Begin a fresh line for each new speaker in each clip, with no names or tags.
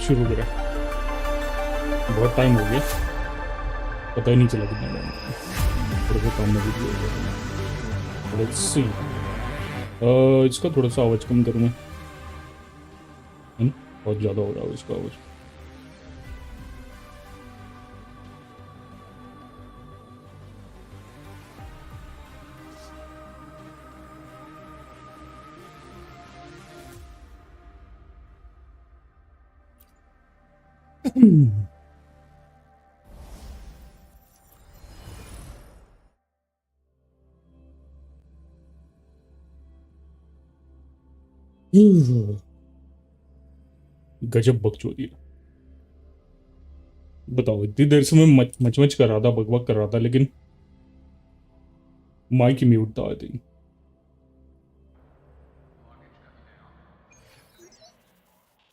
शुरू करें। बहुत टाइम हो गया, पता ही नहीं चला कितना टाइम। थोड़ा सा काम में भी लेट्स सी। इसका थोड़ा सा आवाज़ कम करूँ मैं। बहुत ज़्यादा हो रहा है इसका आवाज़। गजब बकचोदी है। बताओ, इतनी देर से मैं मच कर रहा था, बकबक कर रहा था, लेकिन माइक ही म्यूट था आई थिंक।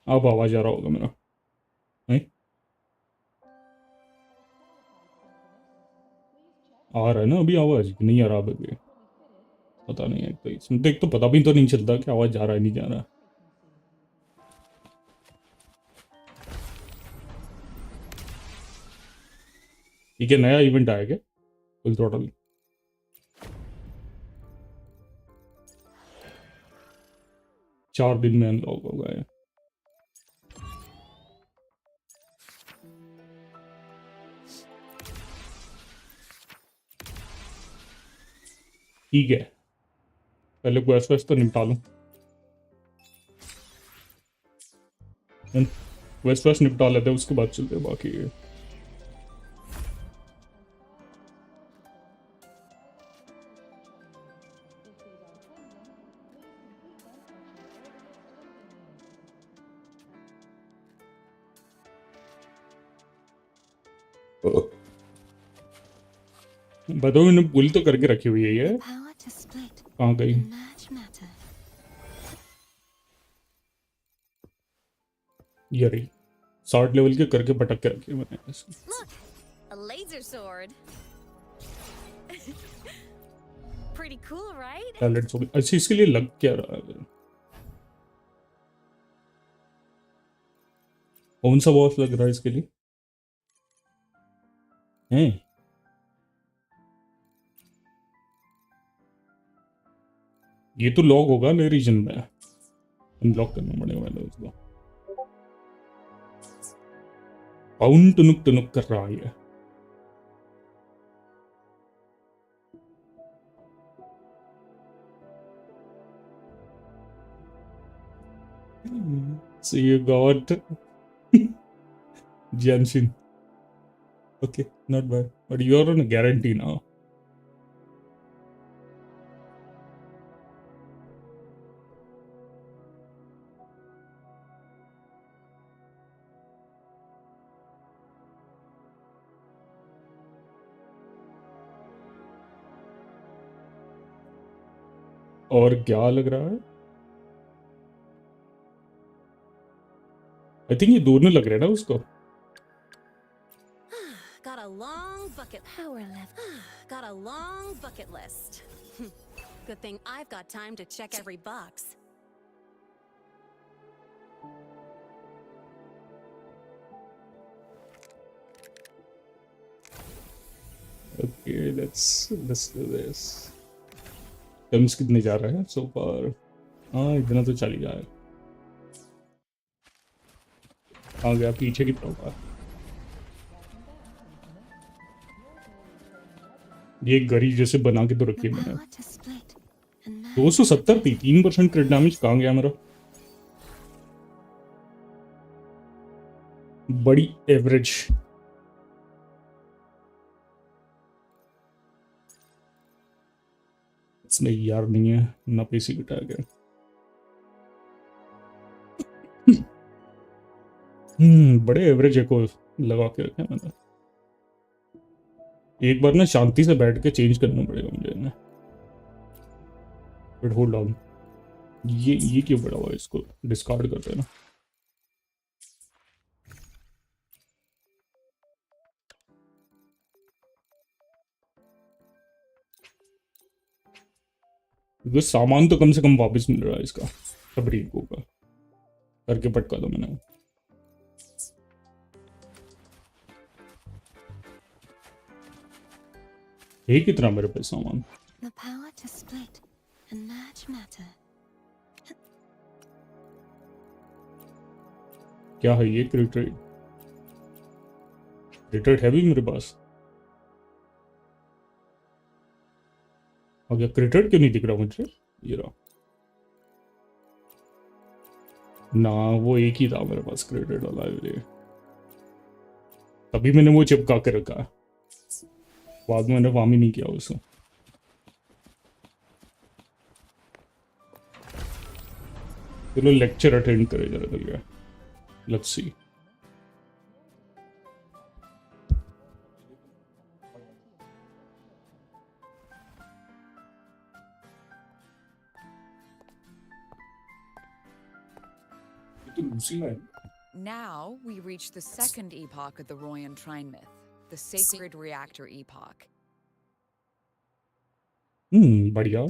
अब आवाज आ रहा होगा मेरा, नहीं आ रहा है ना अभी आवाज? नहीं आ रहा अभी? पता नहीं है, तो इसमें देख तो पता भी तो नहीं चलता कि आवाज जा रहा है नहीं जा रहा। ठीक है, नया इवेंट आया क्या फुल थ्रॉटल? 4 दिन में अनलॉक होगा ये। ठीक है, पहले क्वेस्ट वेस्ट तो निपटा लूं। क्वेस्ट वेस्ट निपटा लेते हैं, उसके बाद चलते हैं बाकी। बताओ, मैंने पुल तो करके रखी हुई है ये, कहाँ गई? ये रही, 60 लेवल के करके पटक के रखी है मैंने।
A laser sword. Pretty cool, right?
Talents हो गए। अच्छा, इसके लिए लग क्या रहा है? कौन सा बॉस लग रहा है इसके लिए? हैं? ये तो लॉक होगा नए रीजन में, अनलॉक करना पड़ेगा मैंने उसको। पाउंड टुनुक टुनुक कर रहा है। So you got Janshin. Okay, not bad. But you're on a guarantee now. और क्या लग रहा है? आई थिंक ये दोनों लग रहे हैं ना उसको।
Got a long bucket power left. Got a long bucket list. Good thing I've got time to check every box.
Okay, let's do this. Terms कितने जा रहे हैं सो फार? हाँ, इतना तो चल ही जाए। आ गया पीछे कितना होगा? ये गरी जैसे बना के तो रखी है मैंने। 270 थी, 3% क्रिट डैमेज। कहाँ गया मेरा? बड़ी एवरेज। इसमें यार नहीं है ना, पीसी की टैग है। बड़े एवरेज को लगा के रखे मैंने। एक बार ना शांति से बैठ के चेंज करना पड़ेगा मुझे ना। बट होल्ड ऑन, ये क्यों बड़ा हुआ? इसको डिस्कार्ड करते हैं ना। क्योंकि सामान तो कम से कम वापस मिल रहा है इसका। सब रीको का करके पटका दो मैंने। है कितना मेरे पे सामान?
The power to split and merge matter.
क्या है ये? क्रिटेड है भी मेरे पास। और क्या क्रिटेड क्यों नहीं दिख रहा मुझे? ये रहा ना, वो एक ही था मेरे पास क्रिटेड वाला ये। तभी मैंने वो चिपका के रखा है, बाद में मैंने फार्म ही नहीं किया उसे। चलो लेक्चर अटेंड करे जरा चलिए। Let's see.
Now we reach the second epoch of the Royan Trine myth, the sacred reactor epoch.
बढ़िया।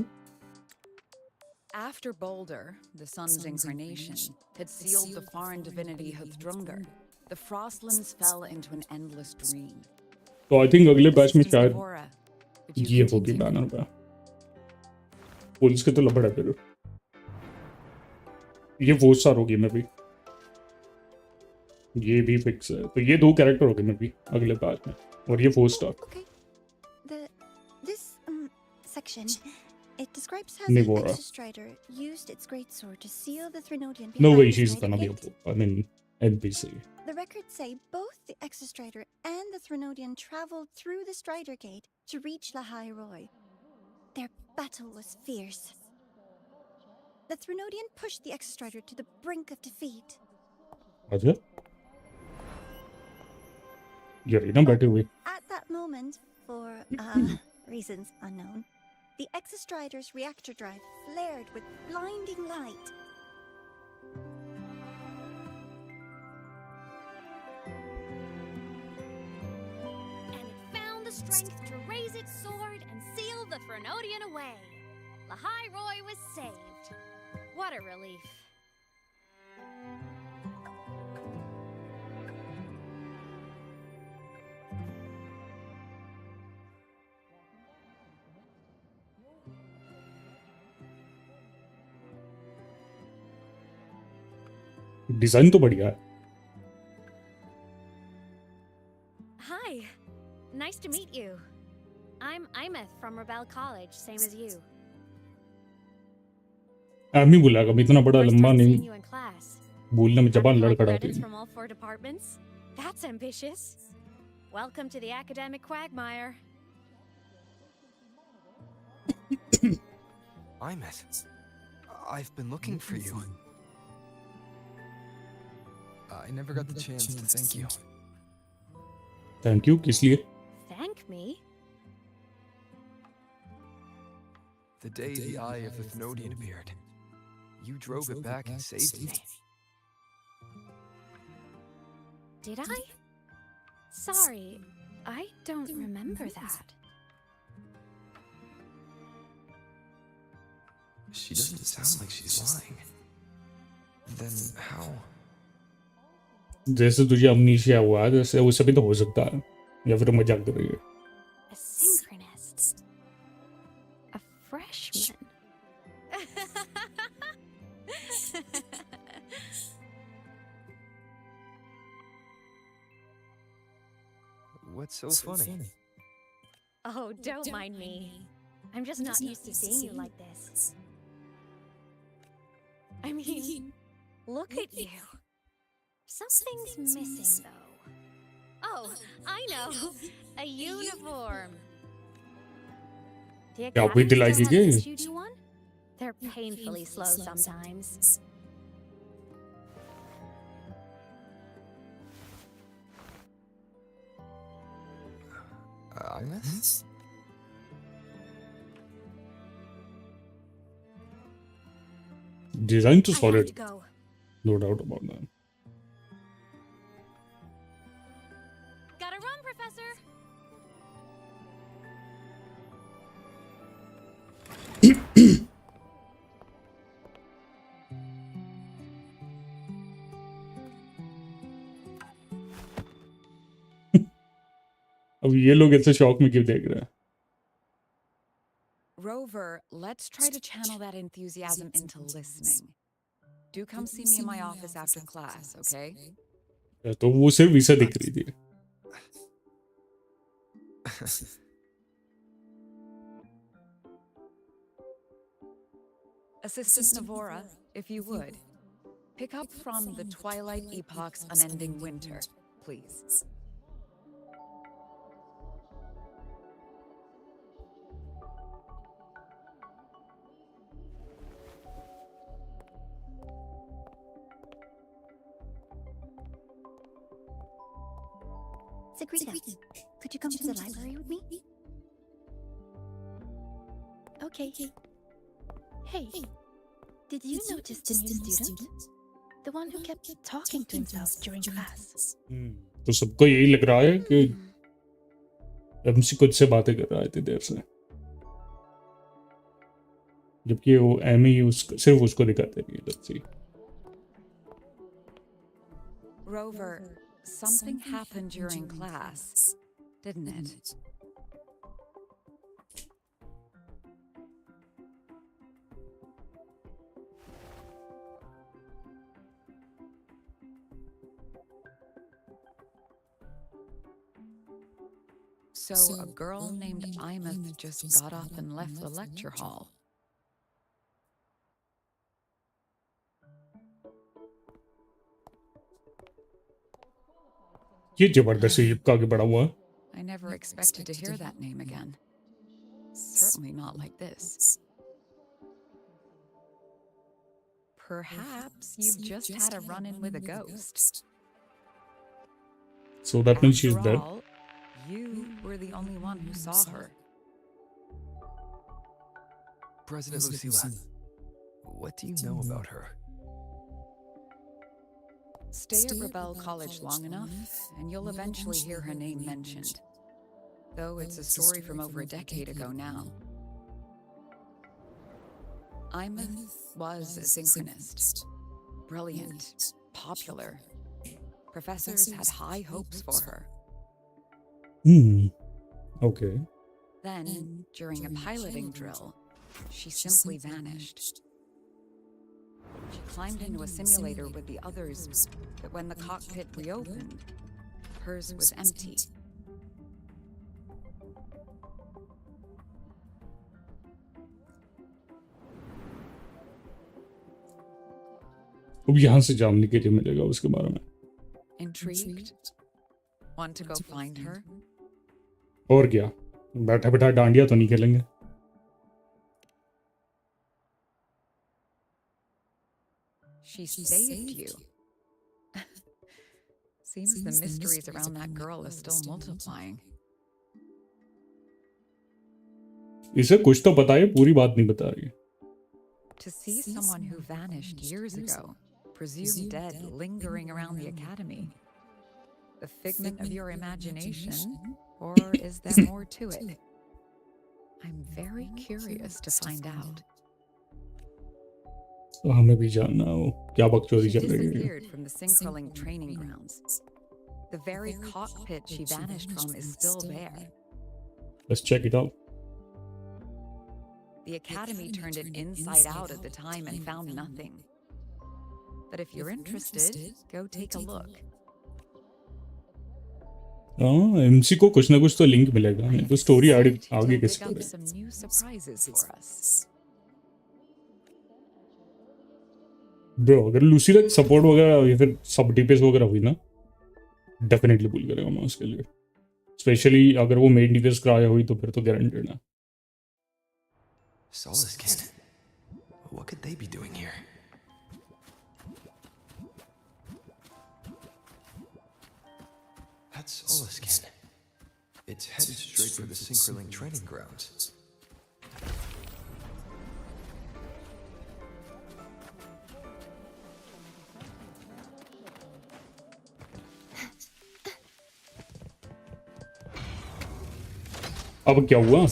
After Balder, the sun's incarnation, had sealed the foreign divinity Huthdrungar, the Frostlands fell into an endless dream.
तो I think अगले batch में शायद
Zora, would you
ये होगी
continue?
Banner पे। Police के तो लपड़ा फिर ये वोट सार होगी मैं भी, ये भी फिक्स है। तो ये 2 कैरेक्टर होंगे मैं भी अगले बैच में, और ये 4 star.
Okay. This section, it describes how
Nivora.
the Exostrider used its greatsword to seal the Threnodian
No
behind
way
the
she's
Strider
gonna be
Gate.
I mean NPC.
The records say both the Exostrider and the Threnodian traveled through the Strider Gate to reach Lahai Roy. Their battle was fierce. The Threnodian pushed the Exostrider to the brink of defeat.
अच्छा ये रही ना बैठे हुए।
At that moment, for reasons unknown, the Exostrider's reactor drive flared with blinding light.
And it found the strength to raise its sword and seal the Threnodian away. Lahai Roy was saved. What a relief.
Design तो बढ़िया है।
Hi. Nice to meet you. I'm Aemeath from Rebel College, same as you.
Amy बुलाएगा, मैं इतना बड़ा
First
लंबा
time
नहीं
seeing you in class.
बोलने में जबान
Having high
लड़खड़ाती
credits
है।
from all 4 departments? That's ambitious. Welcome to the academic quagmire.
Aemeath, I've been looking for you. I never got the chance to thank you.
Thank you किस लिए?
Thank me?
The day the Eye of the Thenodian appeared, you drove it back and saved me.
Did I? Sorry, I don't remember that.
She doesn't sound like she's lying. Then how?
जैसे तुझे अमनीशिया हुआ है जैसे वो सभी तो हो सकता है, या फिर मजाक कर रही है।
A synchronist. A freshman.
What's so funny?
Oh, don't mind me. I'm just not used to seeing you like this. I mean, look at you. Something's missing, though. Oh, I know. A uniform. The
क्या कोई
academy
दिलाएगी
still
क्या?
hasn't issued you one? They're painfully slow sometimes.
Aemeath?
Design तो
I have
solid,
to go.
No doubt about that.
Gotta run, Professor.
अब ये लोग ऐसे शौक में क्यों देख रहे हैं?
Rover, let's try to channel that enthusiasm into listening. Do come see me in my office after class, okay?
तो वो सिर्फ विसा दिख रही थी.
Assistant Navora, if you would, pick up from the Twilight Epoch's Unending Winter, please.
Sagrita, could you come to the library with me? Okay.
Hey, did you notice the new student? The one who kept talking to himself during class.
तो सबको यही लग रहा है कि MC खुद से बातें कर रहा है इतनी देर से, जबकि वो एमी सिर्फ उसको दिखाते रही. Let's see.
Rover, something happened during class, didn't it? So a girl named Aemeath just got up and left the lecture hall.
ये जबरदस्ती चिपका के बड़ा हुआ.
I never expected to hear that name again. Certainly not like this. Perhaps you've just had a run-in with a ghost.
So that means she's
After
dead.
all, you were the only one who saw her.
President Lucilla, what do you know about her?
Stay at Rebel College long enough, and you'll eventually hear her name mentioned. Though it's a story from over a decade ago now. Aemeath was a synchronist. Brilliant, popular. Professors had high hopes for her.
Okay.
Then, during a piloting drill, she simply vanished. She climbed into a simulator with the others, but when the cockpit reopened, hers was empty.
अब यहाँ से जानने के लिए मिलेगा उसके बारे में.
Intrigued? Want to go find her?
और क्या, बैठा बैठा डांडिया तो नहीं खेलेंगे.
She saved you. Seems the mysteries around that girl are still multiplying.
इसे कुछ तो पता है, पूरी बात नहीं बता रही.
To see someone who vanished years ago, presumed dead, lingering around the academy. The figment of your imagination, or is there more to it? I'm very curious to find out.
तो हमें भी जानना हो क्या बकचोदी
She
चल रही है.
disappeared from the Synchroling training grounds. The very cockpit she vanished from is still there.
Let's check it out.
The Academy turned it inside out at the time and found nothing. But if you're interested, go take a look.
हाँ, MC को कुछ ना कुछ तो link मिलेगा, नहीं तो story आगे
They'll
किस
dig up
पर.
some new surprises for us.
Bro अगर लूसी का सपोर्ट वगैरह या फिर सब डीपीएस वगैरह हुई ना, डेफिनेटली पुल करेगा मैं उसके लिए. स्पेशली अगर वो मेन डीपीएस कराया हुई तो फिर तो गारंटेड है.
Solaskin. What could they be doing here? That's Solaskin. It's headed straight for the Synchroling training grounds.
अब क्या हुआ?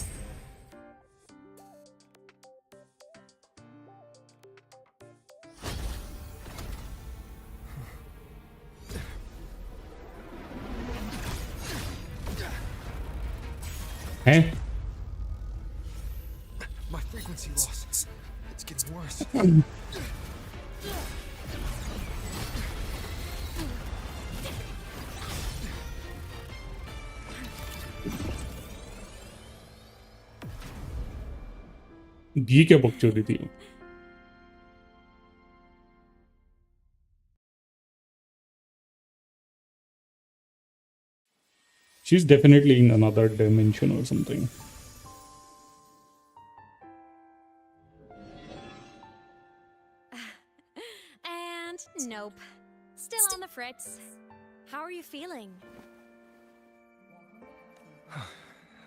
हैं?
My
ये क्या बकचोदी थी? She's definitely in another dimension or something.
And nope. Still on the fritz. How are you feeling?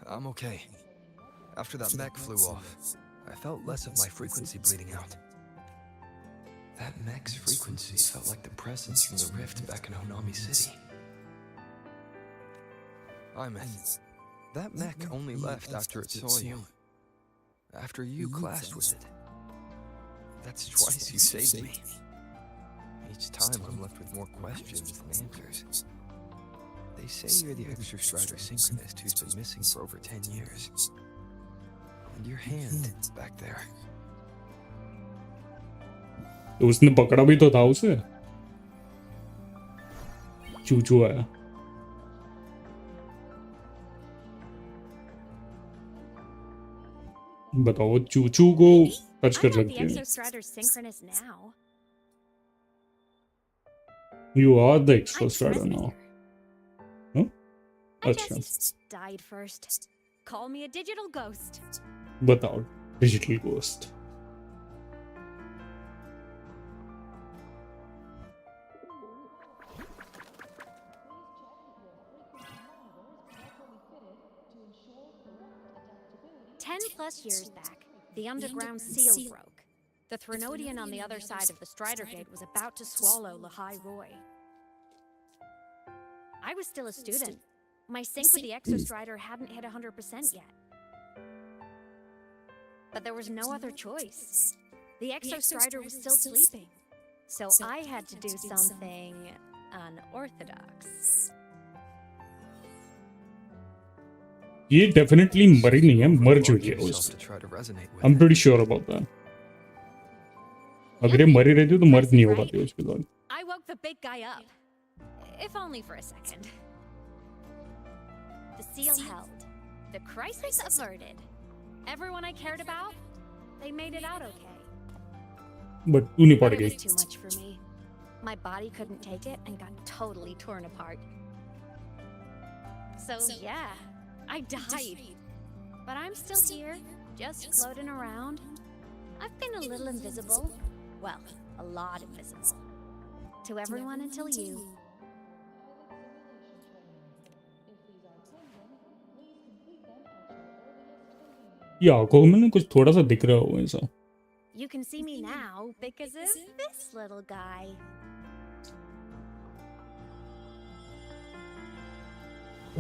I'm okay. After that mech flew off, I felt less of my frequency bleeding out. That mech's frequency felt like the presence from the rift back in Honami City. Aemeath, that mech only left after it saw you. After you clashed with it. That's twice you saved me. Each time I'm left with more questions than answers. They say you're the Extra Strider Synchronist who's been missing for over 10 years. And your hand back there.
तो उसने पकड़ा भी तो था उसे. चूचू आया. बताओ चूचू को टच कर
I'm not the
सकती है.
Exo Strider Synchronist now.
You are the Extra
I'm
Strider now.
Resonator.
Huh?
I
अच्छा.
just died first. Call me a digital ghost.
बताओ digital ghost.
+10 years back, the underground seal broke. The Threnodian on the other side of the Strider Gate was about to swallow Lahai Roy. I was still a student. My sync with the Exo Strider hadn't hit 100% yet. But there was no other choice. The Exo Strider was still sleeping. So I had to do something unorthodox.
ये definitely मरी नहीं है, मर चुकी है उससे. I'm pretty sure about that. अगर ये मरी रहती तो मर्द नहीं हो पाती उसके बाद.
I woke the big guy up, if only for a second. The seal held. The crisis averted. Everyone I cared about, they made it out okay.
But तू नहीं पड़
But it
गई.
was too much for me. My body couldn't take it and got totally torn apart. So yeah, I died. But I'm still here, just floating around. I've been a little invisible. Well, a lot invisible. To everyone until you.
ये आंखों में ना कुछ थोड़ा सा दिख रहा हो ऐसा.
You can see me now because of this little guy.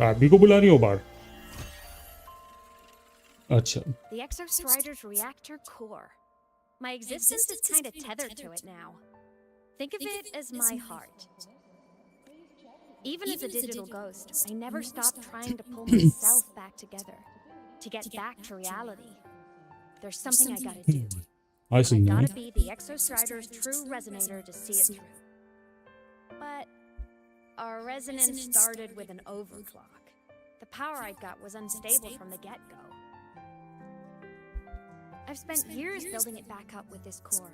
अभी को बुला रही हो बाहर. अच्छा.
The Exo Strider's reactor core. My existence is kind of tethered to it now. Think of it as my heart. Even as a digital ghost, I never stopped trying to pull myself back together. To get back to reality. There's something I gotta do.
I see.
I gotta be the Exo Strider's true resonator to see it through. But our resonance started with an overclock. The power I got was unstable from the get-go. I've spent years building it back up with this core.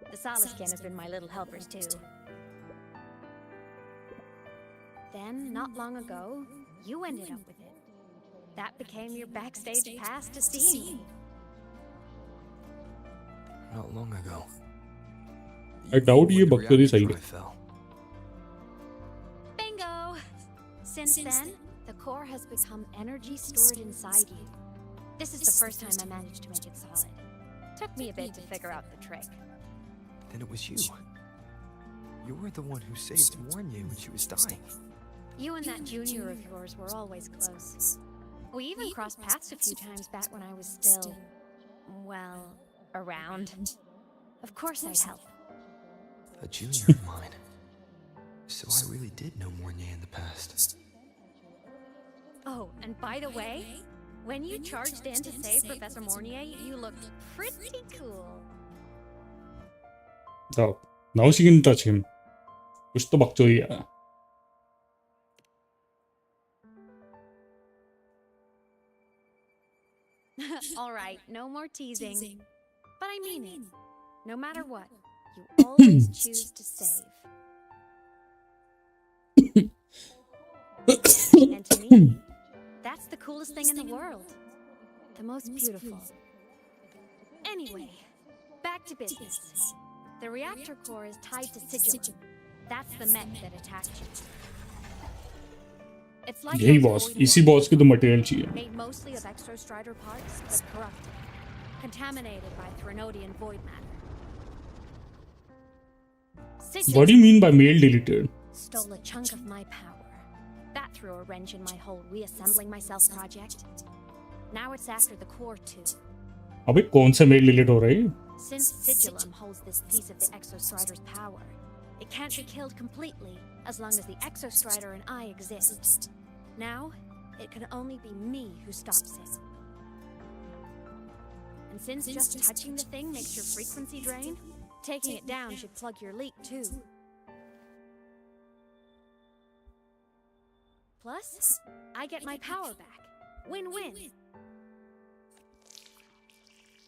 The Solaskin have been my little helpers too. Then, not long ago, you ended up with it. That became your backstage pass to seeing me.
Not long ago.
I doubt ये बकचोदी सही है.
Bingo! Since then, the core has become energy stored inside you. This is the first time I managed to make it solid. Took me a bit to figure out the trick.
Then it was you. You were the one who saved Mornye when she was dying.
You and that junior of yours were always close. We even crossed paths a few times back when I was still, well, around. Of course I'd help.
A junior of mine. So I really did know Mornye in the past.
Oh, and by the way, when you charged in to save Professor Mornye, you looked pretty cool.
Now she can touch him. कुछ तो बकचोदी है.
All right, no more teasing. But I mean it. No matter what, you always choose to save. And to me, that's the coolest thing in the world. The most beautiful. Anyway, back to business. The reactor core is tied to Sigil. That's the mech that attacked you. It's like
यही
those
boss,
void
इसी
warriors,
boss की तो material चाहिए.
made mostly of exostrider parts, but corrupted, contaminated by Threnodian void matter. Sigil
What do you mean by mail deleted?
stole a chunk of my power. That threw a wrench in my whole reassembling myself project. Now it's after the core too.
अबे कौन सा mail delete हो रहा है?
Since Sigilum holds this piece of the Exostrider's power, it can't be killed completely as long as the Exostrider and I exist. Now, it can only be me who stops it. And since just touching the thing makes your frequency drain, taking it down should plug your leak too. Plus, I get my power back. Win-win.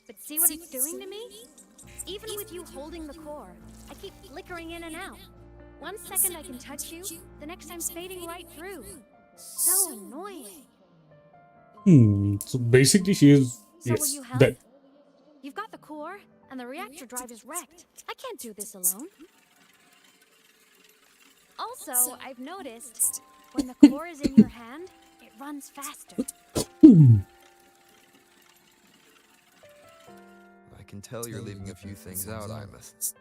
But see what it's doing to me? Even with you holding the core, I keep flickering in and out. 1 second I can touch you, the next I'm fading right through. So annoying.
So basically she is
So will you help?
that.
You've got the core, and the reactor drive is wrecked. I can't do this alone. Also, I've noticed, when the core is in your hand, it runs faster.
I can tell you're leaving a few things out, Aemeath.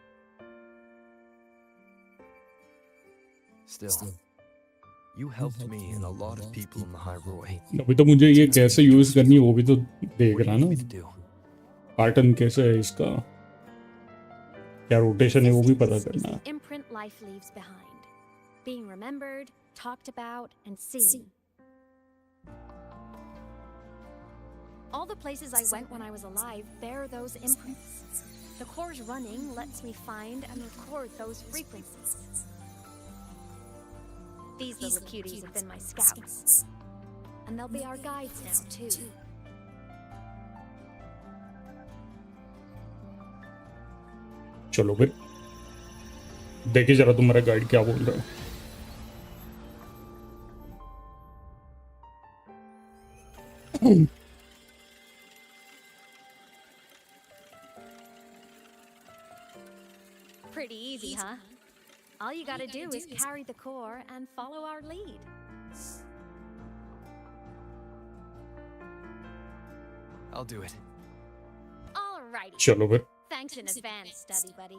Still, you helped me and a lot of people in the High Roy.
अभी तो मुझे ये कैसे use करनी है वो भी तो देख
What do
रहा
you
ना.
need me to do?
Pattern कैसे है इसका, क्या रोटेशन है वो भी पता
This is
करना
the
है.
imprint life leaves behind. Being remembered, talked about, and seen. All the places I went when I was alive bear those imprints. The core's running lets me find and record those frequencies. These little cuties have been my scouts. And they'll be our guides now, too.
चलो फिर देखिए जरा तुम्हारा guide क्या बोल रहा है.
Pretty easy, huh? All you gotta do is carry the core and follow our lead.
I'll do it.
Alrighty.
चलो फिर.
Thanks in advance, study buddy.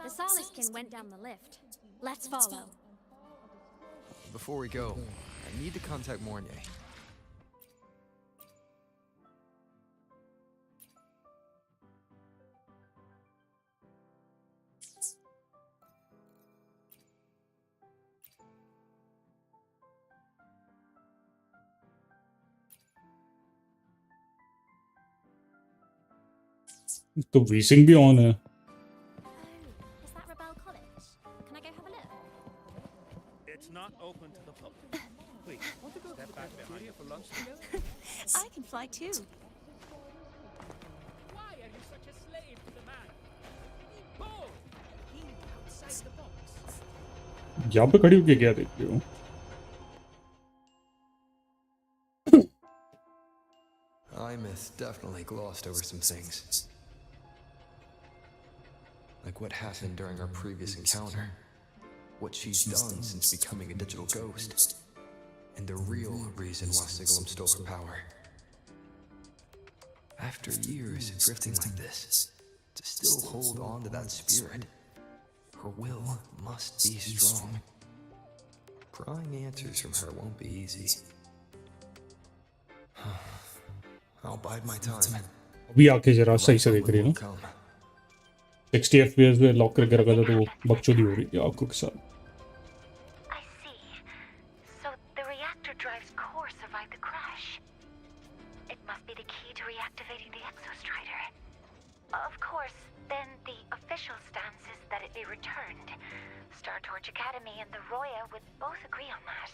The Soliskin went down the lift. Let's follow.
Before we go, I need to contact Mornier.
तो वीसिंग भी on है.
Is that Rebel College? Can I go have a look?
It's not open to the public. Please, step back behind you for lunch together?
I can fly too.
Why are you such a slave to the man? Go! Think outside the box.
यहाँ पे खड़ी होके क्या देख रही हो?
Aemeath definitely glossed over some things. Like what happened during our previous encounter. What she's done since becoming a digital ghost. And the real reason why Sigilum stole her power. After years of drifting like this, to still hold on to that spirit, her will must be strong. Prying answers from her won't be easy. I'll bide my time.
अभी आके जरा सही से देख रही है ना. 60 FPS पे लॉक करके रखा था तो वो बकचोदी हो रही थी आंखों के साथ.
I see. So the reactor drive's core survived the crash. Of course, then the official stance is that it be returned. Startorch Academy and the Roya would both agree on that.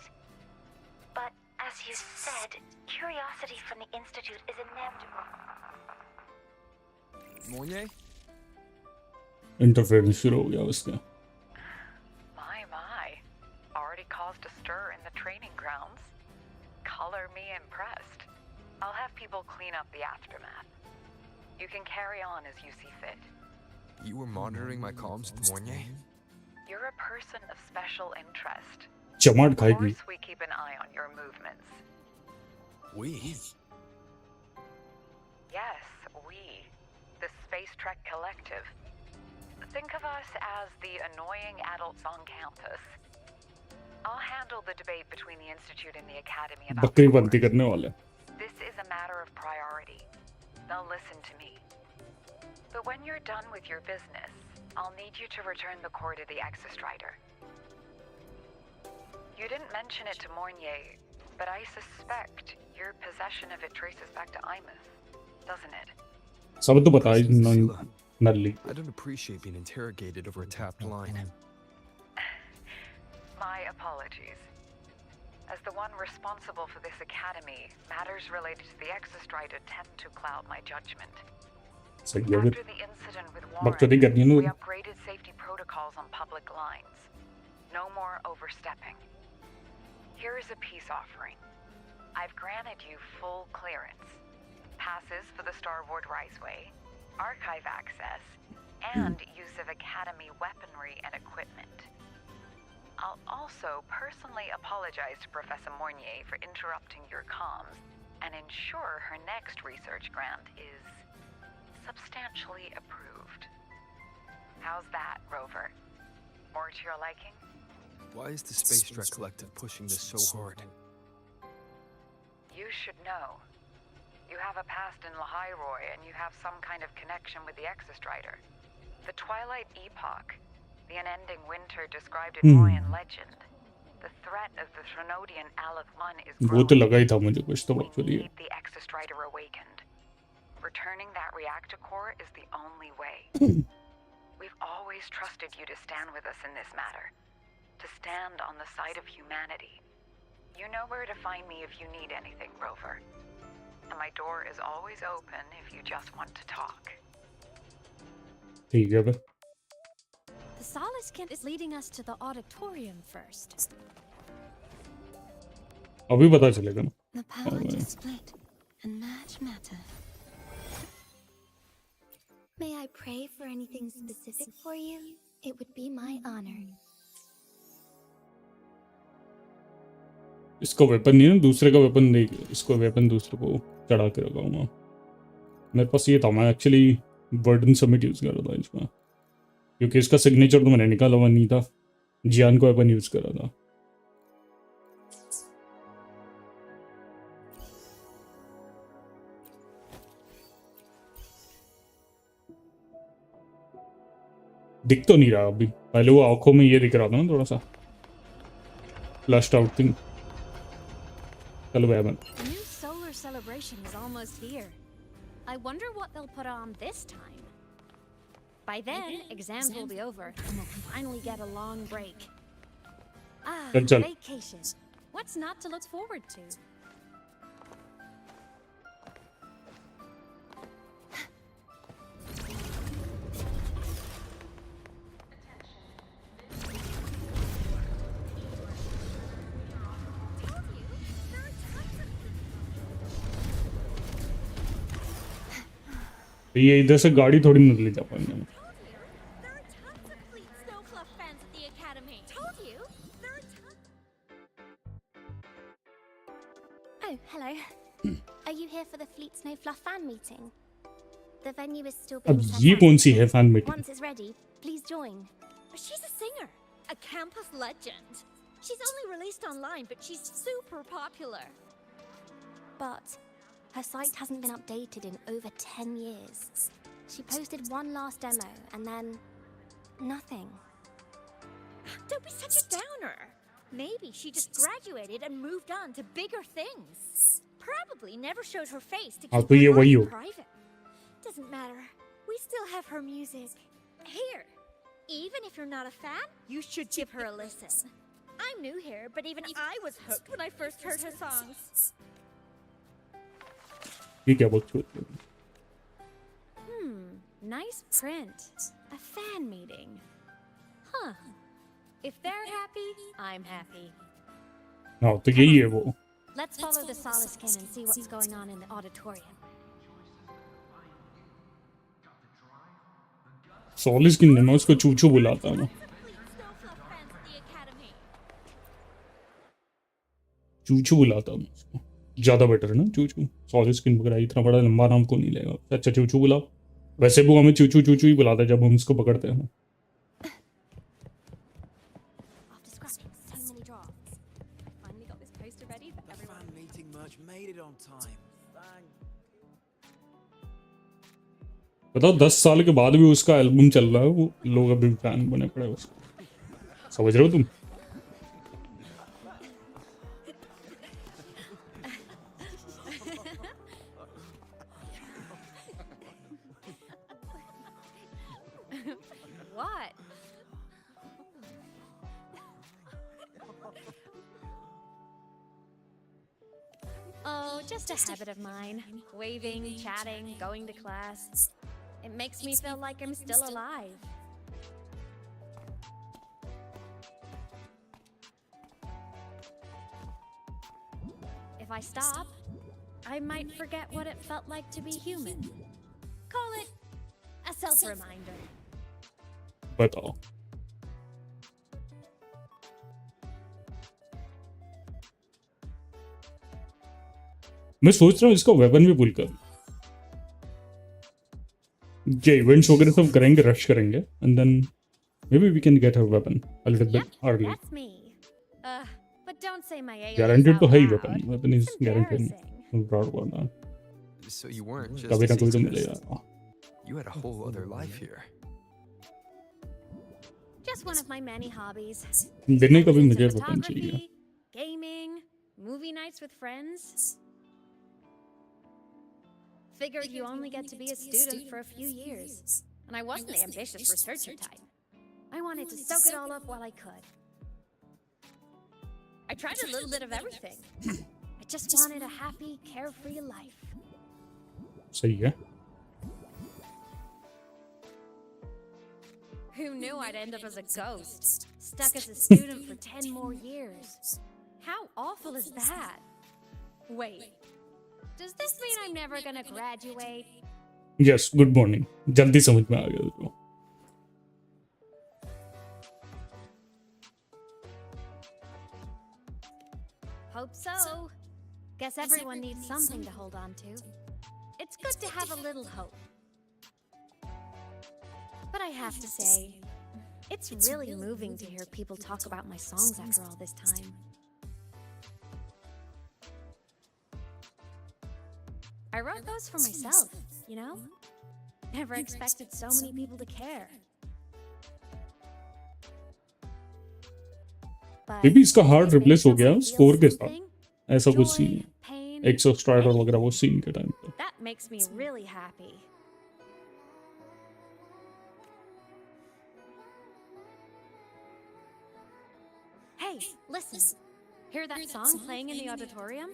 But as you said, curiosity from the Institute is inevitable.
Moye?
Interference शुरू हो गया उसका.
My. Already caused a stir in the training grounds. Color me impressed. I'll have people clean up the aftermath. You can carry on as you see fit.
You were monitoring my comms, Moye?
You're a person of special interest.
चमाट
Of
खाएगी.
course we keep an eye on your movements.
We?
Yes, we. The Space Trek Collective. Think of us as the annoying adults on campus. I'll handle the debate between the Institute and the Academy about
बकरी
the
बनती
course.
करने वाले.
This is a matter of priority. They'll listen to me. But when you're done with your business, I'll need you to return the core to the Exostrider. You didn't mention it to Mornier, but I suspect your possession of it traces back to Aemeath, doesn't it?
सब तो बता ही नल्ली.
I don't appreciate being interrogated over a tapped line.
My apologies. As the one responsible for this academy, matters related to the Exostrider tend to cloud my judgment.
सही है
After
फिर.
the incident with
बकचोदी करनी है
Warren, we
ना.
upgraded safety protocols on public lines. No more overstepping. Here is a peace offering. I've granted you full clearance. Passes for the Starboard Riseway, archive access, and use of Academy weaponry and equipment. I'll also personally apologize to Professor Mornier for interrupting your comms and ensure her next research grant is substantially approved. How's that, Rover? More to your liking?
Why is the Space Trek Collective pushing this so hard?
You should know. You have a past in Lahairoi, and you have some kind of connection with the Exostrider. The Twilight Epoch, the unending winter described in Royan legend. The threat of the Threnodian Aleph I is
वो तो
growing.
लगा ही था मुझे कुछ तो
We
बकचोदी है.
need the Exostrider awakened. Returning that reactor core is the only way. We've always trusted you to stand with us in this matter. To stand on the side of humanity. You know where to find me if you need anything, Rover. And my door is always open if you just want to talk.
ठीक है फिर.
The Solace Camp is leading us to the auditorium first.
अभी पता चलेगा ना.
The power to split and merge matter. May I pray for anything specific for you? It would be my honor.
इसको weapon नहीं ना, दूसरे का weapon नहीं. इसको वेपन दूसरे को चढ़ा के रखाऊंगा. मेरे पास ये था, मैं एक्चुअली वर्डन समिट यूज कर रहा था इसमें, क्योंकि इसका सिग्नेचर तो मैंने निकाला हुआ नहीं था. जियान को वेपन यूज करा था. दिख तो नहीं रहा अभी. पहले वो आंखों में ये दिख रहा था ना थोड़ा सा फ्लश्ड आउट थिंग. चलो weapon.
The new solar celebration is almost here. I wonder what they'll put on this time. By then, exams will be over and we'll finally get a long break.
Chal.
Vacation. What's not to look forward to?
ये इधर से गाड़ी थोड़ी ना ले जा पाएंगे.
There are tons of Fleet Snowfluff fans at the Academy. Told you. There are tons.
Oh, hello. Are you here for the Fleet Snowfluff fan meeting? The venue is still
अब
being set
ये
up.
कौन सी है fan meeting?
Once it's ready, please join.
She's a singer, a campus legend. She's only released online, but she's super popular.
But her site hasn't been updated in over 10 years. She posted one last demo and then nothing.
Don't be such a downer. Maybe she just graduated and moved on to bigger things. Probably never showed her face to
हाँ,
keep
तो ये
her
वही
life
हो.
private. Doesn't matter. We we still have her music. Here, even if you're not a fan, you should give her a listen. I'm new here, but even I was hooked when I first heard her songs.
ये क्या बोलते हो?
Nice print. A fan meeting. Huh. If they're happy, I'm happy.
हाँ तो यही है वो.
Let's follow the Soliskin and see what's going on in the auditorium.
Solis की मैं उसको चूचू बुलाता हूँ. चूचू बुलाता हूँ उसको. ज़्यादा बेटर है ना चूचू. सॉलिस की वगैरह इतना बड़ा लंबा नाम को नहीं लेगा. अच्छा चूचू बुलाओ. वैसे भी वो हमें चूचू चूचू ही बुलाता है जब हम उसको पकड़ते हैं. बताओ 10 साल के बाद भी उसका एल्बम चल रहा है. वो लोग अभी फैन बने पड़े उसको. समझ रहे हो तुम?
What? Oh, just a habit of mine. Waving, chatting, going to class. It makes me feel like I'm still alive. If I stop, I might forget what it felt like to be human. Call it a self-reminder.
बताओ. मैं सोच रहा हूँ इसका weapon भी पुल कर. ये events वगैरह सब करेंगे, रश करेंगे, and then maybe we can get her weapon a little bit early.
That's me. But don't say my alias
Guaranteed तो
out
है ही
loud.
weapon. Weapon is
It's
guaranteed.
embarrassing.
Proud about that.
So you weren't just
कभी ना
a
कभी तो
seamstress.
मिलेगा.
You had a whole other life here.
Just one of my many hobbies.
दिन कभी
I'm
मुझे
into
weapon चाहिए.
photography, gaming, movie nights with friends. Figured you only get to be a student for a few years. And I wasn't the ambitious researcher type. I wanted to soak it all up while I could. I tried a little bit of everything. I just wanted a happy, carefree life.
सही है.
Who knew I'd end up as a ghost? Stuck as a student for 10 more years. How awful is that? Wait. Does this mean I'm never gonna graduate?
Yes, good morning. जल्दी समझ में आ गया तुझको.
Hope so. Guess everyone needs something to hold on to. It's good to have a little hope. But I have to say, it's really moving to hear people talk about my songs after all this time. I wrote those for myself, you know? Never expected so many people to care. But
Maybe इसका heart
these make
replace हो गया
someone feel
score के साथ.
something,
ऐसा कुछ
joy,
scene है.
pain,
एक्सोस्ट्राइडर
anything.
वगैरह वो सीन के टाइम पे.
That makes me really happy. Hey, listen. Hear that song playing in the auditorium?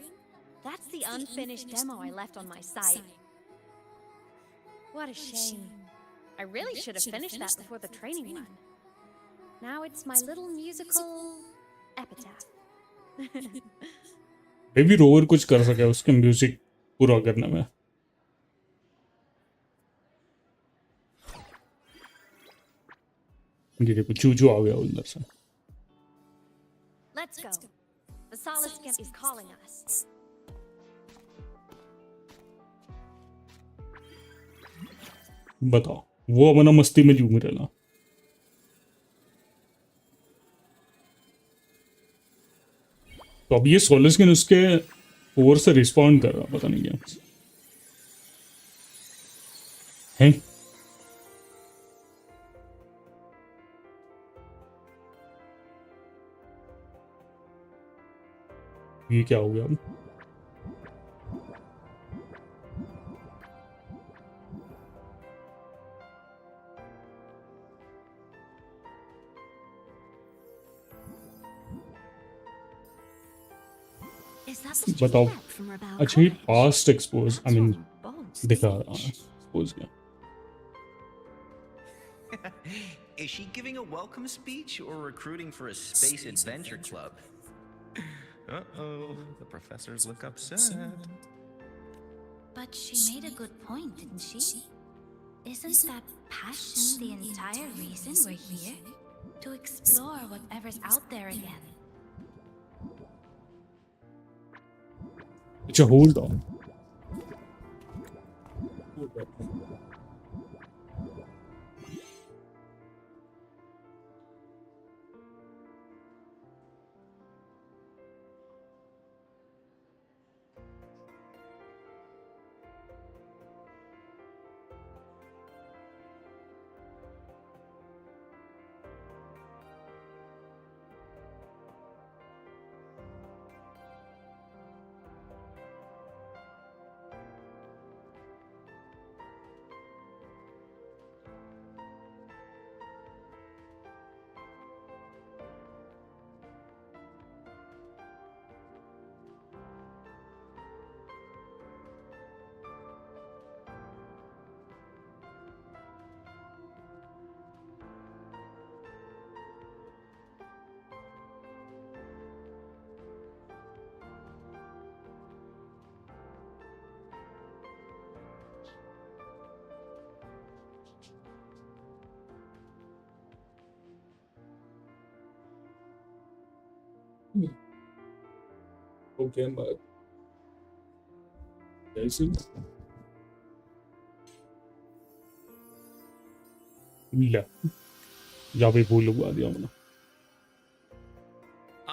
That's the unfinished demo I left on my site. What a shame. I really should have finished that before the training run. Now it's my little musical epitaph.
Maybe rover कुछ कर सके उसके music पूरा करने में. ये देखो चूचू आ गया अंदर से.
Let's go. The Solace Camp is calling us.
बताओ वो अपना मस्ती में झूम रहा. तो अब ये सोलिस्किन उसके ओवर से रिस्पॉन्ड कर रहा, पता नहीं क्या है. ये क्या हो गया अब?
Is that the
बताओ
student rep from Rebel
अच्छा ये
College?
Past expose I
That's
mean
one bold
दिखा
speech.
एक्सपोज क्या
Is she giving a welcome speech or recruiting for a space adventure club? Uh-oh, the professors look upset.
But she made a good point, didn't she? Isn't that passion the entire reason we're here? To explore whatever's out there again.
अच्छा hold on okay मैं जैसे मिला या भी भूल हुआ दिया मैंने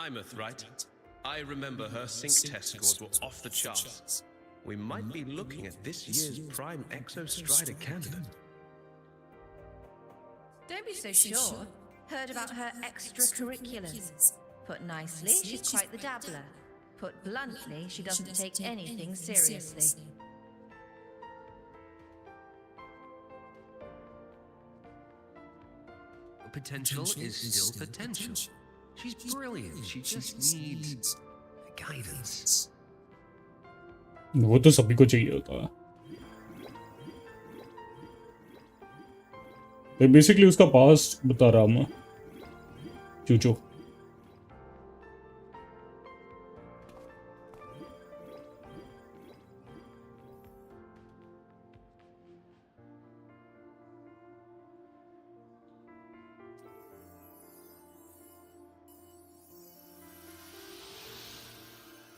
Aemeath, right? I remember her sync test scores were off the charts. We might be looking at this year's prime exostrider candidate.
Don't be so sure. Heard about her extracurriculars. Put nicely, she's quite the dabbler. Put bluntly, she doesn't take anything seriously.
Potential is still potential. She's brilliant. She just needs guidance.
वो तो सभी को चाहिए होता है basically उसका past बता रहा मैं चूचो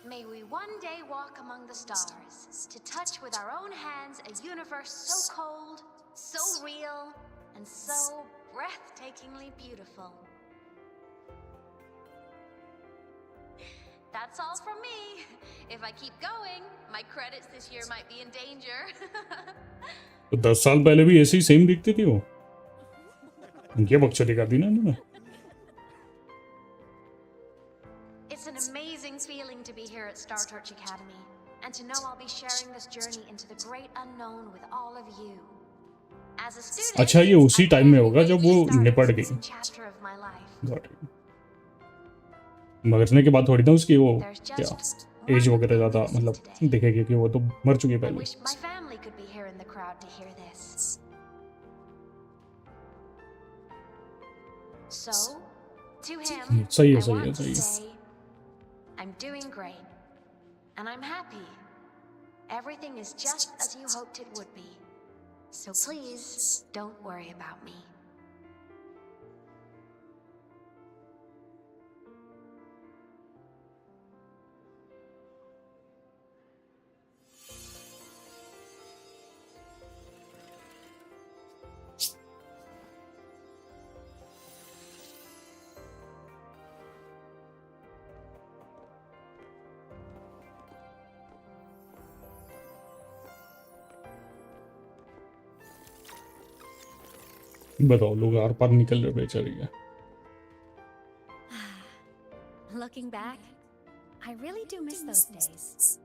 May we one day walk among the stars, to touch with our own hands a universe so cold, so real, and so breathtakingly beautiful. That's all from me. If I keep going, my credits this year might be in danger.
तो 10 साल पहले भी ऐसे ही same दिखती थी वो इनके बकचोदी कर दी ना इन्होंने
It's an amazing feeling to be here at Star Torch Academy, and to know I'll be sharing this journey into the great unknown with all of you. As a student,
अच्छा ये उसी टाइम में होगा जब वो निपट गई
chapter of my life.
Got it. मरने के बाद थोड़ी ना उसकी वो क्या एज वगैरह ज्यादा मतलब दिखेगी कि वो तो मर चुकी है
I
पहले
wish my family could be here in the crowd to hear this. So, to him,
सही है
I
सही
want
है
to
सही है
say, I'm doing great, and I'm happy. Everything is just as you hoped it would be. So please, don't worry about me.
बताओ लोग are पार निकल रहे बेचारी है
Looking back, I really do miss those days.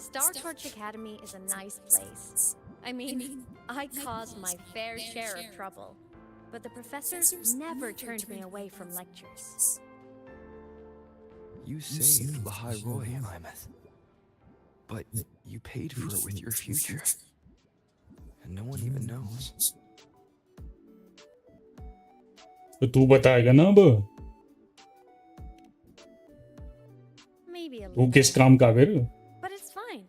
Star Torch Academy is a nice place. I mean, I caused my fair share of trouble, but the professors never turned me away from lectures.
You saved Lahai Roy, Aemeath. But you paid for it with your future. And no one even knows.
तो तू बताएगा ना अब
Maybe a
तू किस
little,
काम का फिर
but it's fine.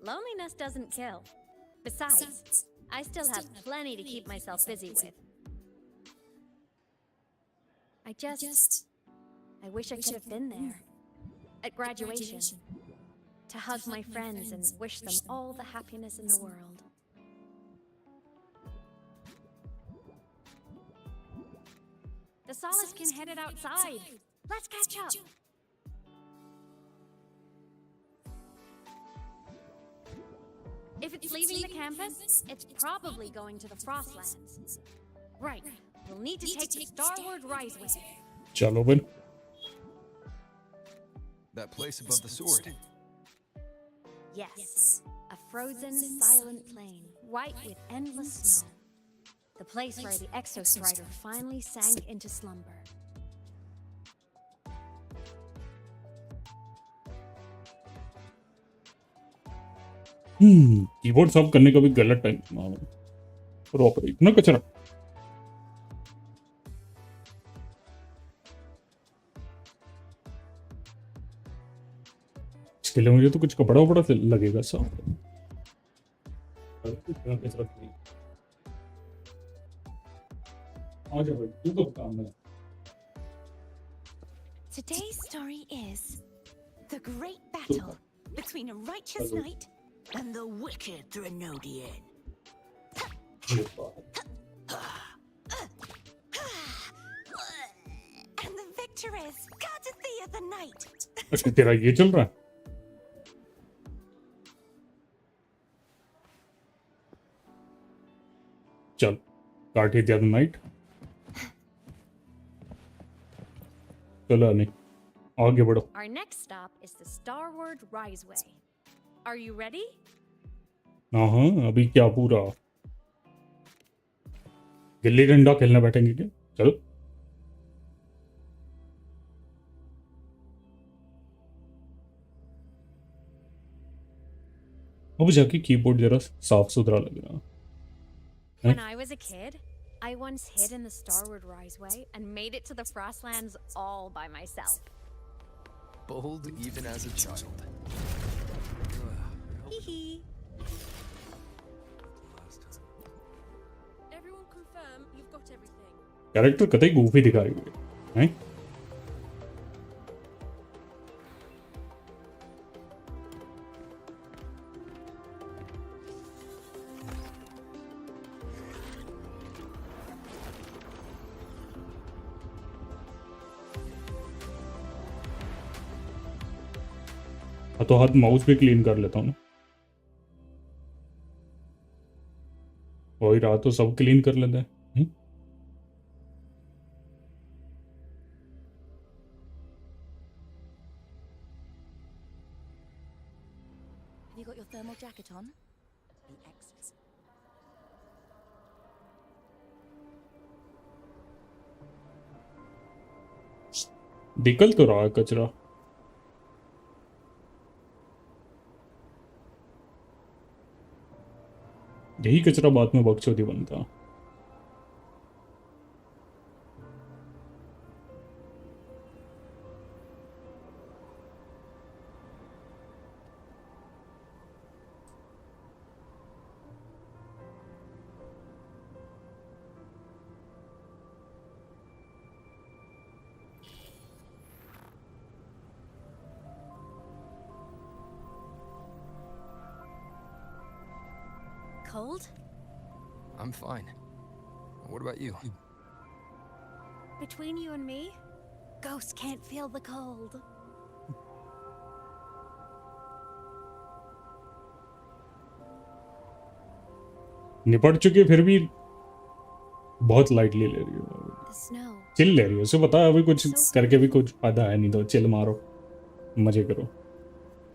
Loneliness doesn't kill. Besides, I still have plenty to keep myself busy with. I wish I could have been there at graduation to hug my friends and wish them all the happiness in the world. The Solace can headed outside. Let's catch up. If it's leaving the campus, it's probably going to the Frostlands. Right. We'll need to take the Starward Riseway.
चलो फिर
That place above the sword.
Yes. A frozen, silent plain, white with endless snow. The place where the Exostrider finally sank into slumber.
Keyboard साफ करने का भी गलत time proper इतना कचरा इसके लिए मुझे तो कुछ कपड़ा वपड़ा से लगेगा साफ इतना कचरा नहीं आ जा भाई तू तो काम है
Today's story is the great battle between a righteous knight and the wicked Threnodian. And the victor is courtesy of the knight.
अच्छा तेरा ये चल रहा है चल काट ही दिया नाइट चलो नहीं आगे बढ़ो
Our next stop is the Starward Riseway. Are you ready?
हाँ अभी क्या पूरा गिल्ली डंडा खेलने बैठेंगे क्या चलो अब जाके कीबोर्ड जरा साफ सुथरा लग रहा
When I was a kid, I once hid in the Starward Riseway and made it to the Frostlands all by myself.
Bold even as a child.
Hee
Everyone confirm you've got everything.
Character कतई Goofy दिखाई हुई है हैं? तो हाथ mouse भी clean कर लेता हूँ ना वही रहा तो सब क्लीन कर लेते हैं
Have you got your thermal jacket on? The X.
निकल तो रहा है कचरा यही कचरा बाद में बकचोदी बनता
Cold?
I'm fine. What about you?
Between you and me, ghosts can't feel the cold.
निपट चुके फिर भी बहुत लाइटली ले रही हो
The snow.
चिल ले रही हो उसे पता है अभी कुछ करके भी कुछ फायदा है नहीं तो चिल मारो मजे करो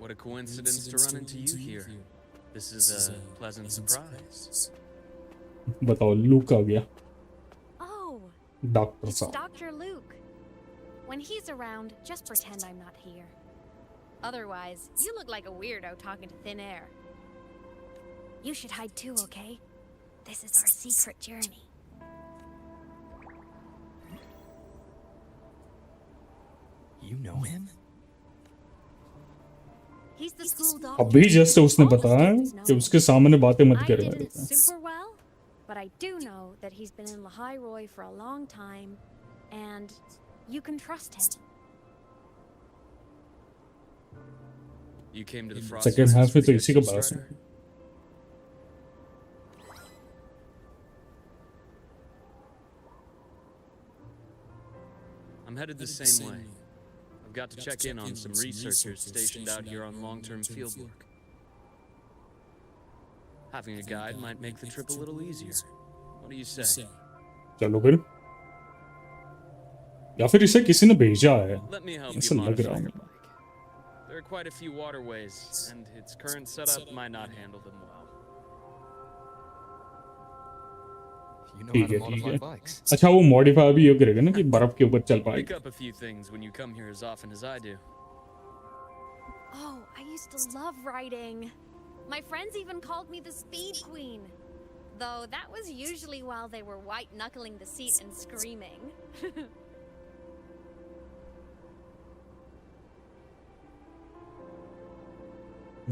What a coincidence to run into you here. This is a pleasant surprise.
बताओ लूक आ गया
Oh,
डॉक्टर
it's
साहब
Dr. Luke. When he's around, just pretend I'm not here. Otherwise, you look like a weirdo talking to thin air. You should hide too, okay? This is our secret journey.
You know him?
He's the school doctor.
अभी just उसने बताया कि उसके सामने बातें मत
I
करे मेरे
didn't
से.
super well, but I do know that he's been in Lahai Roy for a long time, and you can trust him.
You came to the Frost
Second half में तो इसी का बात है.
I'm headed the same way. I've got to check in on some researchers stationed out here on long-term field work. Having a guide might make the trip a little easier. What do you say?
चलो फिर. या फिर इसे किसी ने भेजा है.
Let me help
ऐसा
you
लग
modify
रहा
your
है.
bike. There are quite a few waterways, and its current setup might not handle them well.
You know how
ठीक
to
है ठीक
modify
है.
bikes.
अच्छा वो मॉडिफाई भी ये करेगा ना कि बर्फ के ऊपर चल
Pick
पाएगा.
up a few things when you come here as often as I do.
Oh, I used to love riding. My friends even called me the Speed Queen. Though that was usually while they were white-knuckling the seat and screaming.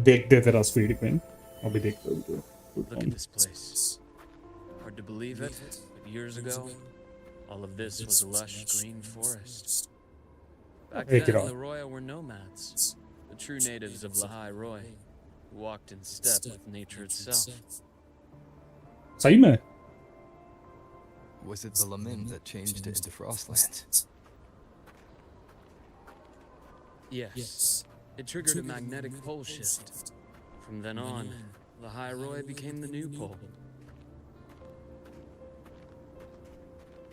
देखते तेरा speed पे. अभी देखते हो.
Look at this place. Hard to believe it, but years ago, all of this was a lush green forest. Back
Hey,
then,
get off.
the Roya were nomads, the true natives of Lahai Roy, who walked in step with nature itself.
सही में.
Was it the Lamin that changed it into Frostlands?
Yes, it triggered a magnetic pole shift. From then on, Lahai Roy became the new pole.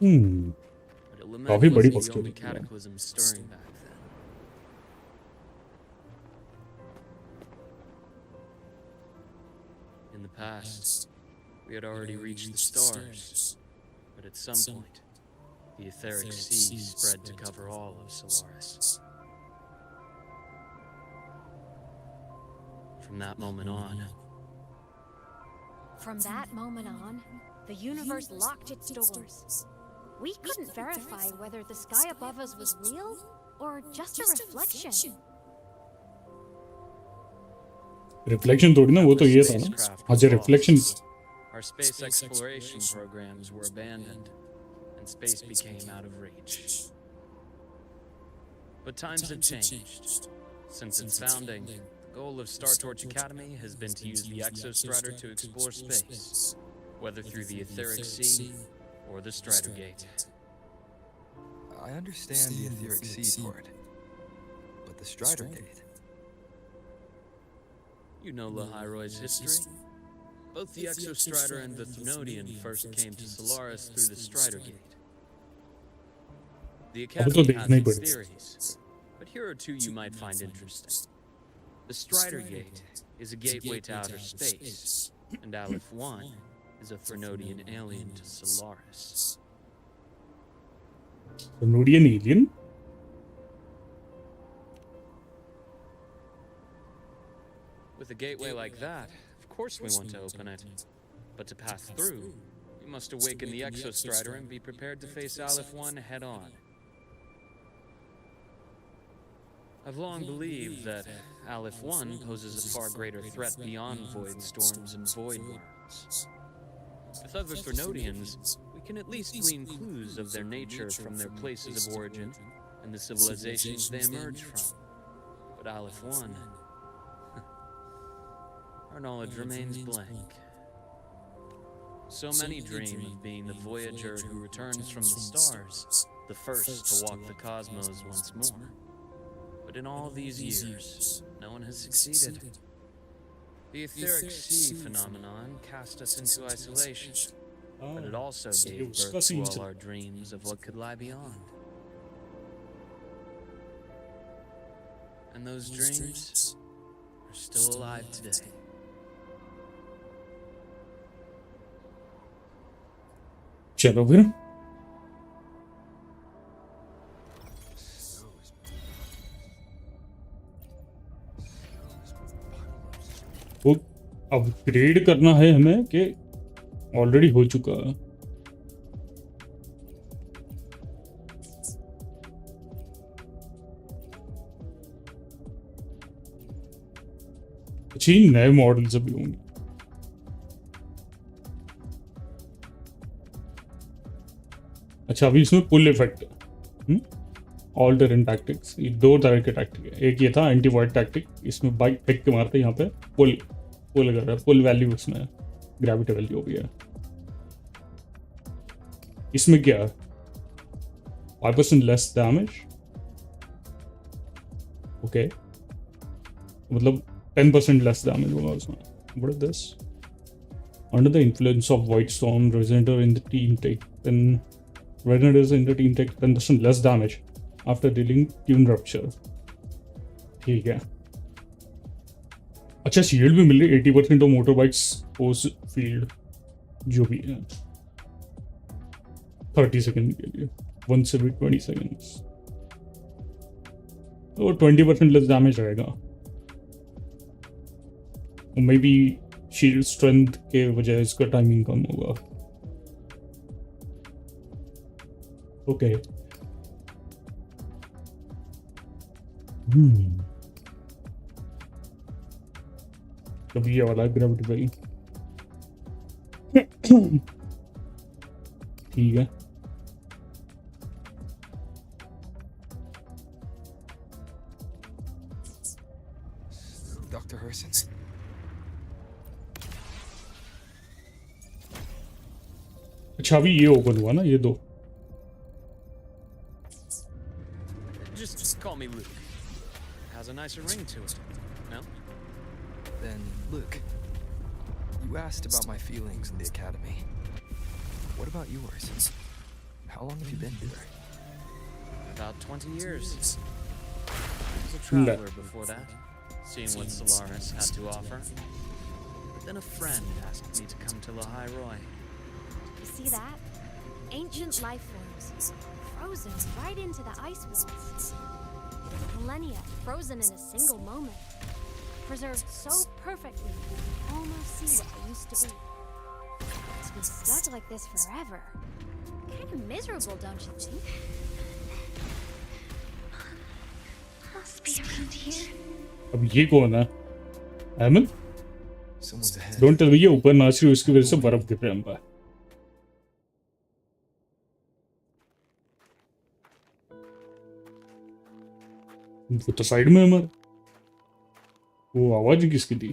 But Aemeath
काफी बड़ी
wasn't the only
possibility है.
cataclysm stirring back then. In the past, we had already reached the stars, but at some point, the etheric sea spread to cover all of Solaris. From that moment on,
The universe locked its doors. We couldn't verify whether the sky above us was real or just a reflection.
Reflection थोड़ी ना, वो तो ये था ना. अच्छा reflection.
our space exploration programs were abandoned, and space became out of reach. But times have changed. Since its founding, the goal of Star Torch Academy has been to use the Exostrider to explore space, whether through the Etheric Sea or the Strider Gate.
I understand the Etheric Sea part, but the Strider Gate...
You know Lahai Roy's history? Both the Exostrider and the Thenodian first came to Solaris through the Strider Gate. The Academy has its theories, but here are two you might find interesting. The Strider Gate is a gateway to outer space, and Aleph 1 is a Thenodian alien to Solaris.
Thenodian alien?
With a gateway like that, of course we want to open it. But to pass through, you must awaken the Exostrider and be prepared to face Aleph 1 head-on. I've long believed that Aleph 1 poses a far greater threat beyond void storms and void worlds. With other Thenodians, we can at least glean clues of their nature from their places of origin and the civilizations they emerge from. But Aleph 1... our knowledge remains blank. So many dream of being the Voyager who returns from the stars, the first to walk the cosmos once more. But in all these years, no one has succeeded. The Etheric Sea phenomenon cast us into isolation, but it also gave birth to all our dreams of what could lie beyond. And those dreams are still alive today.
चलो फिर. Upgrade करना है हमें कि already हो चुका है? अच्छी नए मॉडल्स अभी होंगे। अच्छा अभी इसमें पुल इफेक्ट है। ऑल टेरेन टैक्टिक्स, ये दो तरह के टैक्टिक है। एक ये था एंटी वॉइड टैक्टिक, इसमें बाइक फेंक के मारते, यहाँ पे पुल कर रहा है। पुल वैल्यू उसमें ग्रेविटी वैल्यू भी है। इसमें क्या है? 5% लेस डैमेज। ओके मतलब 10% लेस डैमेज होगा उसमें। What is this? Under the influence of white storm रेजेंडर in the team take when it is in the team take 10% less damage after dealing tune rupture। ठीक है। अच्छा shield भी मिल रही है 80% of motor bikes force field जो भी है 30 सेकंड के लिए, 1 every 20 seconds, तो 20% लेस डैमेज रहेगा। मे बी शील्ड स्ट्रेंथ के वजह इसका टाइमिंग कम होगा। ओके कभी ये वाला ग्रेविटी वैल्यू ठीक है।
Dr. Herson.
अच्छा अभी ये ओपन हुआ ना, ये दो।
Just call me Luke. Has a nicer ring to it. No?
Then, Luke, you asked about my feelings in the academy. What about yours? How long have you been here?
About 20 years. I was a traveler before that, seeing what Solaris had to offer. But then a friend asked me to come to Lahai-Roi.
You see that? Ancient life forms. Frozen right into the ice walls. Millennia frozen in a single moment. Preserved so perfectly you can almost see what they used to be. To be stuck like this forever. Kind of miserable, don't you think?
Must be around here.
अब ये कौन है? एमन?
Someone's ahead.
Don't tell me ये ऊपर नाच रही, उसकी वजह से बर्फ गिर रहा है हम पर। वो तो साइड में हमारे। वो आवाज किसकी थी?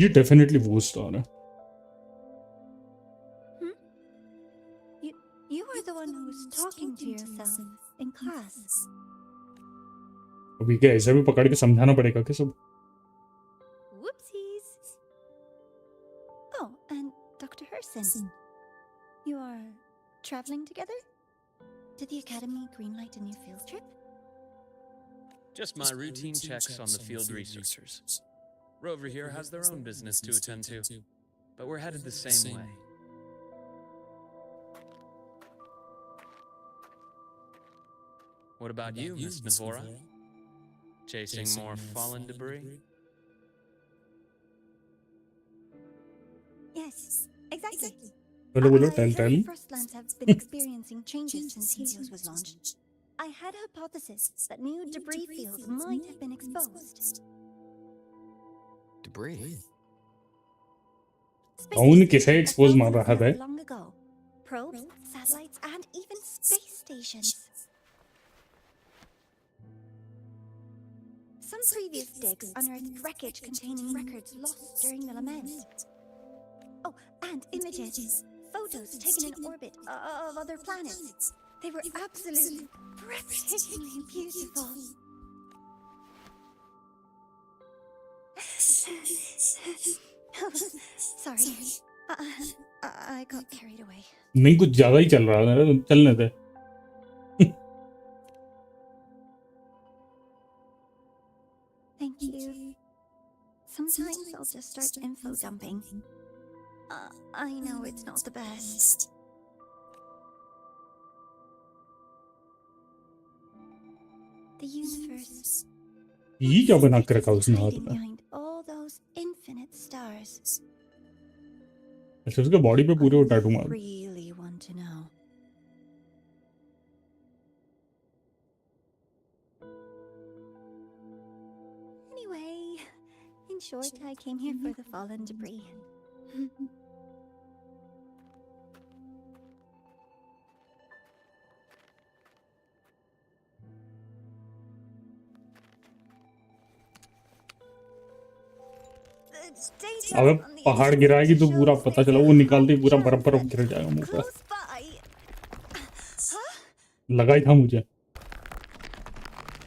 ये डेफिनेटली वो स्टार है।
You are the one who was talking to yourself in class.
अभी क्या ऐसा भी पकड़ के समझाना पड़ेगा क्या सब?
Whoopsies. Oh, and Dr. Herson, you are traveling together? Did the Academy greenlight a new field trip?
Just my routine checks on the field researchers. Rover here has their own business to attend to, but we're headed the same way. What about you, Miss Navora? Chasing more fallen debris?
Yes, exactly.
Hello,
I
tell.
heard Frostlands have been experiencing changes since Helios was launched. I had a hypothesis that new debris fields might have been exposed.
Debris?
कौन किसे expose मार रहा है?
Long ago, probes, satellites, and even space stations. Some previous digs unearthed wreckage containing records lost during the lament. Oh, and images, photos taken in orbit of other planets. They were absolutely breathtakingly beautiful. Sorry, I got carried away.
नहीं कुछ ज्यादा ही चल रहा है, चलने दे।
Thank you. Sometimes I'll just start info dumping. I know it's not the best. The universe
ये क्या बना के रखा उसने हाथ
hiding
में?
behind all those infinite stars.
अच्छा उसके बॉडी पे पूरे वो टैटू मार.
Really want to know. Anyway, in short, I came here for the fallen debris.
अबे पहाड़ गिराएगी तो पूरा पता चला वो निकालते ही पूरा बर्फ बर्फ गिर जाएगा मुंह पे. लगा ही था मुझे.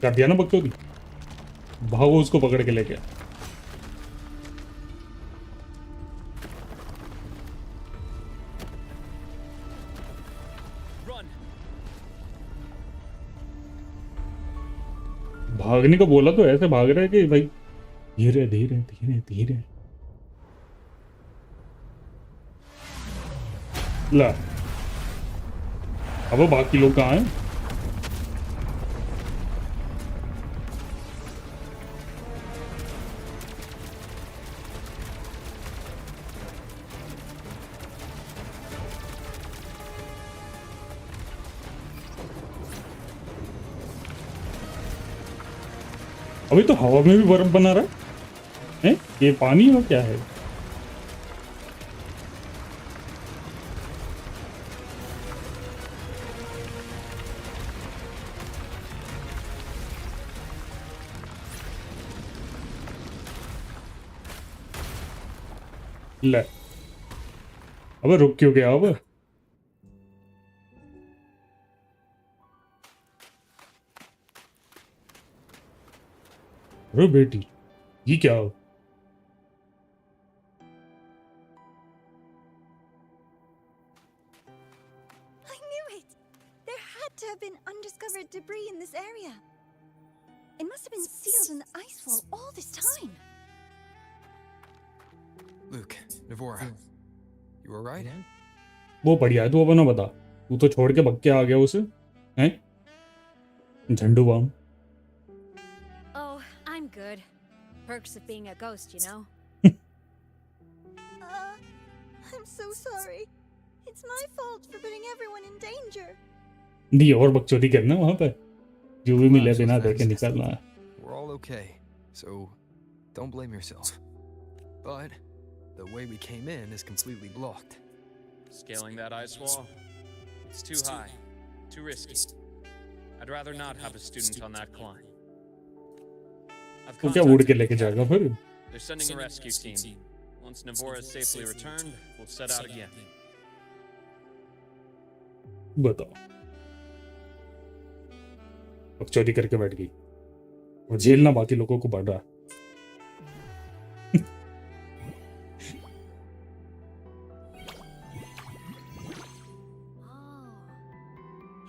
कर दिया ना बकचोदी. भागो उसको पकड़ के लेके. भागने को बोला तो ऐसे भाग रहे कि भाई धीरे धीरे धीरे धीरे. ला अब बाकी लोग कहाँ हैं? अभी तो हवा में भी बर्फ बना रहा है? ये पानी और क्या है? ले अब रुक क्यों गया अब? अरे बेटी ये क्या हो?
I knew it! There had to have been undiscovered debris in this area. It must have been sealed in the ice wall all this time.
Luke, Navora, you alright?
वो बढ़िया है. तू अपना बता. तू तो छोड़ के भग के आ गया उसे. हैं? झंडू बम.
Oh, I'm good. Perks of being a ghost, you know.
I'm so sorry. It's my fault for putting everyone in danger.
दी और बकचोदी करना वहाँ पे. जो भी मिले बिना देखे निकलना है.
We're all okay, so don't blame yourself. But the way we came in is completely blocked.
Scaling that ice wall? It's too high, too risky. I'd rather not have a student on that climb.
तो क्या उड़ के लेके जाएगा फिर?
They're sending a rescue team. Once Navora is safely returned, we'll set out again.
बताओ. अब चोरी करके बैठ गई. और झेलना बाकी लोगों को बढ़ रहा.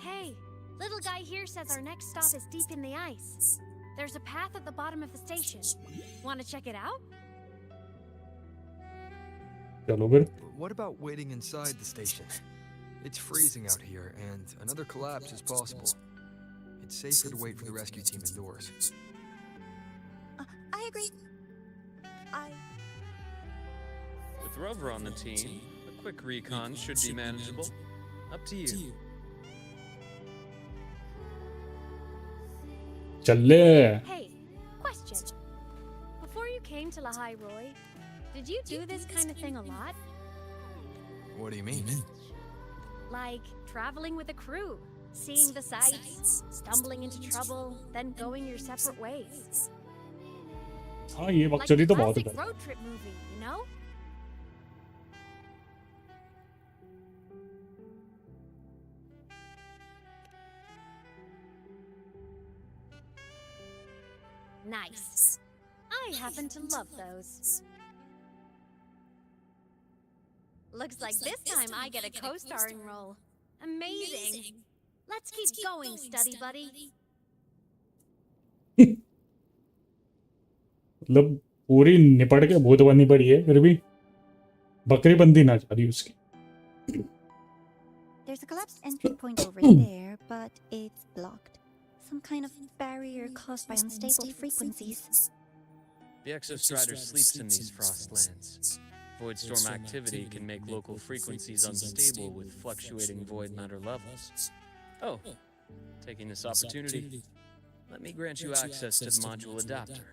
Hey, little guy here says our next stop is deep in the ice. There's a path at the bottom of the station. Want to check it out?
चलो फिर.
What about waiting inside the station? It's freezing out here, and another collapse is possible. It's safer to wait for the rescue team indoors.
I agree.
With Rover on the team, a quick recon should be manageable. Up to you.
चल.
Hey, question. Before you came to Lahai Roy, did you do this kind of thing a lot?
What do you mean?
Like traveling with a crew, seeing the sights, stumbling into trouble, then going your separate ways.
हाँ ये
Like
बकचोदी
the
तो बहुत
classic
है.
road trip movie, you know? Nice. I happen to love those. Looks like this time I get a co-starring role. Amazing. Let's keep going, study buddy.
मतलब पूरी निपट के भूत बननी पड़ी है फिर भी. बकरीबंदी ना जा रही उसकी.
There's a collapsed entry point over there, but it's blocked. Some kind of barrier caused by unstable frequencies.
The Exostrider sleeps in these frostlands. Void storm activity can make local frequencies unstable with fluctuating void matter levels. Oh, taking this opportunity, let me grant you access to the module adapter.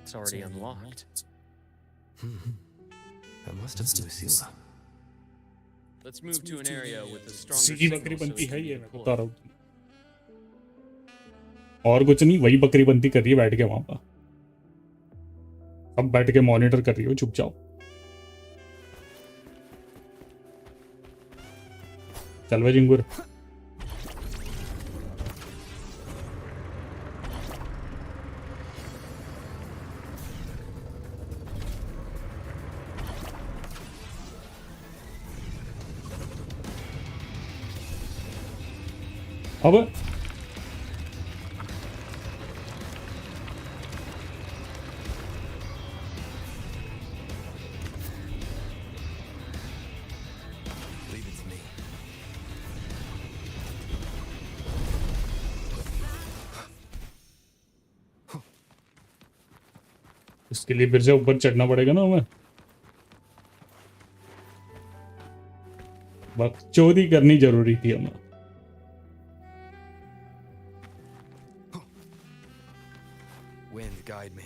It's already unlocked.
That must have been Lucilla.
Let's move to an area with a stronger
Sidhi
signal
बकरी
so
बनती
we
है
can
ये
move
मैं
closer.
बता रहा हूँ. और कुछ नहीं, वही बकरी बनती कर रही है बैठ के वहां पर. अब बैठ के मॉनिटर कर रही हो, चुप जाओ. चल वे जिंगुर. अब
Leave it to me.
इसके लिए फिर से ऊपर चढ़ना पड़ेगा ना हमें. बकचोदी करनी जरूरी थी हमें.
Wind, guide me.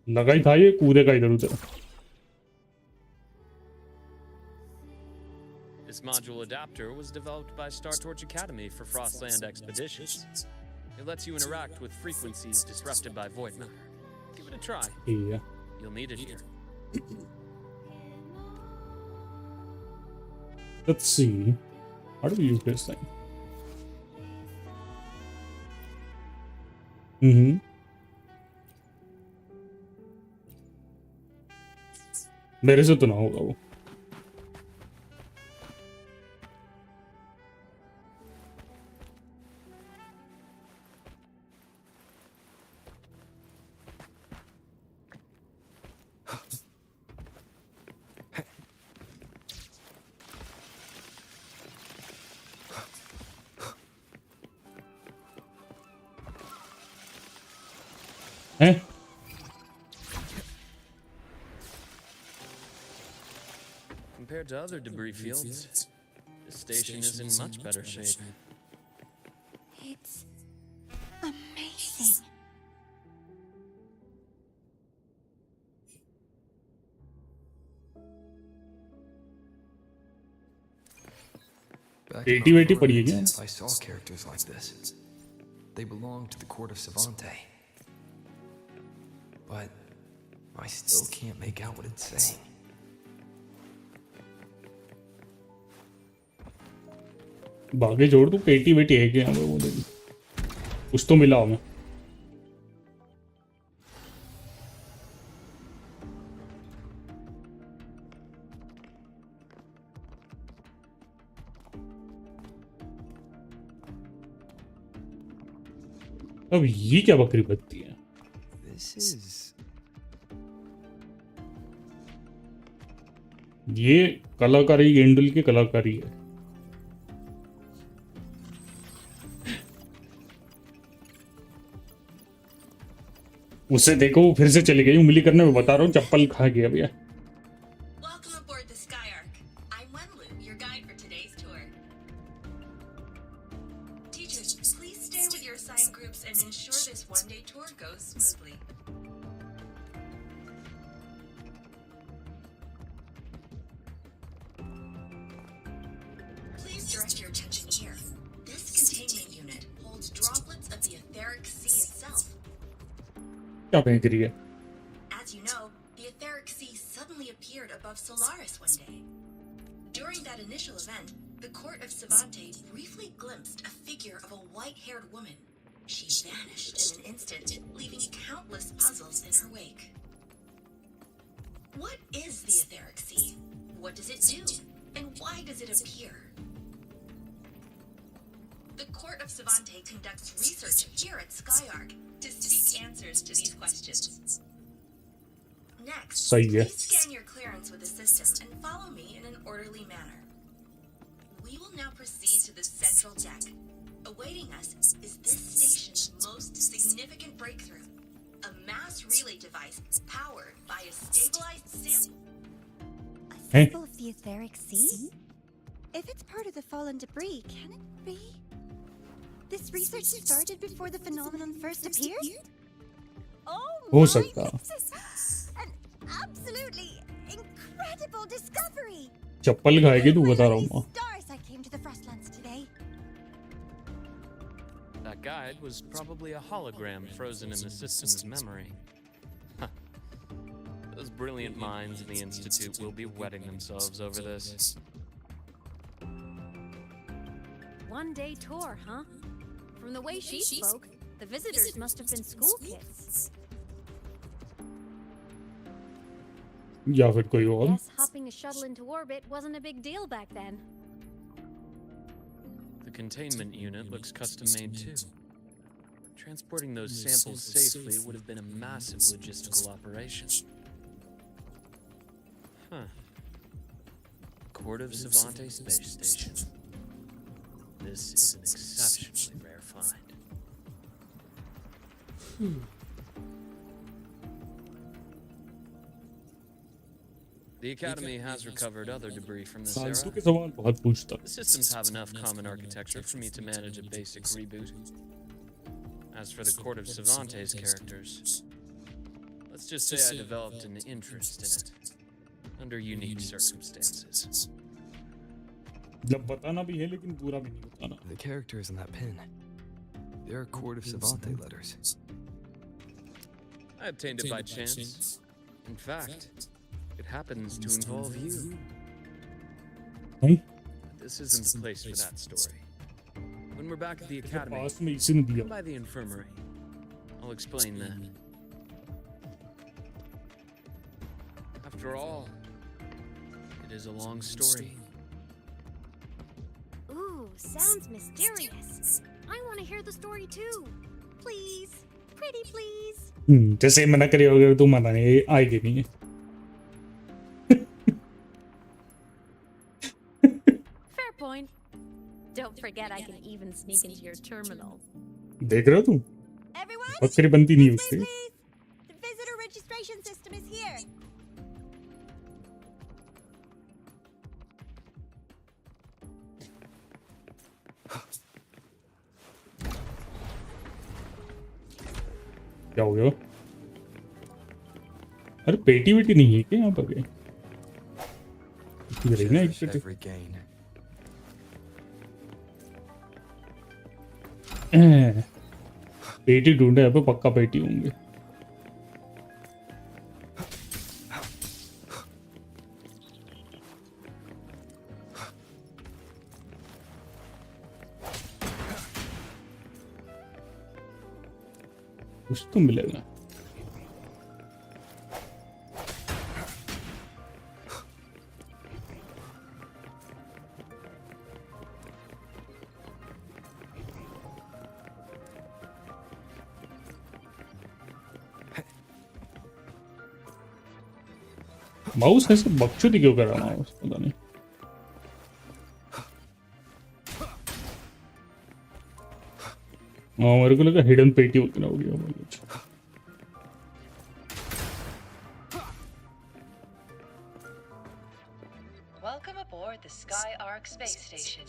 लगा ही था ये कूदेगा इधर उधर.
This module adapter was developed by Star Torch Academy for Frostland expeditions. It lets you interact with frequencies disrupted by void matter. Give it a try.
Yeah.
You'll need it here.
Let's see. How do we use this thing? मेरे से तो ना होगा वो. हैं?
Compared to other debris fields, this station is in much better shape.
It's amazing.
Back in
Creativity
our
पड़ी है क्या?
world, I saw characters like this. They belong to the court of Savante. But I still can't make out what it's saying.
बागे जोड़ तू creativity है क्या हमें वो देखी. कुछ तो मिला हमें. अब ये क्या बकरी बनती है?
This is
ये कलाकारी गेंडल की कलाकारी है. उसे देखो वो फिर से चली गई उंगली करने में. बता रहा हूँ चप्पल खा गया भैया.
Welcome aboard the Skyark. I'm Wenlu, your guide for today's tour. Teachers, please stay with your assigned groups and ensure this one-day tour goes smoothly. Please direct your attention here. This containment unit holds droplets of the etheric sea itself.
क्या फेंक रही है?
As you know, the etheric sea suddenly appeared above Solaris one day. During that initial event, the court of Savante briefly glimpsed a figure of a white-haired woman. She vanished in an instant, leaving countless puzzles in her wake. What is the etheric sea? What does it do? And why does it appear? The Court of Savante conducts research here at Skyark to seek answers to these questions. Next, please scan your clearance with the system and follow me in an orderly manner. We will now proceed to the central deck. Awaiting us is this station's most significant breakthrough, a mass relay device powered by a stabilized sample.
A sample of the etheric sea? If it's part of the fallen debris, can it be? This research started before the phenomenon first appeared? Oh my, this is an absolutely incredible discovery!
चप्पल खाएगी तू बता रहा हूँ
Stars I came to the Frostlands today.
That guide was probably a hologram frozen in the system's memory. Huh. Those brilliant minds in the Institute will be wetting themselves over this.
One-day tour, huh? From the way she spoke, the visitors must have been school kids.
या फिर कोई और?
Guess hopping a shuttle into orbit wasn't a big deal back then.
The containment unit looks custom-made too. Transporting those samples safely would have been a massive logistical operation. Huh. Court of Savante Space Station. This is an exceptionally rare find. The Academy has recovered other debris from this era. The systems have enough common architecture for me to manage a basic reboot. As for the Court of Savante's characters, let's just say I developed an interest in it, under unique circumstances.
The characters in that pin, they're Court of Savante letters.
I obtained it by chance. In fact, it happens to involve you. This isn't the place for that story. When we're back at the Academy, come by the infirmary. I'll explain then. After all, it is a long story.
Ooh, sounds mysterious. I want to hear the story too. Please, pretty please.
जैसे मना करे अगर तुम मना नहीं आएगी नहीं है.
Fair point. Don't forget I can even sneak into your terminal.
देख रहे हो तुम? बकरी बनती नहीं उससे.
The visitor registration system is here.
क्या हो गया? अरे पेटी वेटी नहीं है क्या यहाँ पर? इधर ना एक पेटी. पेटी ढूंढे यहाँ पे पक्का पेटी होंगे. कुछ तो मिलेगा. माउस ऐसे बकचोदी क्यों कर रहा है माउस? पता नहीं. हाँ मेरे को लगा हिडन पेटी होती ना होगी हमारी.
Welcome aboard the Skyark space station.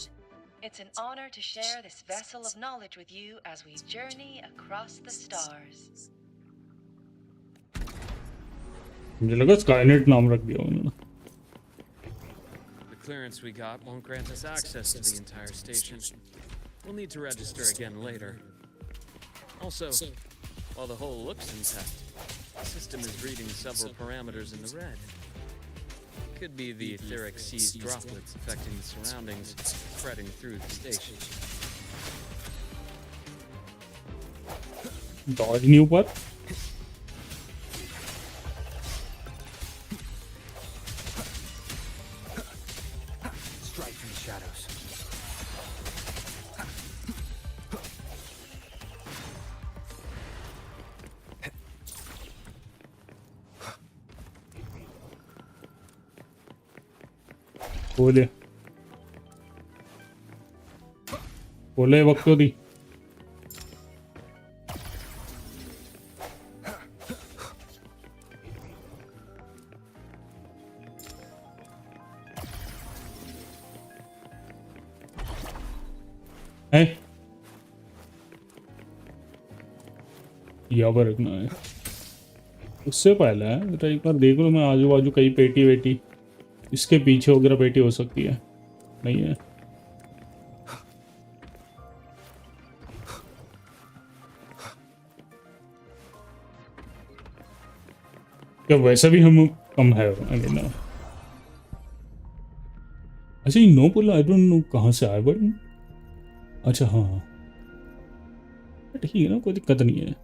It's an honor to share this vessel of knowledge with you as we journey across the stars.
मुझे लगा स्काईनेट नाम रख दिया उन्होंने.
The clearance we got won't grant us access to the entire station. We'll need to register again later. Also, while the hull looks intact, the system is reading several parameters in the red. Could be the etheric sea's droplets affecting the surroundings, spreading through the station.
Dodge नहीं ऊपर. बोले बोले वक्त दी है यहाँ पर रखना है। उससे पहले है तो एक बार देख लो मैं आजू बाजू कहीं पेटी वेटी इसके पीछे वगैरह पेटी हो सकती है, नहीं है? क्या वैसा भी हम कम है अगर ना। अच्छा ये नो बोला, आई डोंट नो कहाँ से आया बट अच्छा हाँ ठीक है ना, कोई दिक्कत नहीं है।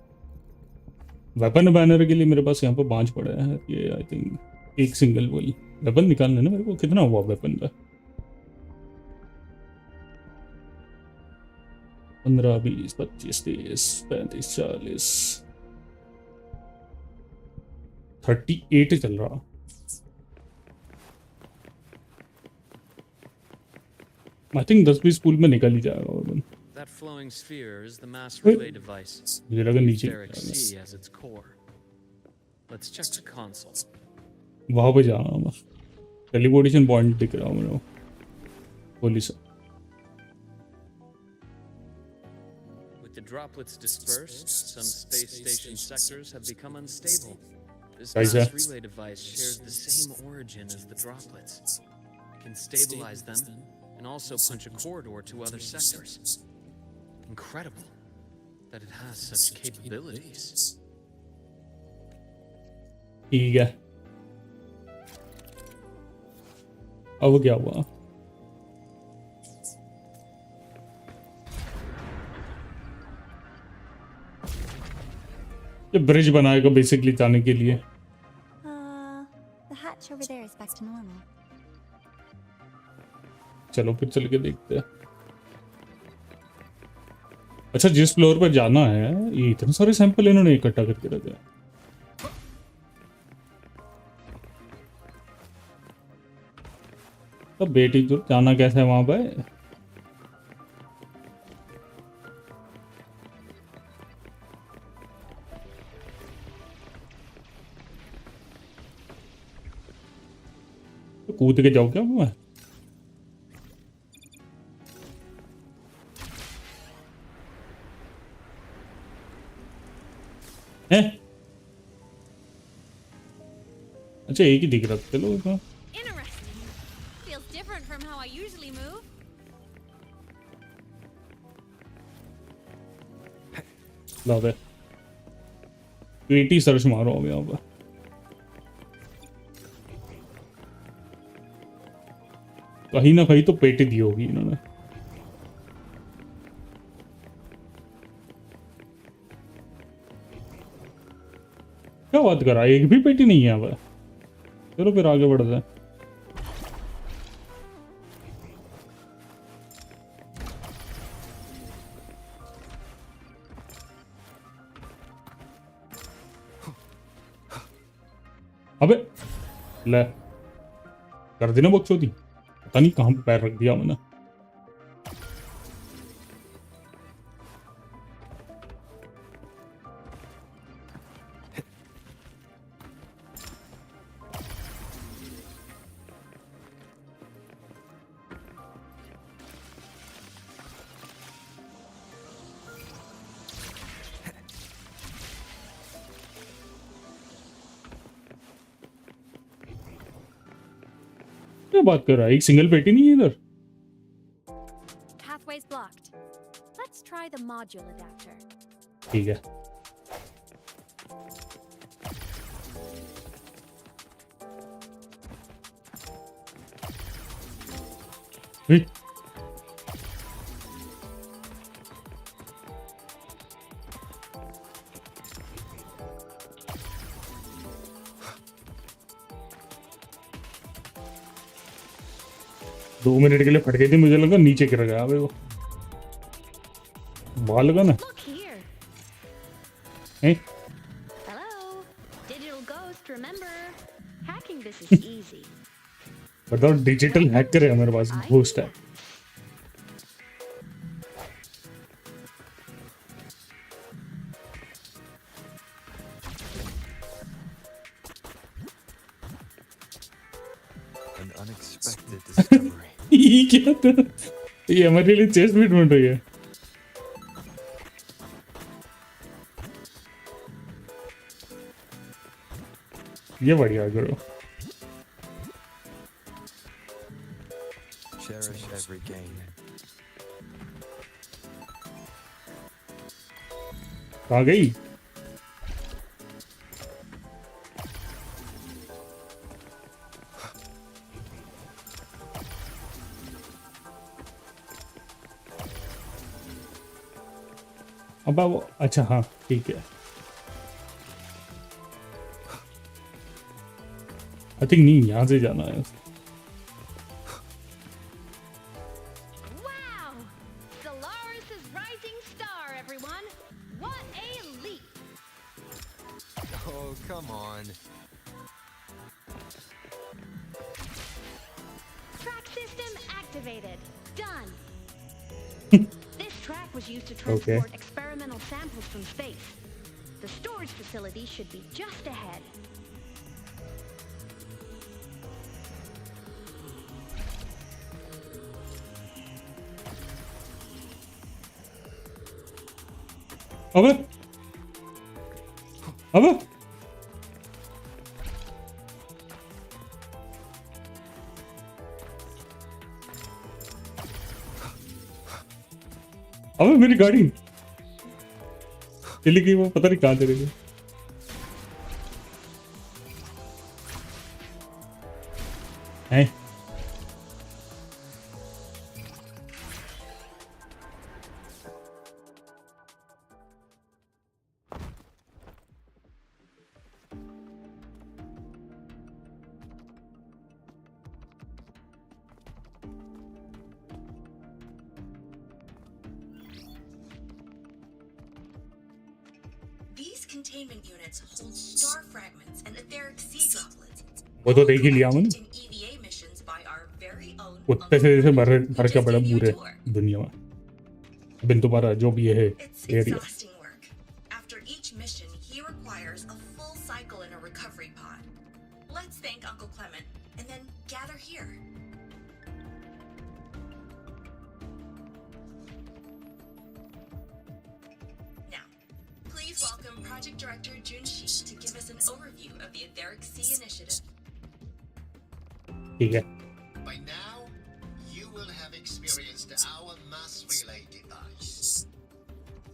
वेपन बैनर के लिए मेरे पास यहाँ पर 5 पड़ा है ये, आई थिंक एक सिंगल वही वेपन निकालना है ना मेरे को। कितना हुआ वेपन का? 15 20 25 30 35 40 38 चल रहा। आई थिंक 10-20 स्कूल में निकल ही जाएगा weapon.
That flowing sphere is the mass relay device.
मुझे लगा नीचे
Etheric sea as its core. Let's check the console.
वहां पे जाना मैं। टेलीपोर्टेशन पॉइंट दिख रहा मेरे को। Police
With the droplets dispersed, some space station sectors have become unstable. This
Guys,
mass relay device shares the same origin as the droplets. It can stabilize them and also punch a corridor to other sectors. Incredible that it has such capabilities.
ठीक है, अब क्या हुआ? ये bridge बनाएगा basically जाने के लिए।
The hatch over there is back to normal.
चलो फिर चल के देखते हैं। अच्छा जिस फ्लोर पर जाना है, ये इतने सारे सैंपल इन्होंने इकट्ठा करके रखे। तो बेटी तो जाना कैसे है वहां पे? तो कूद के जाओ क्या मैं? हैं? अच्छा एक ही दिख रहा था। चलो इसमें
Feels different from how I usually move.
ला दे। पेटी सर्च मारो अब यहाँ पर। कहीं ना कहीं तो पेटी दी होगी इन्होंने। क्या बात करा, एक भी पेटी नहीं है यहाँ पर। चलो फिर आगे बढ़ते हैं। अबे ले कर देना बकचोदी, पता नहीं कहाँ पे पैर रख दिया मैंने। क्या बात कर रहा है, एक सिंगल पेटी नहीं है इधर।
Pathway's blocked. Let's try the module adapter.
ठीक है, हुई। 2 मिनट के लिए फट गई थी, मुझे लगा नीचे गिर गया भाई वो बाल लगा ना।
Look here.
हैं?
Hello. Digital ghost, remember? Hacking this is easy.
बताओ डिजिटल हैकर है मेरे पास, घोस्ट है।
An unexpected discovery.
ये क्या था? ये हमारे लिए चेस्ट भी ढूंढ रही है। ये बढ़िया करो।
Cherish every gain.
कहाँ गई? अब वो अच्छा हाँ ठीक है। आई थिंक नहीं, यहाँ से जाना है।
Wow! Solaris' rising star, everyone! What a leap!
Oh, come on.
Track system activated. Done. This track was used to transport experimental samples from space. The storage facility should be just ahead.
अबे अबे अबे मेरी गाड़ी चली गई, वो पता नहीं कहाँ चली गई। हैं
These containment units hold star fragments and etheric sea droplets.
वो तो देख ही लिया मैंने।
In EVA missions by our very own
कुत्ते से जैसे मर के बड़ा बुरे दुनिया में। बिन तुम्हारा जो भी है area.
exhausting work. After each mission, he requires a full cycle in a recovery pod. Let's thank Uncle Clement and then gather here. Now, please welcome Project Director Junshi to give us an overview of the Etheric Sea Initiative.
ठीक है।
By now, you will have experienced our mass relay device.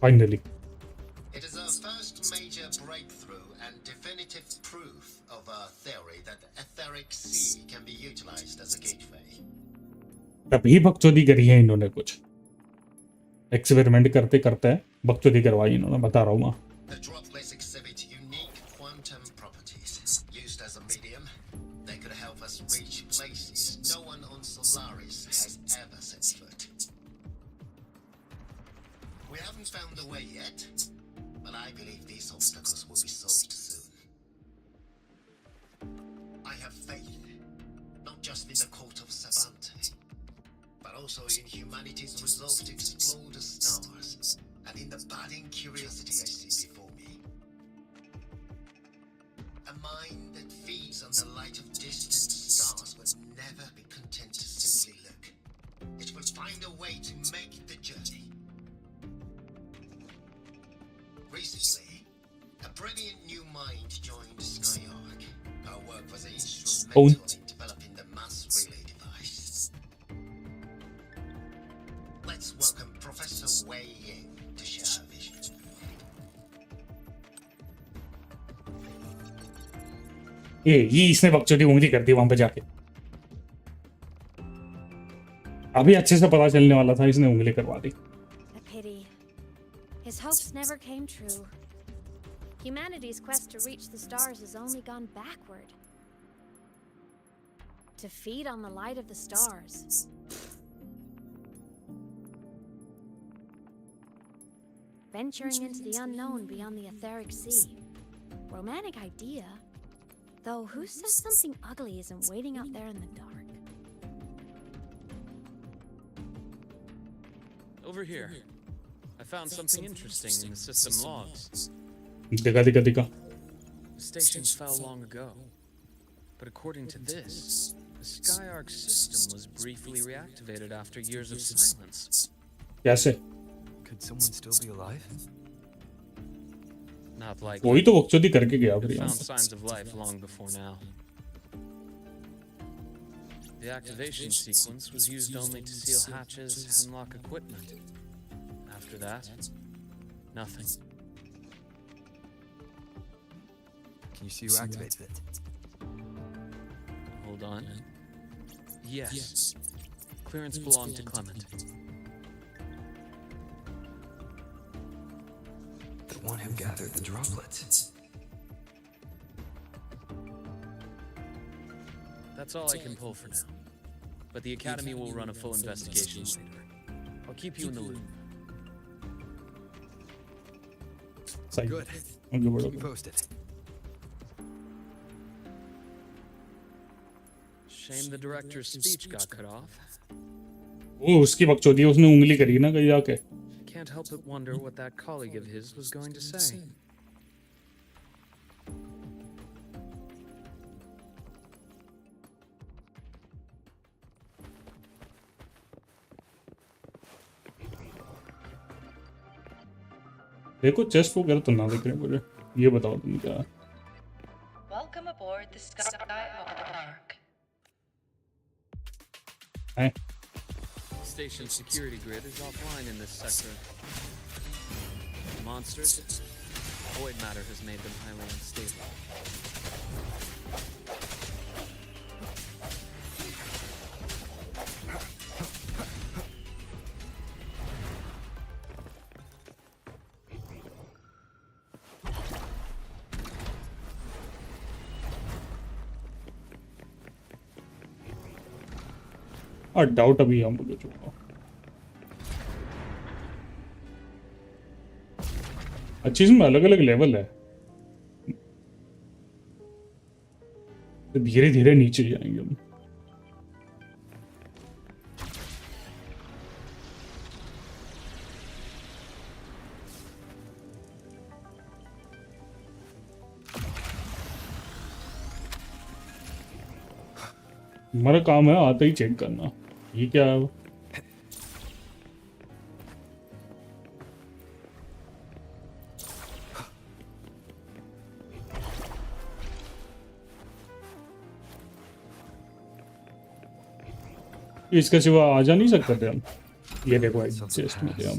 Finally.
It is our first major breakthrough and definitive proof of our theory that the etheric sea can be utilized as a gateway.
तभी बकचोदी करी है इन्होंने, कुछ experiment करते करते बकचोदी करवाई इन्होंने, बता रहा हूँ मैं।
The droplets exhibit unique quantum properties. Used as a medium, they could help us reach places no one on Solaris has ever set foot. We haven't found the way yet, but I believe these obstacles will be solved soon. I have faith, not just in the court of Savante, but also in humanity's resolve to explore the stars, and in the budding curiosity I see before me. A mind that feeds on the light of distant stars will never be content to simply look. It will find a way to make the journey. Recently, a brilliant new mind joined Skyark. Our work was instrumental in developing the mass relay device. Let's welcome Professor Wei Ying to share her vision.
ये इसने बकचोदी उंगली कर दी वहां पे जाके। अभी अच्छे से पता चलने वाला था, इसने उंगली करवा दी।
A pity. His hopes never came true. Humanity's quest to reach the stars has only gone backward. To feed on the light of the stars. Venturing into the unknown beyond the etheric sea. Romantic idea. Though who says something ugly isn't waiting out there in the dark?
Over here. I found something interesting in the system logs.
दिखा दिखा दिखा.
The station fell long ago. But according to this, the Skyark system was briefly reactivated after years of silence.
कैसे?
Could someone still be alive?
Not like
वही तो बकचोदी करके गया फिर
it
यहाँ.
found signs of life long before now. The activation sequence was used only to seal hatches and lock equipment. After that, nothing.
Can you see who activated it?
Hold on. Yes. Clearance belonged to Clement.
The one who gathered the droplets.
That's all I can pull for now. But the Academy will run a full investigation later. I'll keep you in the loop.
Good.
Keep
me posted.
Shame the director's speech got cut off.
वो उसकी बकचोदी है, उसने उंगली करी ना कहीं जाके.
Can't help but wonder what that colleague of his was going to say.
देखो चेस्ट वगैरह तो ना दिख रहे मुझे. ये बताओ तुम क्या.
Welcome aboard the Skyark.
हैं?
Station security grid is offline in this sector. Monsters, void matter has made them highly unstable.
और डाउट अभी हम बोल चुका. अच्छी इसमें अलग अलग लेवल है. तो धीरे धीरे नीचे जाएंगे हम. हमारा काम है आते ही चेक करना. ये क्या है? इसके सिवा आ जा नहीं सकते थे हम. ये देखो एडजस्ट में थे हम.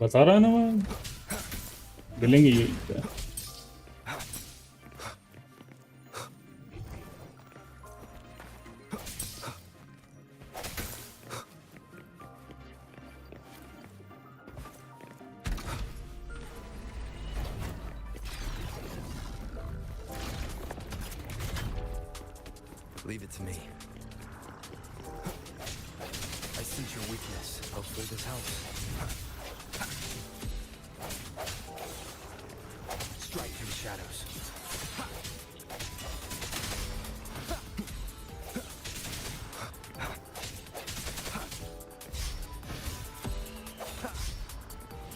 बता रहा है ना मैं. मिलेंगे ये क्या.
Leave it to me. I sense your weakness. Hopefully this helps. Strike through the shadows.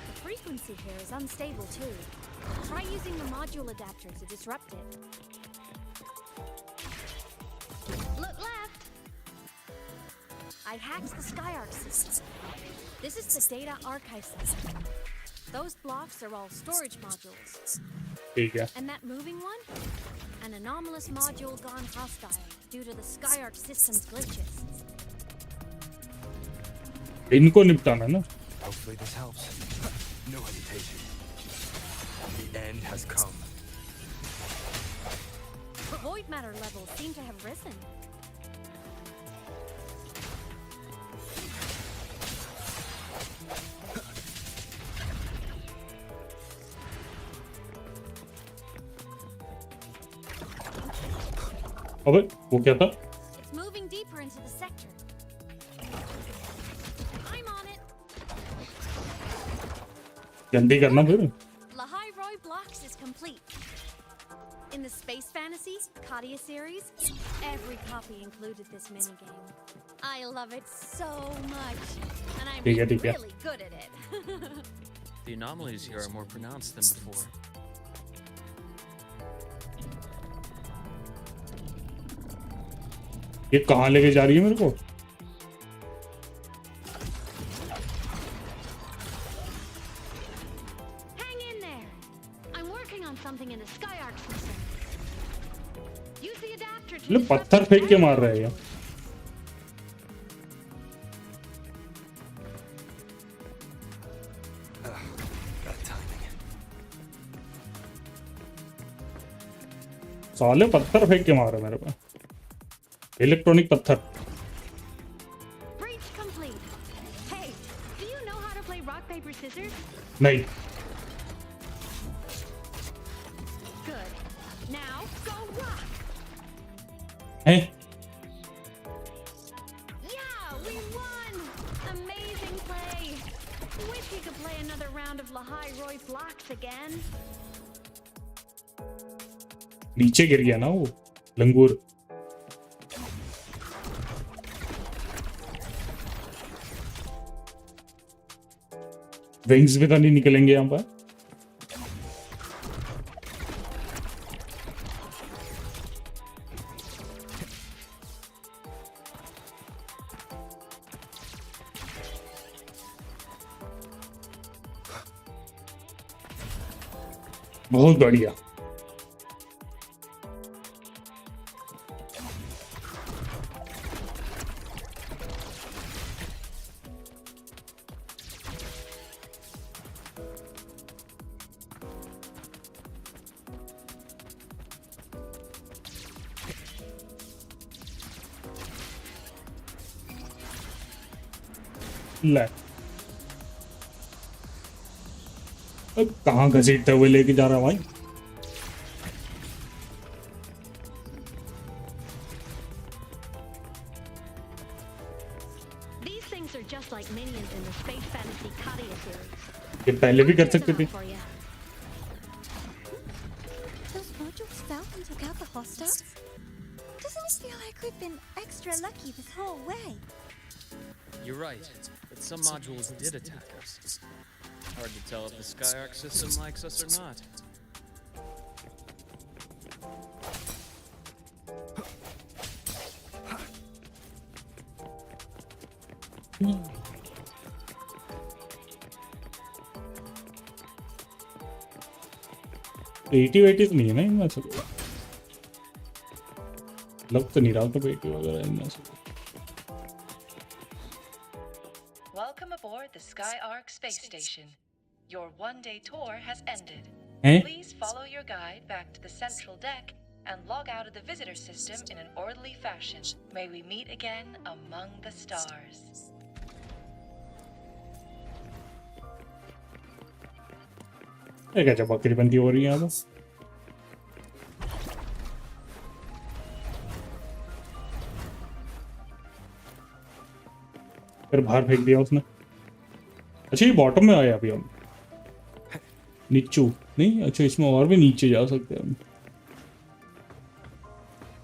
The frequency here is unstable too. Try using the module adapter to disrupt it. Look left! I hacked the Skyark system. This is the data archive system. Those blocks are all storage modules.
Yeah.
And that moving one? An anomalous module gone hostile due to the Skyark system's glitches.
इनको निपटाना ना.
Hopefully this helps. No hesitation. The end has come.
Void matter levels seem to have risen.
अबे वो क्या था?
It's moving deeper into the sector. I'm on it.
जल्दी करना फिर.
Lahai Roy blocks is complete. In the Space Fantasy Katia series, every copy included this minigame. I love it so much, and I'm
ठीक है
really good at it.
The anomalies here are more pronounced than before.
ये कहाँ लेके जा रही है मेरे को?
Hang in there. I'm working on something in the SkitterOnline system. Use the adapter to
ले पत्थर फेंक के मार रहा है ये. साले पत्थर फेंक के मार रहा है मेरे पे. इलेक्ट्रॉनिक पत्थर.
Breach complete. Hey, do you know how to play rock paper scissors?
नहीं.
Good. Now go rock.
हैं?
Yeah, we won. Amazing play. Wish we could play another round of Lahai Roy blocks again.
नीचे गिर गया ना वो लंगूर. Wings भी तो नहीं निकलेंगे यहाँ पर. बहुत बढ़िया. ले अब कहाँ घसीटते हुए लेके जा रहा है भाई.
These things are just like minions in the Space Fantasy Katia series.
ये पहले भी कर सकते थे.
For you.
Those modules fell and took out the hostile? Doesn't it feel like we've been extra lucky this whole way?
You're right, but some modules did attack us. Hard to tell if the SkitterOnline system likes us or not.
वेटी तो नहीं है ना इनमें से. लग तो नहीं रहा तो वेटी वगैरह इनमें से.
Welcome aboard the SkitterOnline space station. Your one-day tour has ended.
Eh?
Please follow your guide back to the central deck and log out of the visitor system in an orderly fashion. May we meet again among the stars.
ये क्या बकरी बंदी हो रही है यहाँ पर. फिर बाहर फेंक दिया उसने. अच्छा ये बॉटम में आया अभी हम. नीचू नहीं. अच्छा इसमें और भी नीचे जा सकते हैं हम.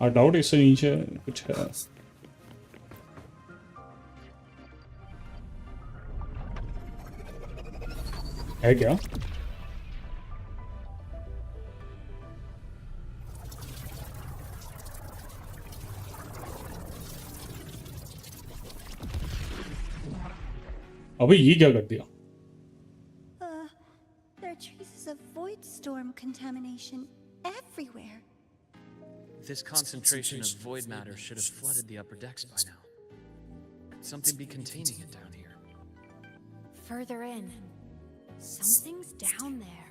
आई डाउट इससे नीचे कुछ है. है क्या? अबे ये क्या कर दिया?
There are traces of void storm contamination everywhere.
This concentration of void matter should have flooded the upper decks by now. Something be containing it down here.
Further in. Something's down there.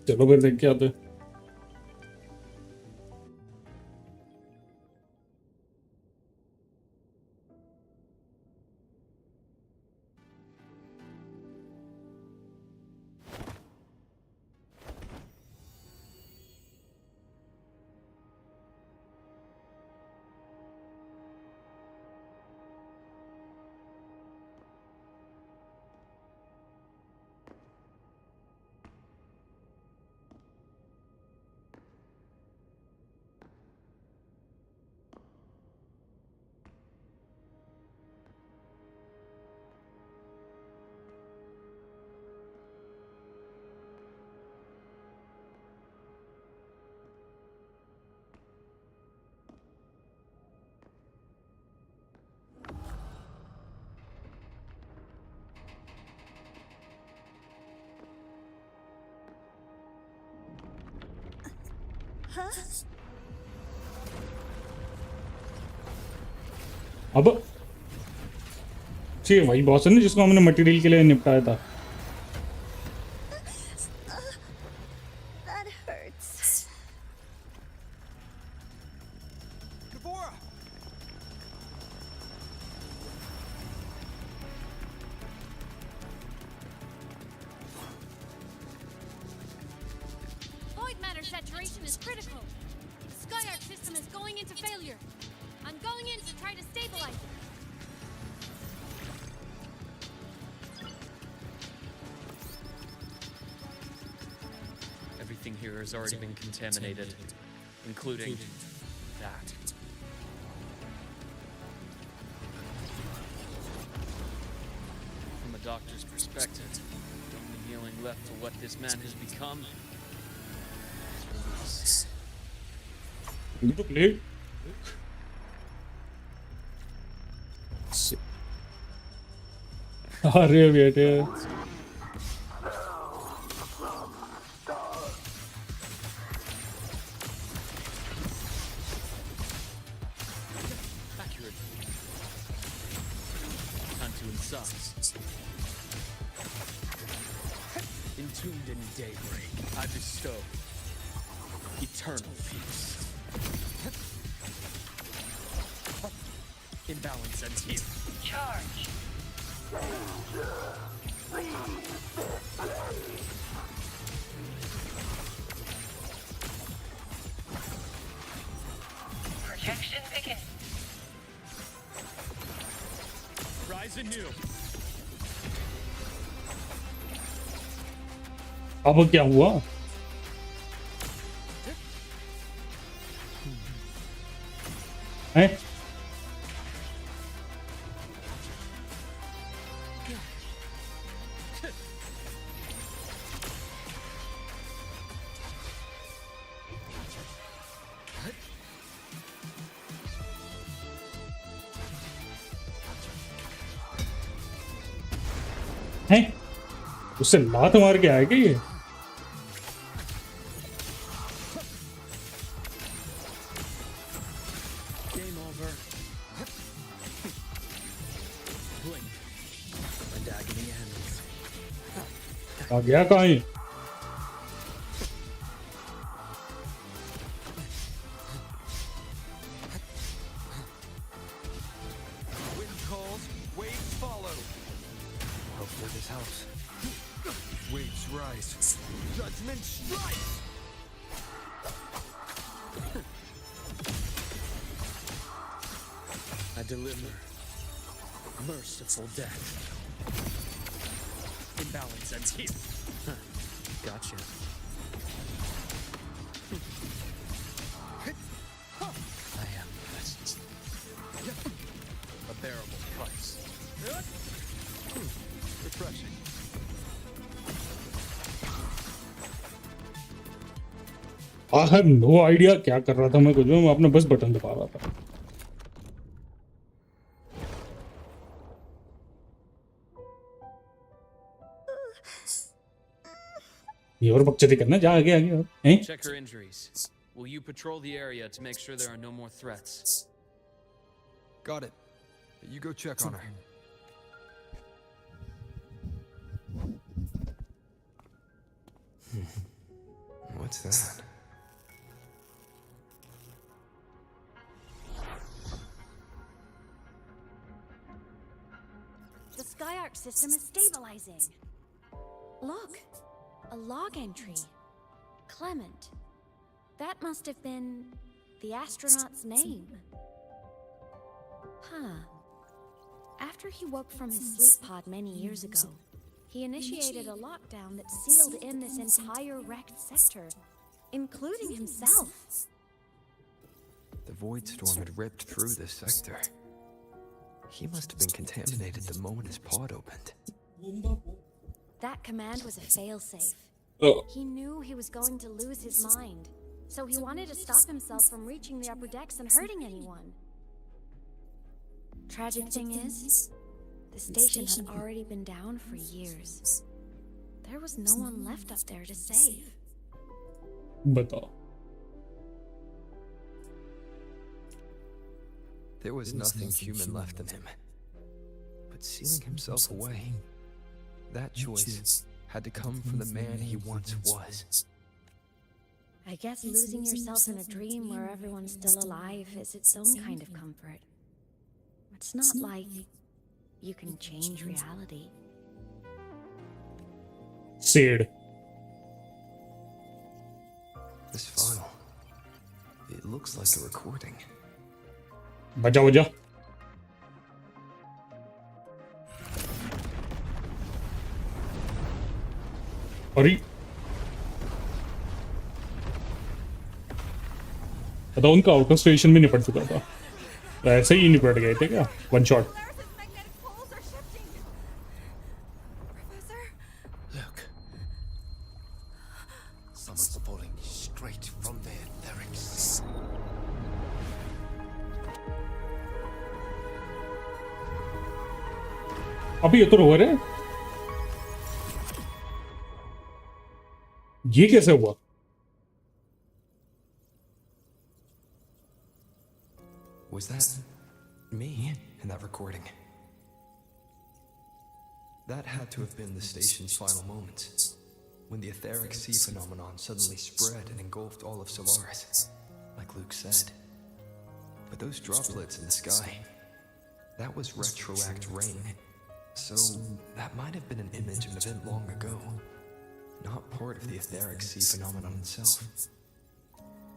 चलो फिर देख के आते हैं. अब वही boss है ना जिसको हमने मटेरियल के लिए निपटाया था।
That hurts.
Void matter saturation is critical. The Skyark system is going into failure. I'm going in to try to stabilize it.
Everything here has already been contaminated, including that. From a doctor's perspective, the only healing left for what this man has become is
You to play. अरे बेटे
accurate. Time to inside. Entombed in daybreak, I bestow eternal peace. Imbalance and heal.
Charge. Projection begin.
Rise anew.
अब क्या हुआ? हैं? हैं? उससे लात मार के आएगा ये?
Game over. Blink, and agony ends.
आ गया कहाँ ये?
Wind calls, waves follow. Hopefully this helps. Waves rise. Judgment strikes.
I deliver merciful death. Imbalance and heal. Huh. Gotcha. I am blessed. A bearable price.
Refreshing.
I have no idea क्या कर रहा था मैं कुछ भी, मैं अपना बस बटन दबा रहा था। ये और बकचोदी करना, जा आगे आगे हैं?
Check her injuries. Will you patrol the area to make sure there are no more threats?
Got it. You go check on her. What's that?
The Skyark system is stabilizing. Look, a log entry. Clement. That must have been the astronaut's name. Huh. After he woke from his sleep pod many years ago, he initiated a lockdown that sealed in this entire wrecked sector, including himself.
The void storm had ripped through this sector. He must have been contaminated the moment his pod opened.
That command was a failsafe.
Oh.
He knew he was going to lose his mind, so he wanted to stop himself from reaching the upper decks and hurting anyone. Tragic thing is, the station had already been down for years. There was no one left up there to save.
बताओ।
There was nothing human left in him. But sealing himself away, that choice had to come from the man he once was.
I guess losing yourself in a dream where everyone's still alive is its own kind of comfort. It's not like you can change reality.
Sad.
This file, it looks like a recording.
बजा बजा अरे बताओ उनका outer station में निपट चुका था ऐसे ही निपट गए थे क्या one shot
Look. Someone's falling straight from the etheric sea.
अभी ये तो रोवर है ये कैसे हुआ
Was that me in that recording? That had to have been the station's final moments, when the etheric sea phenomenon suddenly spread and engulfed all of Solaris, like Luke said. But those droplets in the sky, that was retroact rain. So that might have been an image of an event long ago, not part of the etheric sea phenomenon itself.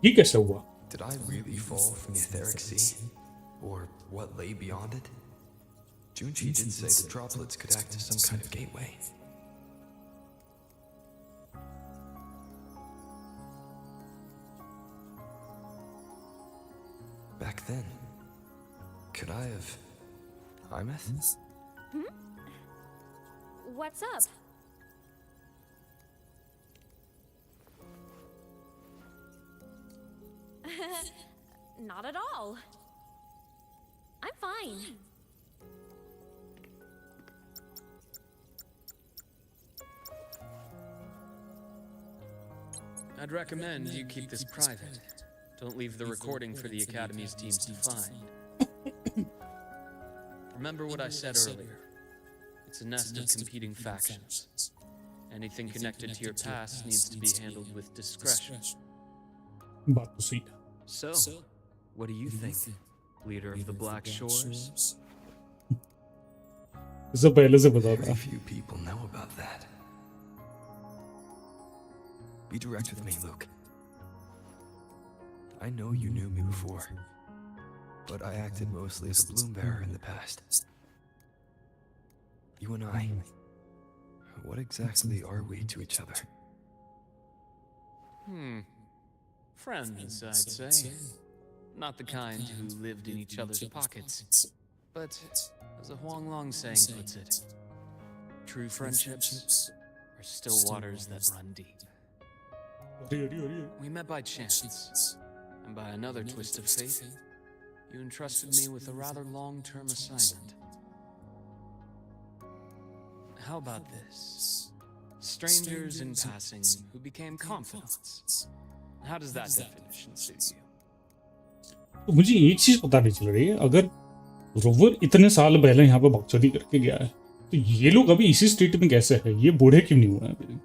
ये कैसे हुआ
Did I really fall from the etheric sea? Or what lay beyond it? Junji did say the droplets could act as some kind of gateway. Back then, could I have... Aemeath?
What's up? Not at all. I'm fine.
I'd recommend you keep this private. Don't leave the recording for the Academy's teams to find. Remember what I said earlier. It's a nest of competing factions. Anything connected to your past needs to be handled with discretion.
बात तो सही है
So, what do you think, leader of the Black Shores?
इससे पहले से बता
Very
था
few people know about that. Be direct with me, Luke. I know you knew me before, but I acted mostly as a bloom bearer in the past. You and I, what exactly are we to each other?
Friends, I'd say. Not the kind who lived in each other's pockets. But, as the Huanglong saying puts it, true friendships are still waters that run deep. We met by chance, and by another twist of fate, you entrusted me with a rather long-term assignment. How about this? Strangers in passing who became confidants. How does that definition suit you?
तो मुझे एक चीज पता नहीं चल रही है अगर रोवर इतने साल पहले यहाँ पे बकचोदी करके गया है तो ये लोग अभी इसी स्टेट में कैसे है ये बूढ़े क्यों नहीं हुए हैं अभी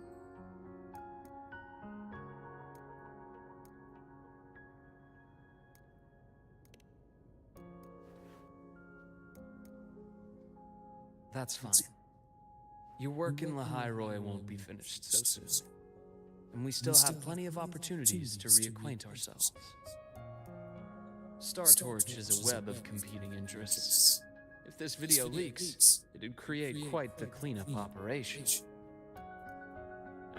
That's fine. Your work in Lahairoi won't be finished so soon. And we still have plenty of opportunities to reacquaint ourselves. Star Torch is a web of competing interests. If this video leaks, it'd create quite the cleanup operation.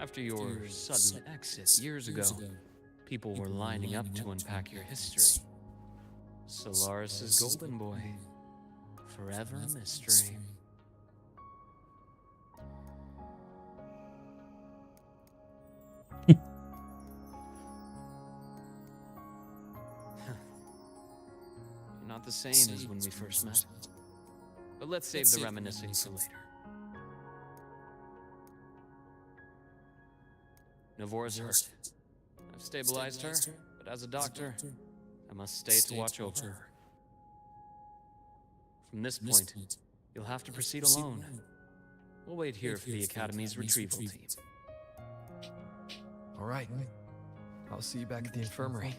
After your sudden exit years ago, people were lining up to unpack your history. Solaris's golden boy. Forever a mystery. Not the same as when we first met. But let's save the reminiscing for later. Navora's hurt. I've stabilized her, but as a doctor, I must stay to watch over her. From this point, you'll have to proceed alone. We'll wait here for the Academy's retrieval team.
All right. I'll see you back at the infirmary.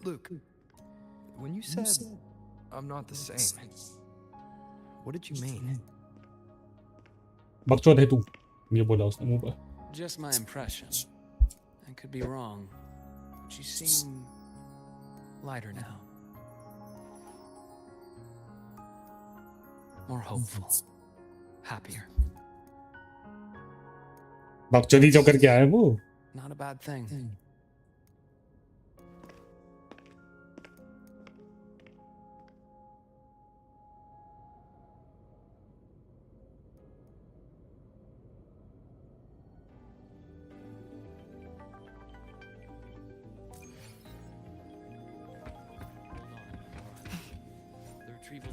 Luke, when you said I'm not the same, what did you mean?
बकचोद है तू, ये बोला उसने मुंह पर.
Just my impression. I could be wrong. But you seem lighter now. More hopeful. Happier.
बकचोदी जो करके आया वो.
Not a bad thing.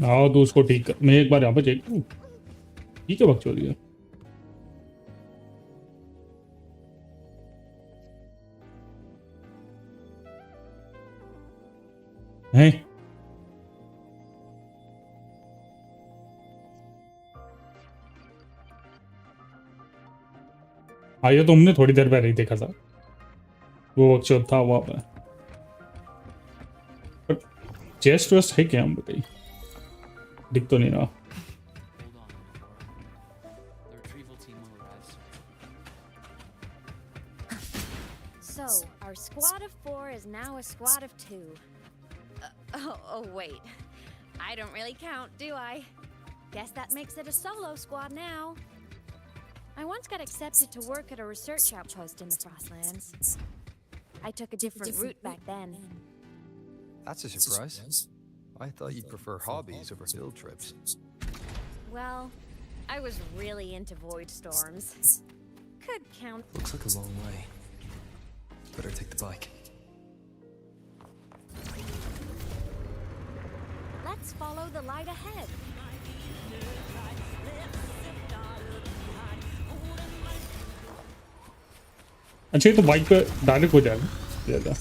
आओ तो उसको ठीक कर. मैं एक बार यहाँ पे चेक करूँ. ठीक है बकचोदी है. हैं? हाँ ये तो हमने थोड़ी देर पहले ही देखा था. वो बकचोद था वहाँ पे. चेस्ट वेस्ट है क्या हम बताइए. दिख तो नहीं रहा.
So, our squad of 4 is now a squad of 2. Oh, wait. I don't really count, do I? Guess that makes it a solo squad now. I once got accepted to work at a research outpost in the Frostlands. I took a different route back then.
That's a surprise. I thought you'd prefer hobbies over field trips.
Well, I was really into void storms. Could count.
Looks like a long way. Better take the bike.
Let's follow the light ahead.
अच्छा ये तो bike पे direct हो जाएगा. ज़्यादा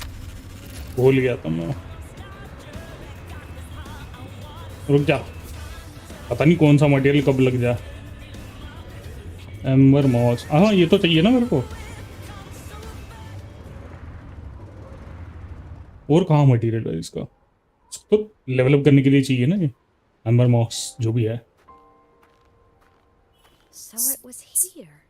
भूल गया था मैं. रुक जा. पता नहीं कौन सा मटेरियल कब लग जाए. Amber moss. हाँ ये तो चाहिए ना मेरे को. और कहाँ मटेरियल है इसका. तो लेवल अप करने के लिए चाहिए ना ये एम्बर मॉस जो भी है.
So it was here.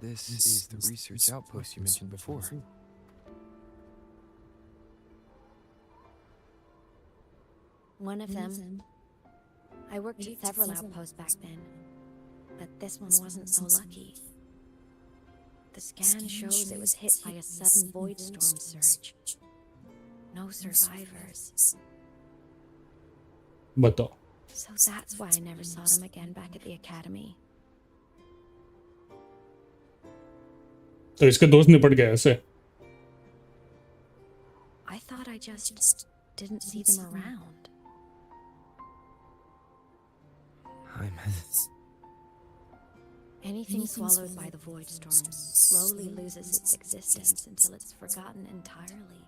This is the research outpost you mentioned before.
One of them. I worked at several outposts back then, but this one wasn't so lucky. The scan shows it was hit by a sudden void storm surge. No survivors.
बताओ.
So that's why I never saw them again back at the academy.
तो इसके दोस्त निपट गए ऐसे.
I thought I just didn't see them around.
Aemeath.
Anything swallowed by the void storms slowly loses its existence until it's forgotten entirely.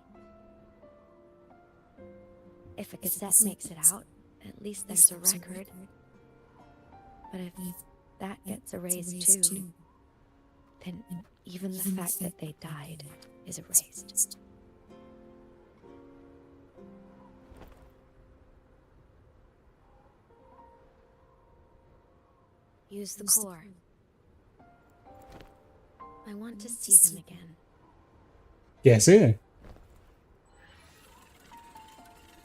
If a cassette makes it out, at least there's a record. But if that gets erased too, then even the fact that they died is erased. Use the core. I want to see them again.
कैसे?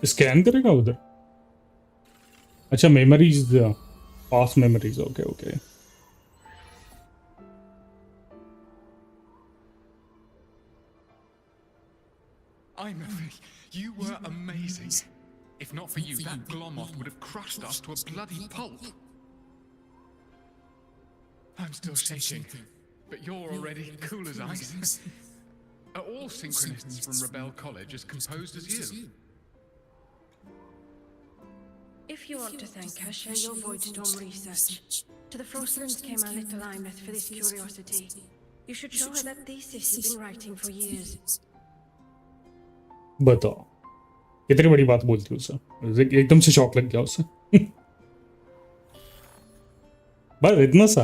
Scan करेगा उधर. अच्छा memories. Past memories. Okay okay.
Aemeath, you were amazing. If not for you, that Glomoth would have crushed us to a bloody pulp. I'm still shaking, but you're already cool as ice. Are all synchronists from Rebel College as composed as you?
If you want to thank her, share your Voidstorm research. To the Frostlands came our little Aemeath for this curiosity. You should show her that thesis you've been writing for years.
बताओ कितनी बड़ी बात बोलती उसे एकदम से shock लग गया उसे बस इतना सा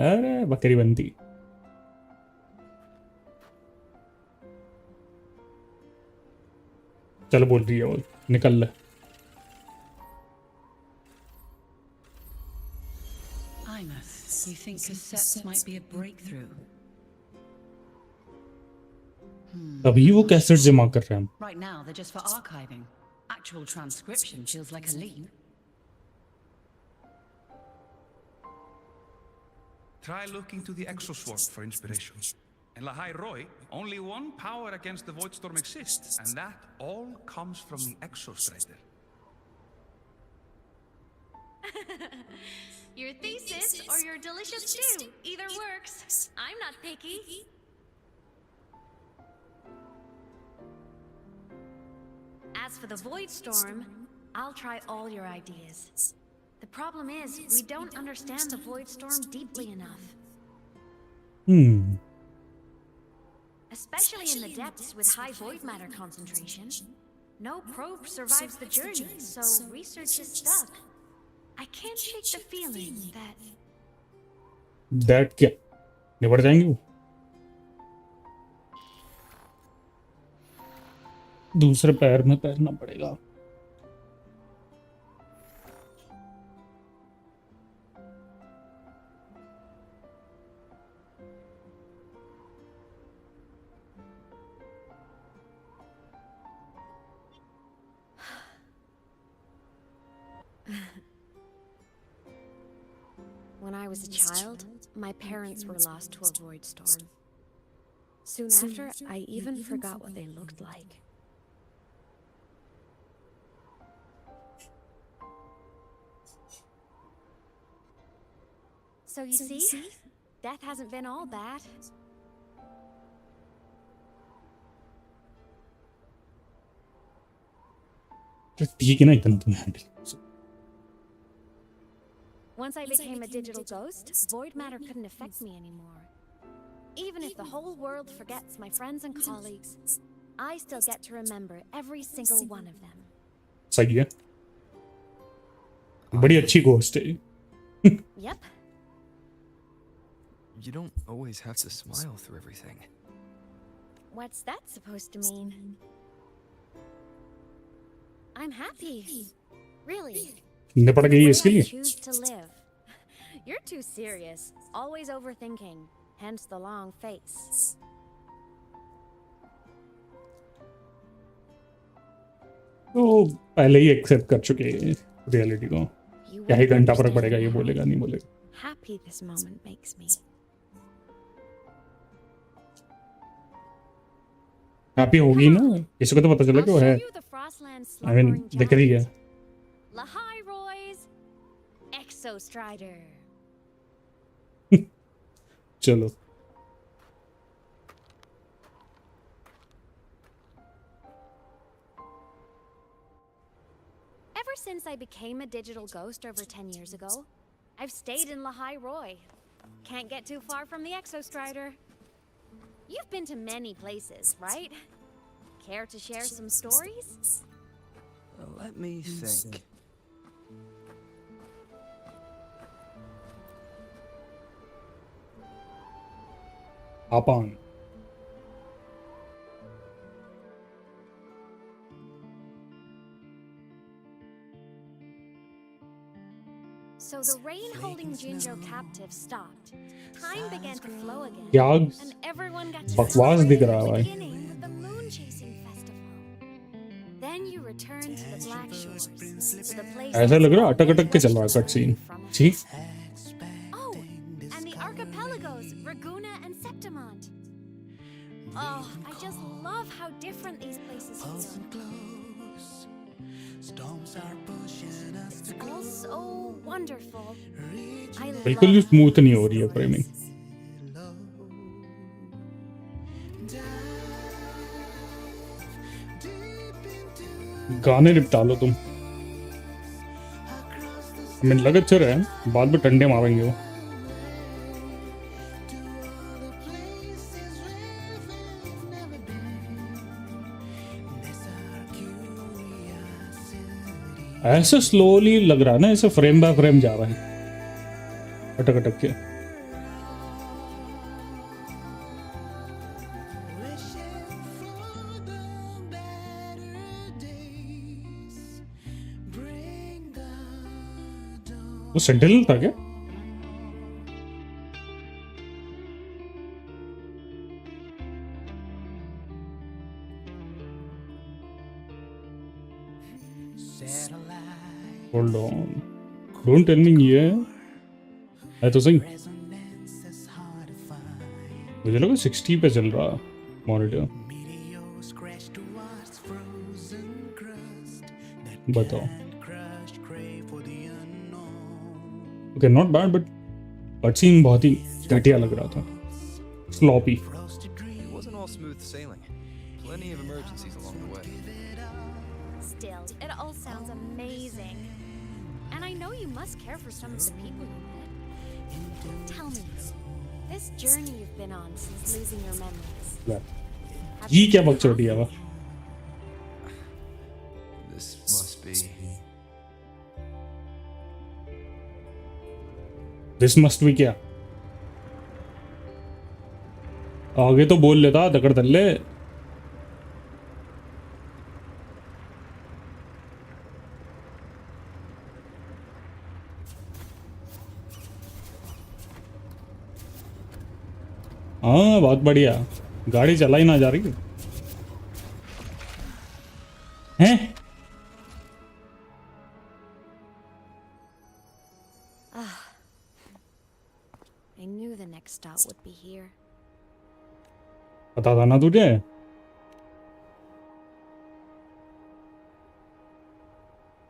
अरे बकरी बनती चलो बोल रही है वो निकल ले
Aemeath, you think cassettes might be a breakthrough?
अभी वो कैसेट जमा कर रहे हैं
Right now, they're just for archiving. Actual transcription feels like a leap.
Try looking to the Exoswarm for inspiration. In Lahai Roy, only one power against the Voidstorm exists, and that all comes from the Exostrider.
Your thesis or your delicious stew. Either works. I'm not picky. As for the Voidstorm, I'll try all your ideas. The problem is, we don't understand the Voidstorm deeply enough. Especially in the depths with high void matter concentration. No probe survives the journey, so research is stuck. I can't shake the feeling
that क्या निबट जाएंगे वो दूसरे पैर में पैरना पड़ेगा
When I was a child, my parents were lost to a void storm. Soon after, I even forgot what they looked like. So you see, death hasn't been all bad.
ठीक है ना इतना तुम्हें handle
Once I became a digital ghost, void matter couldn't affect me anymore. Even if the whole world forgets my friends and colleagues, I still get to remember every single one of them.
सही है बड़ी अच्छी ghost है
Yep.
You don't always have to smile through everything.
What's that supposed to mean? I'm happy. Really.
निपट गई इसके लिए
Choose to live. You're too serious, always overthinking, hence the long face.
तो पहले ही एक्सेप्ट कर चुके हैं रियलिटी को क्या ही घंटा फर्क पड़ेगा ये बोलेगा नहीं बोलेगा
Happy this moment makes me.
Happy होगी ना किसी को तो पता चला कि वो है आई मीन दिख रही है
Lahai Roy's Exostrider.
चलो
Ever since I became a digital ghost over 10 years ago, I've stayed in Lahai Roy. Can't get too far from the Exostrider. You've been to many places, right? Care to share some stories?
Let me think.
hop on
So the rain holding Jinjo captive stopped. Time began to flow again.
क्या
And everyone got to
बकवास दिख रहा है भाई
beginning with the moon chasing festival. Then you returned to the Black Shores, to the place
ऐसा लग रहा है अटक अटक के चल रहा है कट सीन जी
Oh, and the archipelagos, Raguna and Septimont. Oh, I just love how different these places feel. It's all so wonderful. I
बिल्कुल भी स्मूथ नहीं हो रही है फ्रेमिंग गाने निपटा लो तुम मैंने लगा चल रहा है बाद में टंडे मारेंगे वो। ऐसे स्लोली लग रहा है ना, ऐसे फ्रेम बाय फ्रेम जा रहा है अटक अटक के। वो सेंटिनल था क्या? Hold on. Don't tell me ये है तो सही। मुझे लगा 60 पे चल रहा मॉनिटर। बताओ। Okay, not bad, but cutscene बहुत ही घटिया लग रहा था, sloppy.
It wasn't all smooth sailing. Plenty of emergencies along the way.
Still, it all sounds amazing. And I know you must care for some of the people you met. Tell me, this journey you've been on since losing your memories.
ये क्या बकचोदी है वो?
This must be.
This must be क्या? आगे तो बोल लेता दकड़ दल्ले। हाँ बहुत बढ़िया, गाड़ी चलाई ना जा रही हैं?
I knew the next stop would be here.
पता था ना तुझे?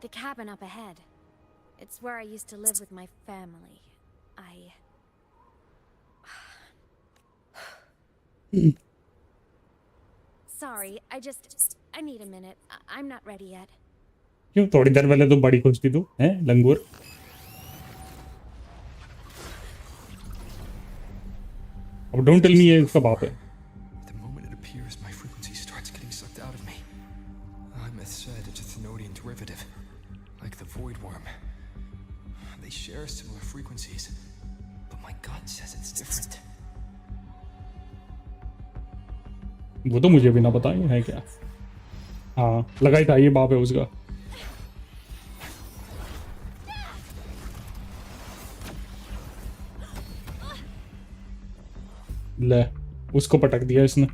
The cabin up ahead. It's where I used to live with my family. Sorry, I need a minute. I'm not ready yet.
क्यों थोड़ी देर पहले तो बड़ी खुश थी तू, हैं लंगूर? अब don't tell me ये इसका बाप है।
The moment it appears, my frequency starts getting sucked out of me. Aemeath said it's a Thenodian derivative, like the void worm. They share similar frequencies, but my gut says it's different.
वो तो मुझे भी ना पता है क्या। हाँ लगा ही था ये बाप है उसका। ले उसको पटक दिया इसने।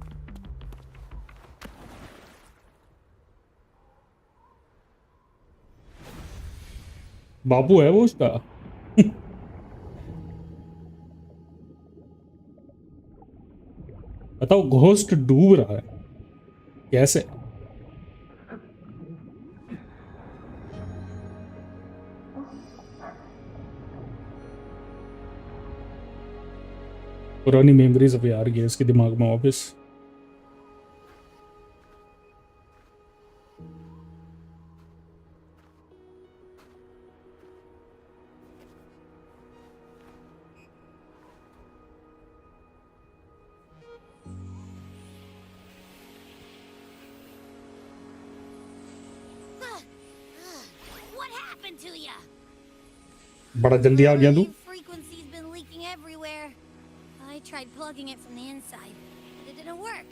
बाबू है वो उसका। बताओ घोस्ट डूब रहा है कैसे? पुरानी मेमोरीज अब यार गई इसके दिमाग में वापस। बड़ा जल्दी आ गया तू।
Frequency's been leaking everywhere. I tried plugging it from the inside, but it didn't work.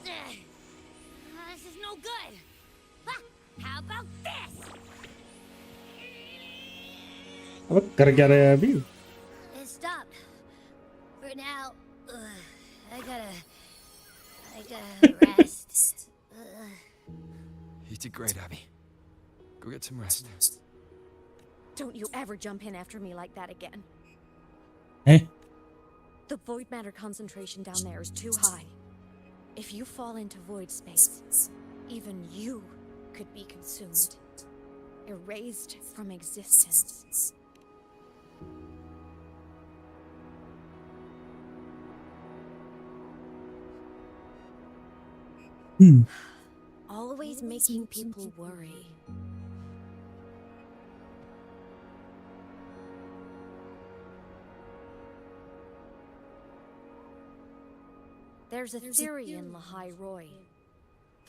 This is no good. How about this?
अब कर क्या रहे हैं अभी?
It stopped. For now, I gotta rest.
You did great, Abby. Go get some rest.
Don't you ever jump in after me like that again.
Eh?
The void matter concentration down there is too high. If you fall into void space, even you could be consumed, erased from existence. Always making people worry. There's a theory in Lahai Roy.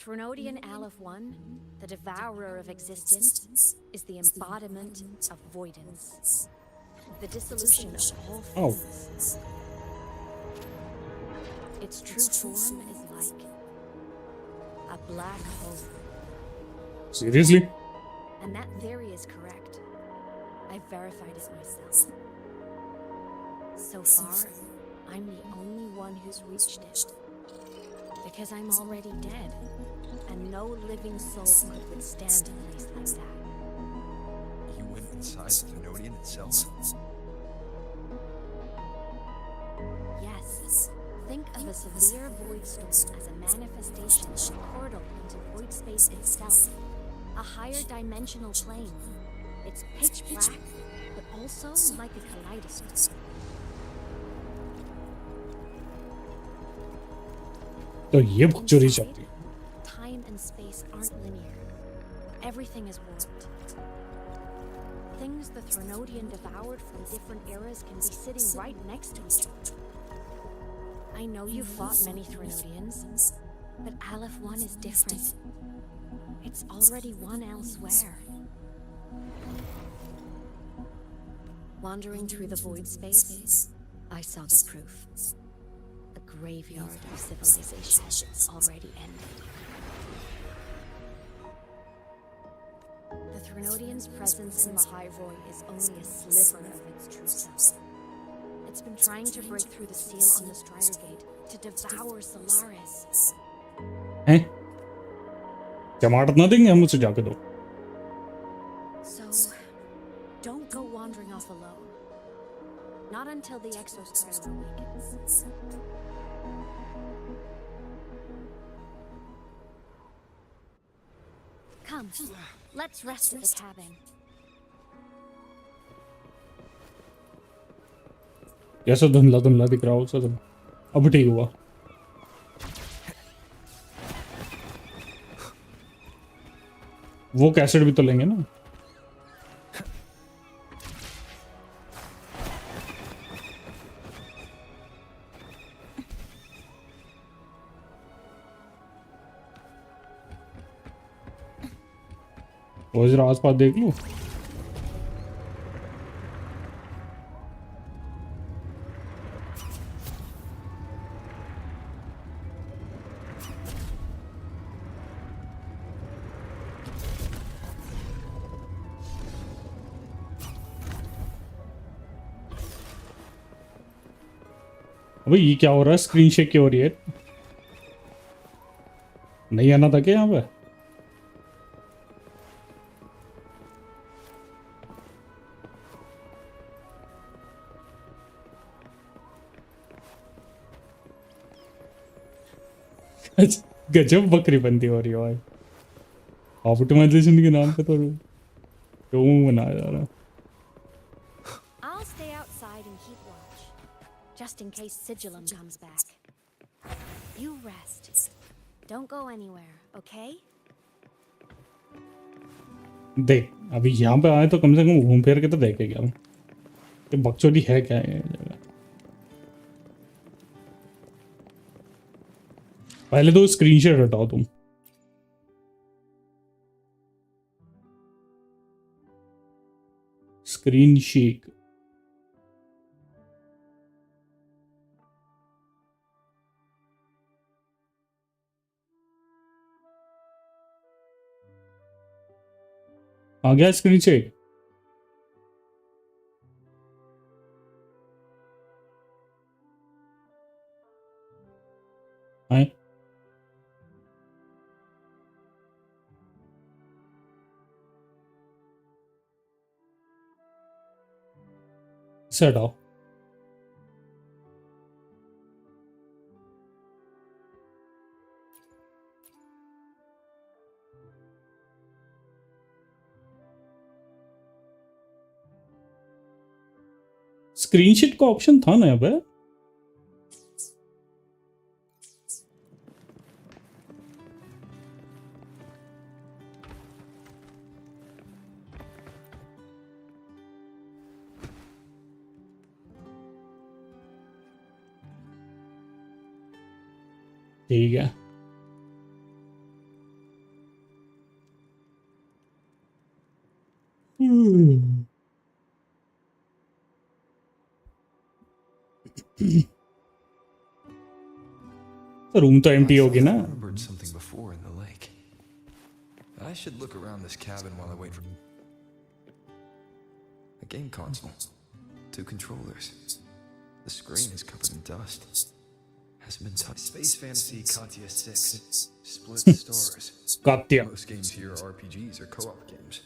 Threnodian Aleph 1, the devourer of existence, is the embodiment of voidance. The dissolution of all things. Its true form is like a black hole.
Seriously?
And that theory is correct. I've verified it myself. So far, I'm the only one who's reached it. Because I'm already dead, and no living soul could withstand a place like that.
You went inside the Thenodian itself?
Yes. Think of a severe void storm as a manifestation of a portal into void space itself. A higher dimensional plane. It's pitch black, but also like a kaleidoscope.
तो ये बकचोदी चलती है.
Time and space aren't linear. Everything is warped. Things the Threnodian devoured from different eras can be sitting right next to each other. I know you fought many Threnodians, but Aleph 1 is different. It's already one elsewhere. Wandering through the void space, I saw the proof. The graveyard of civilization already ended. The Threnodian's presence in Lahai Roy is only a sliver of its true self. It's been trying to break through the seal on the Strider Gate to devour Solaris.
हैं? जमानत ना देंगे हम उसे जाके दो.
So, don't go wandering off alone. Not until the Exostrider awakens. Come, let's rest at the cabin.
कैसा धुंधला दिख रहा हो सब. अब ठीक हुआ. वो कैसेट भी तो लेंगे ना. वो जरा आसपास देख लो. अबे ये क्या हो रहा है? स्क्रीन शेक क्यों हो रही है? नहीं आना था क्या यहाँ पे? गजब बकरी बंदी हो रही है भाई. ऑप्टिमाइजेशन के नाम पे तो क्यों बनाया जा रहा है?
I'll stay outside and keep watch, just in case Sigillum comes back. You rest. Don't go anywhere, okay?
देख अभी यहाँ पे आए तो कम से कम घूम फिर के तो देखे क्या ये बकचोदी है क्या ये जगह. पहले तो स्क्रीनशॉट हटाओ तुम. Screen shake. आ गया स्क्रीन शेक. आए इसे हटाओ. स्क्रीनशॉट का ऑप्शन था ना यहाँ पे. ठीक है। रूम तो एम्प्टी होगी ना।
I remembered something before in the lake. I should look around this cabin while I wait for a game console, 2 controllers. The screen is covered in dust. Hasn't been touched. Space Fantasy Katya 6. Split stars.
Katya.
Most games here are RPGs or co-op games.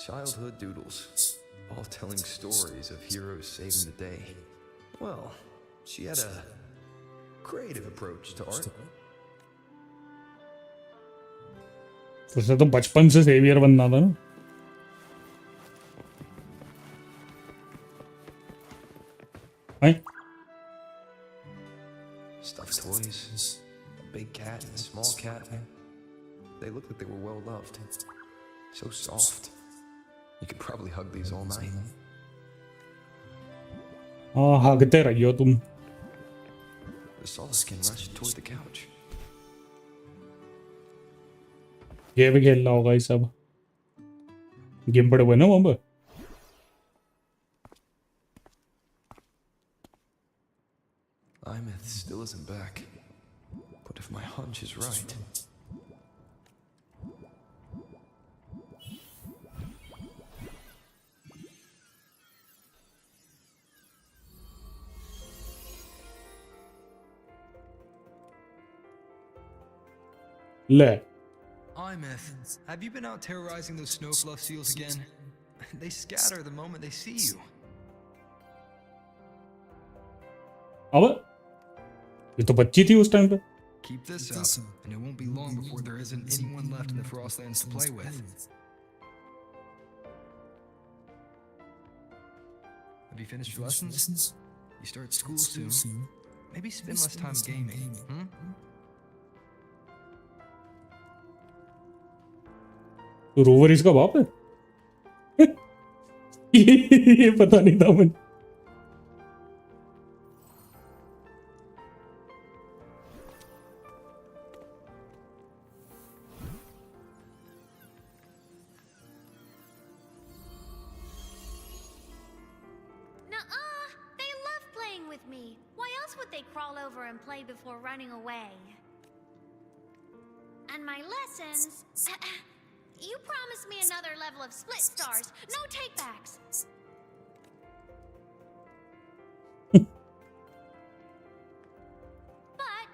Childhood doodles, all telling stories of heroes saving the day. Well, she had a creative approach to art.
उसे तो बचपन से saviour बनना था ना।
Stuffed toys, a big cat and a small cat. They looked like they were well loved. So soft. You could probably hug these all night.
हाँ हागते रहियो तुम।
The Solaskin rushed toward the couch.
ये भी खेलना होगा ये सब। Game पड़े हुए ना वहाँ पर।
Aemeath still isn't back. But if my hunch is right...
ले।
Aemeath, have you been out terrorizing those snowfluff seals again? They scatter the moment they see you.
अब ये तो बच्ची थी उस टाइम पे।
Keep this up, and it won't be long before there isn't anyone left in the Frostlands to play with. Have you finished your lessons? You start school soon. Maybe spend less time gaming,
तो rover इसका बाप है। ये पता नहीं था मुझे।
Nuh-uh! They love playing with me. Why else would they crawl over and play before running away? And my lessons... You promised me another level of split stars. No takebacks. But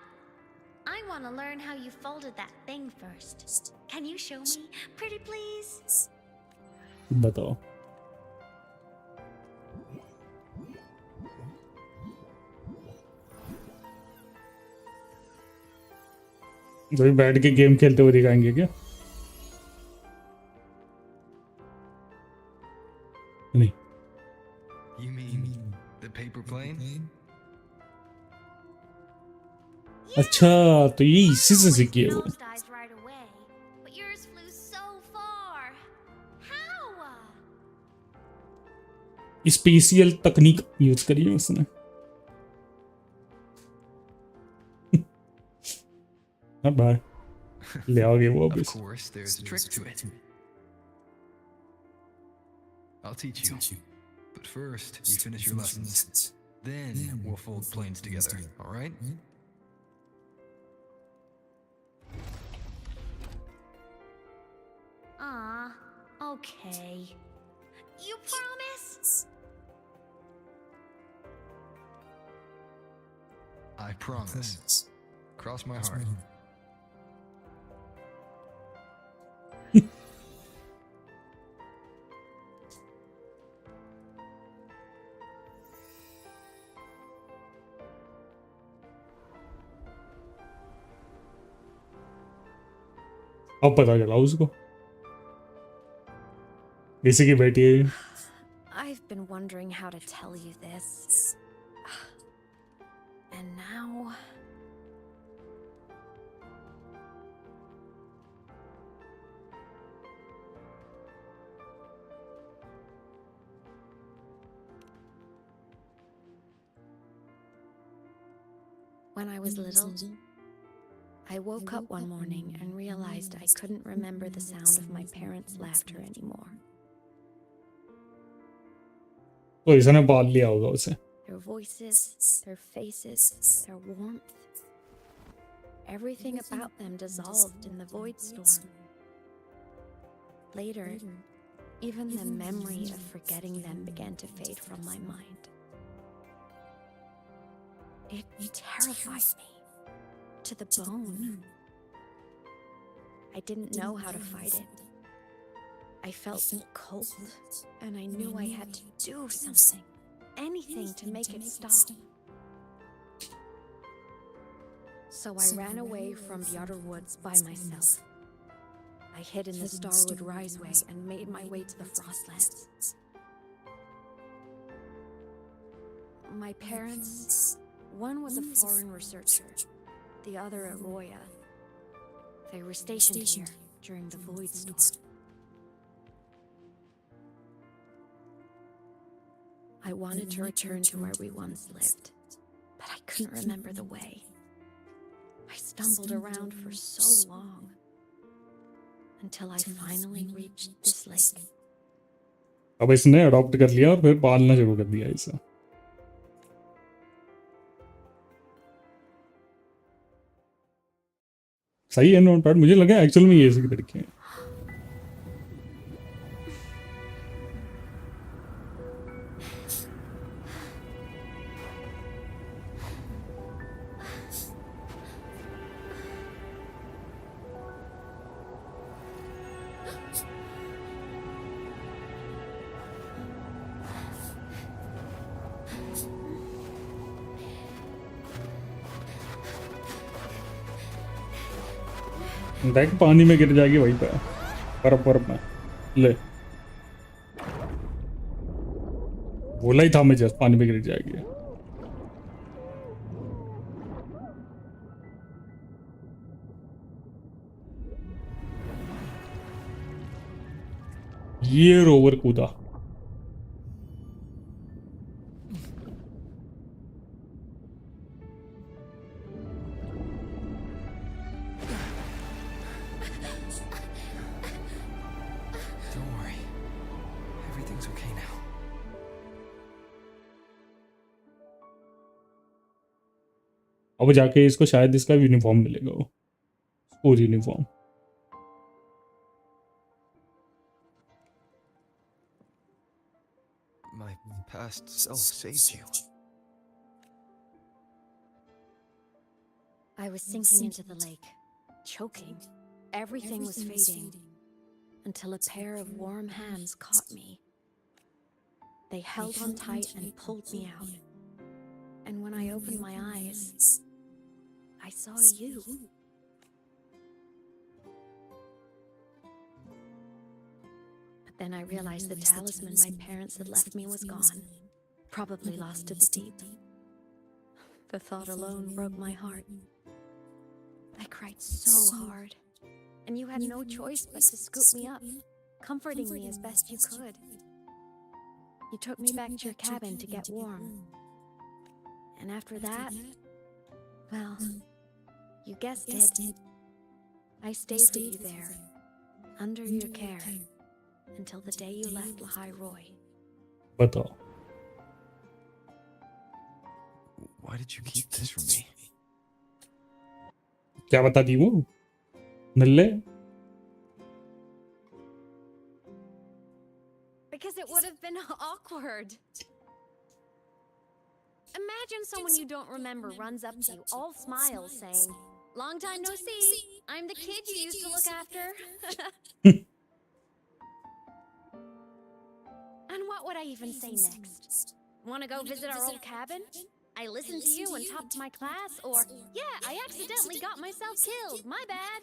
I want to learn how you folded that thing first. Can you show me? Pretty please?
बताओ। तो बैठ के game खेलते हुए दिखाएंगे क्या? नहीं।
You mean the paper plane?
अच्छा तो ये इसी से सीखी है वो।
Right away, but yours flew so far. How?
Special तकनीक यूज करी है उसने। बाय ले आओगे वो
Of
वापस।
course, there's a trick to it. I'll teach you. But first, you finish your lessons. Then we'll fold planes together, all right?
Okay. You promise?
I promise. Cross my heart.
अब पता चला उसको। इसी की बेटी है।
I've been wondering how to tell you this. And now... When I was little, I woke up one morning and realized I couldn't remember the sound of my parents' laughter anymore.
तो इसने पाल लिया होगा उसे.
Their voices, their faces, their warmth. Everything about them dissolved in the void storm. Later, even the memory of forgetting them began to fade from my mind. It terrified me to the bone. I didn't know how to fight it. I felt cold, and I knew I had to do something, anything to make it stop. So I ran away from the outer woods by myself. I hid in the Starwood Riseway and made my way to the Frostlands. My parents, one was a foreign researcher, the other a Roya. They were stationed here during the Void Storm. I wanted to return to where we once lived, but I couldn't remember the way. I stumbled around for so long, until I finally reached this lake.
अब इसने adopt कर लिया और फिर पालना शुरू कर दिया इसे. सही है नॉट बैड. मुझे लगा एक्चुअल में ये ऐसे की लड़की है. देख पानी में गिर जाएगी वहीं पे बर्फ में. ले बोला ही था मैं जस्ट पानी में गिर जाएगी. ये रोवर कूदा. अब जाके इसको शायद इसका यूनिफॉर्म मिलेगा. वो school uniform.
My past self saved you.
I was sinking into the lake, choking. Everything was fading, until a pair of warm hands caught me. They held on tight and pulled me out. And when I opened my eyes, I saw you. But then I realized the talisman my parents had left me was gone, probably lost to the deep. The thought alone broke my heart. I cried so hard, and you had no choice but to scoop me up, comforting me as best you could. You took me back to your cabin to get warm. And after that, well, you guessed it. I stayed with you there, under your care, until the day you left Lahai Roy.
बताओ.
Why did you keep this from me?
क्या बता दी वो? नल्ले?
Because it would have been awkward. Imagine someone you don't remember runs up to you, all smiles, saying, "Long time no see. I'm the kid you used to look after." And what would I even say next? Want to go visit our old cabin? I listened to you and topped my class, or, yeah, I accidentally got myself killed. My bad.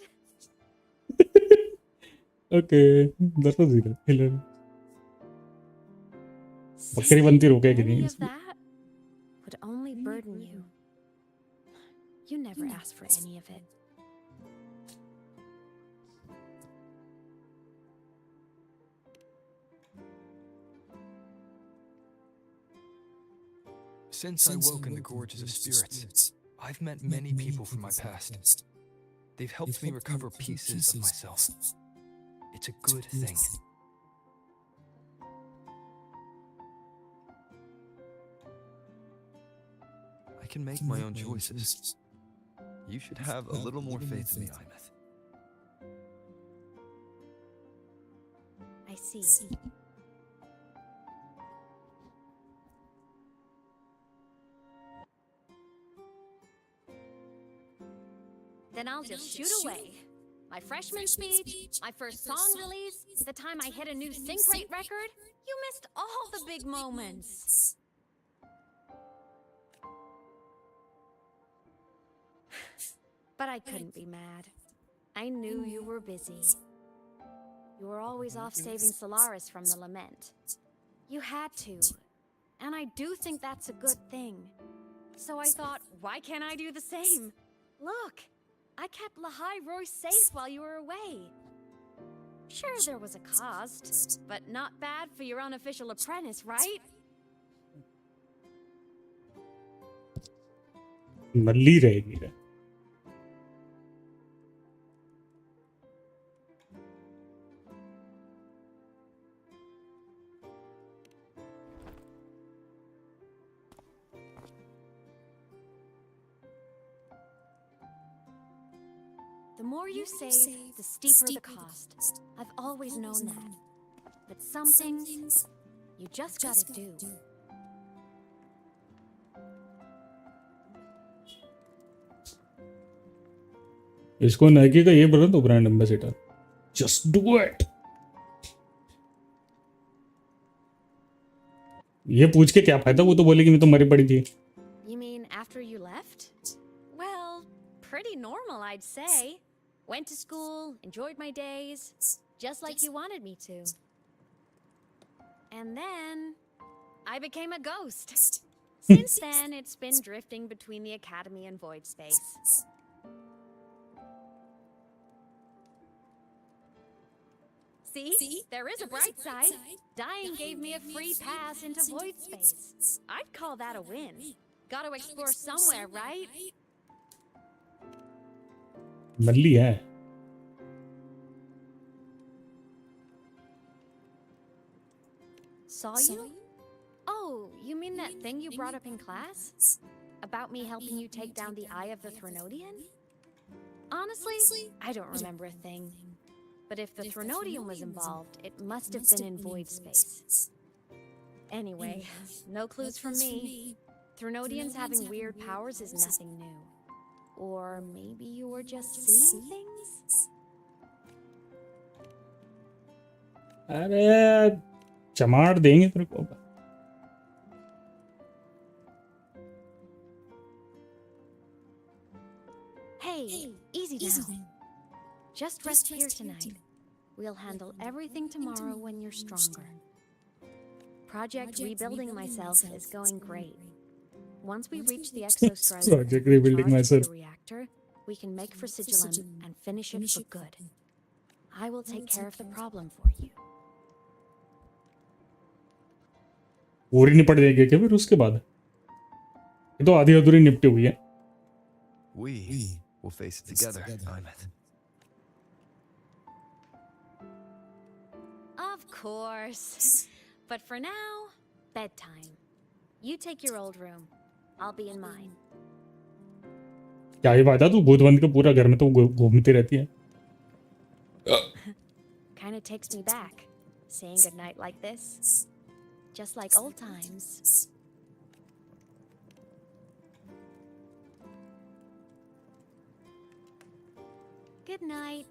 Okay, that was hilarious. बकरी बनती रुके कि नहीं?
Would only burden you. You never asked for any of it.
Since I woke in the gorges of spirits, I've met many people from my past. They've helped me recover pieces of myself. It's a good thing. I can make my own choices. You should have a little more faith in me, Aemeath.
I see. Then I'll just shoot away. My freshman speech, my first song release, the time I hit a new sync rate record. You missed all the big moments. But I couldn't be mad. I knew you were busy. You were always off saving Solaris from the lament. You had to. And I do think that's a good thing. So I thought, why can't I do the same? Look, I kept Lahai Roy safe while you were away. Sure, there was a cost, but not bad for your unofficial apprentice, right?
नल्ली रहेगी रे.
The more you save, the steeper the cost. I've always known that. But some things, you just gotta do.
इसको Nike का ये बना दो brand ambassador. Just do it. ये पूछ के क्या फायदा, वो तो बोलेगी मैं तो मरी पड़ी थी.
You mean after you left? Well, pretty normal, I'd say. Went to school, enjoyed my days, just like you wanted me to. And then, I became a ghost. Since then, it's been drifting between the Academy and Void Space. See? There is a bright side. Dying gave me a free pass into Void Space. I'd call that a win. Gotta explore somewhere, right?
नल्ली है.
Saw you? Oh, you mean that thing you brought up in class? About me helping you take down the Eye of the Threnodian? Honestly, I don't remember a thing. But if the Threnodian was involved, it must have been in Void Space. Anyway, no clues from me. Threnodians having weird powers is nothing new. Or maybe you were just seeing things?
अरे चमाड़ देंगे तेरे को.
Hey, easy now. Just rest here tonight. We'll handle everything tomorrow when you're stronger. Project Rebuilding Myself is going great. Once we reach the exostrider
Project Rebuilding Myself.
the reactor, we can make for Sigillum and finish it for good. I will take care of the problem for you.
पूरी निपट जाएगी क्या फिर उसके बाद? ये तो आधी अधूरी निपटी हुई है.
We will face it together, Aemeath.
Of course. But for now, bedtime. You take your old room. I'll be in mine.
क्या ही बात है, तू भूत बंद के पूरा घर में तो घूमती रहती है.
Kinda takes me back, saying goodnight like this. Just like old times. Good night.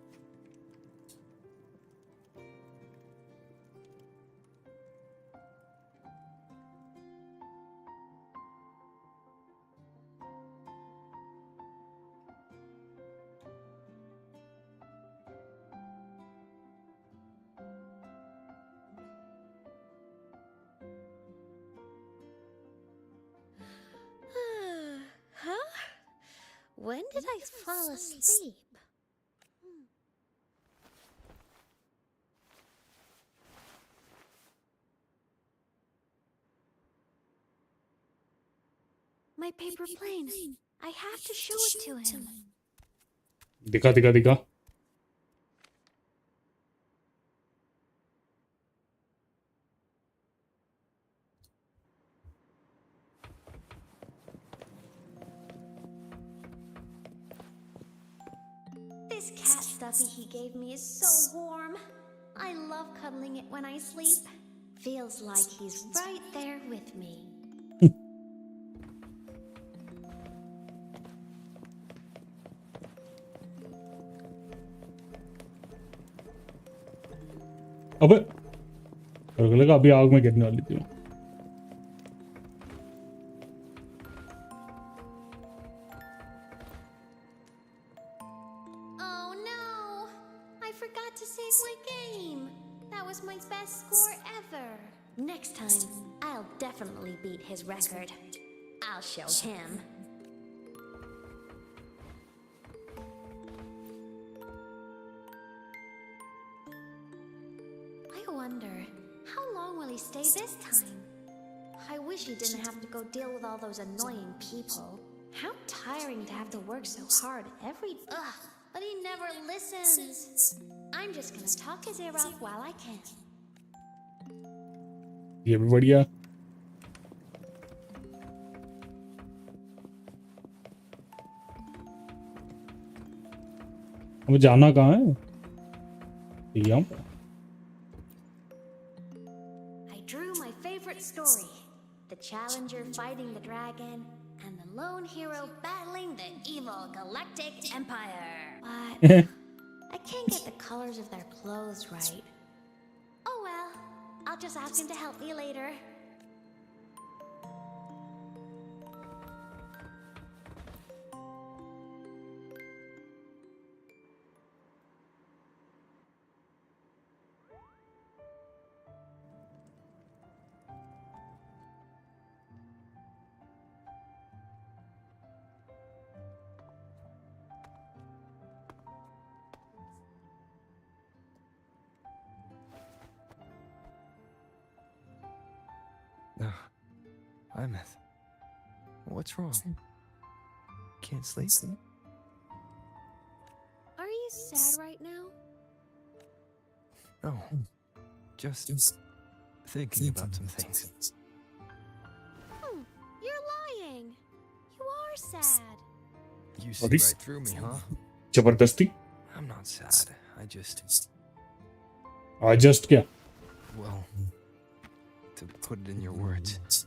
Huh? When did I fall asleep? My paper plane. I have to show it to him.
दिखा दिखा दिखा.
This cat stuffy he gave me is so warm. I love cuddling it when I sleep. Feels like he's right there with me.
अबे मेरे को लगा अभी आग में गिरने वाली थी.
Oh no! I forgot to save my game. That was my best score ever. Next time, I'll definitely beat his record. I'll show him. I wonder, how long will he stay this time? I wish he didn't have to go deal with all those annoying people. How tiring to have to work so hard every... Ugh, but he never listens. I'm just gonna talk his ear off while I can.
ये भी बढ़िया. अब जाना कहाँ है? यहाँ पर.
I drew my favorite story. The challenger fighting the dragon, and the lone hero battling the evil galactic empire. But I can't get the colors of their clothes right. Oh well, I'll just ask him to help me later.
Aemeath, what's wrong? Can't sleep?
Are you sad right now?
No, just thinking about some things.
You're lying. You are sad.
You see
Sorry?
right through me, huh?
जबरदस्ती.
I'm not sad. I just...
क्या?
Well, to put it in your words,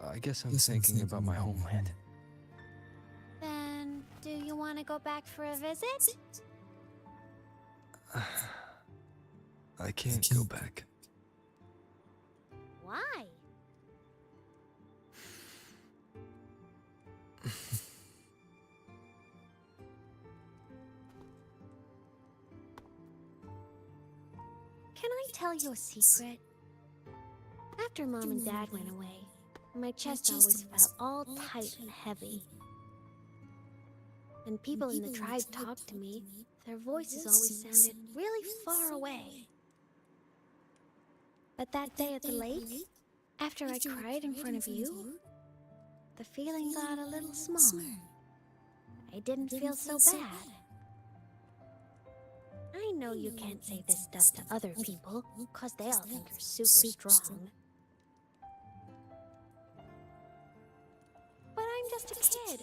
I guess I'm thinking about my homeland.
Then, do you want to go back for a visit?
I can't go back.
Why? Can I tell you a secret? After Mom and Dad went away, my chest always felt all tight and heavy. When people in the tribe talked to me, their voices always sounded really far away. But that day at the lake, after I cried in front of you, the feeling got a little smaller. I didn't feel so bad. I know you can't say this stuff to other people, cause they all think you're super strong. But I'm just a kid,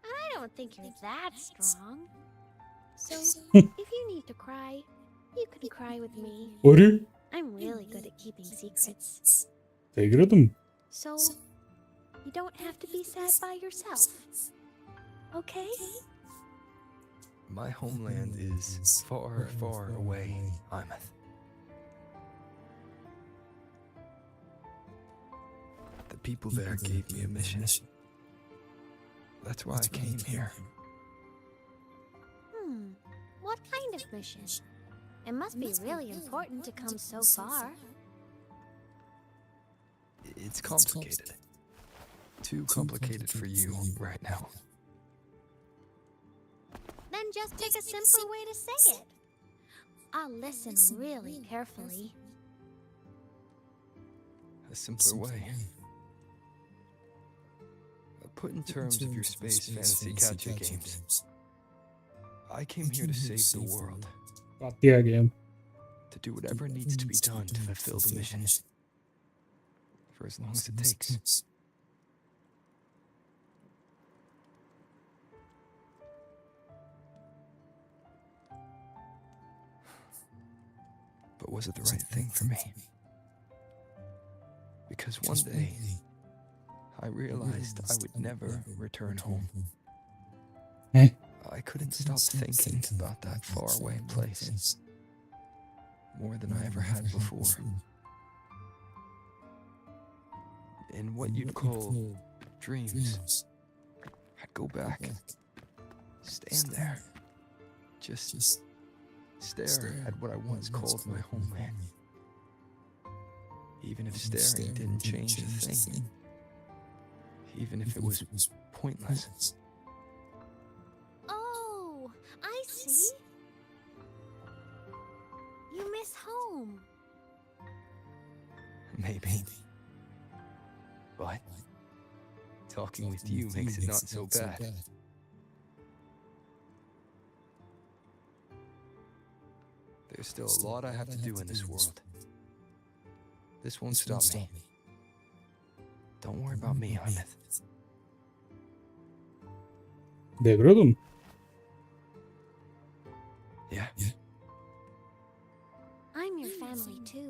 and I don't think you're that strong. So, if you need to cry, you can cry with me.
अरे
I'm really good at keeping secrets.
देख रहे हो तुम?
So, you don't have to be sad by yourself. Okay?
My homeland is far, far away, Aemeath. The people there gave me a mission. That's why I came here.
What kind of mission? It must be really important to come so far.
It's complicated. Too complicated for you right now.
Then just pick a simpler way to say it. I'll listen really carefully.
A simpler way. put in terms of your space fantasy gacha games, I came here to save the world.
Katya game.
To do whatever needs to be done to fulfill the mission. For as long as it takes. But was it the right thing for me? Because one day, I realized I would never return home. I couldn't stop thinking about that faraway place. More than I ever had before. In what you'd call dreams, I'd go back, stand there, just stare at what I once called my homeland. Even if staring didn't change a thing. Even if it was pointless.
Oh, I see. You miss home.
Maybe. But talking with you makes it not so bad. There's still a lot I have to do in this world. This won't stop me. Don't worry about me, Aemeath.
देख रहे हो तुम?
Yeah.
I'm your family too.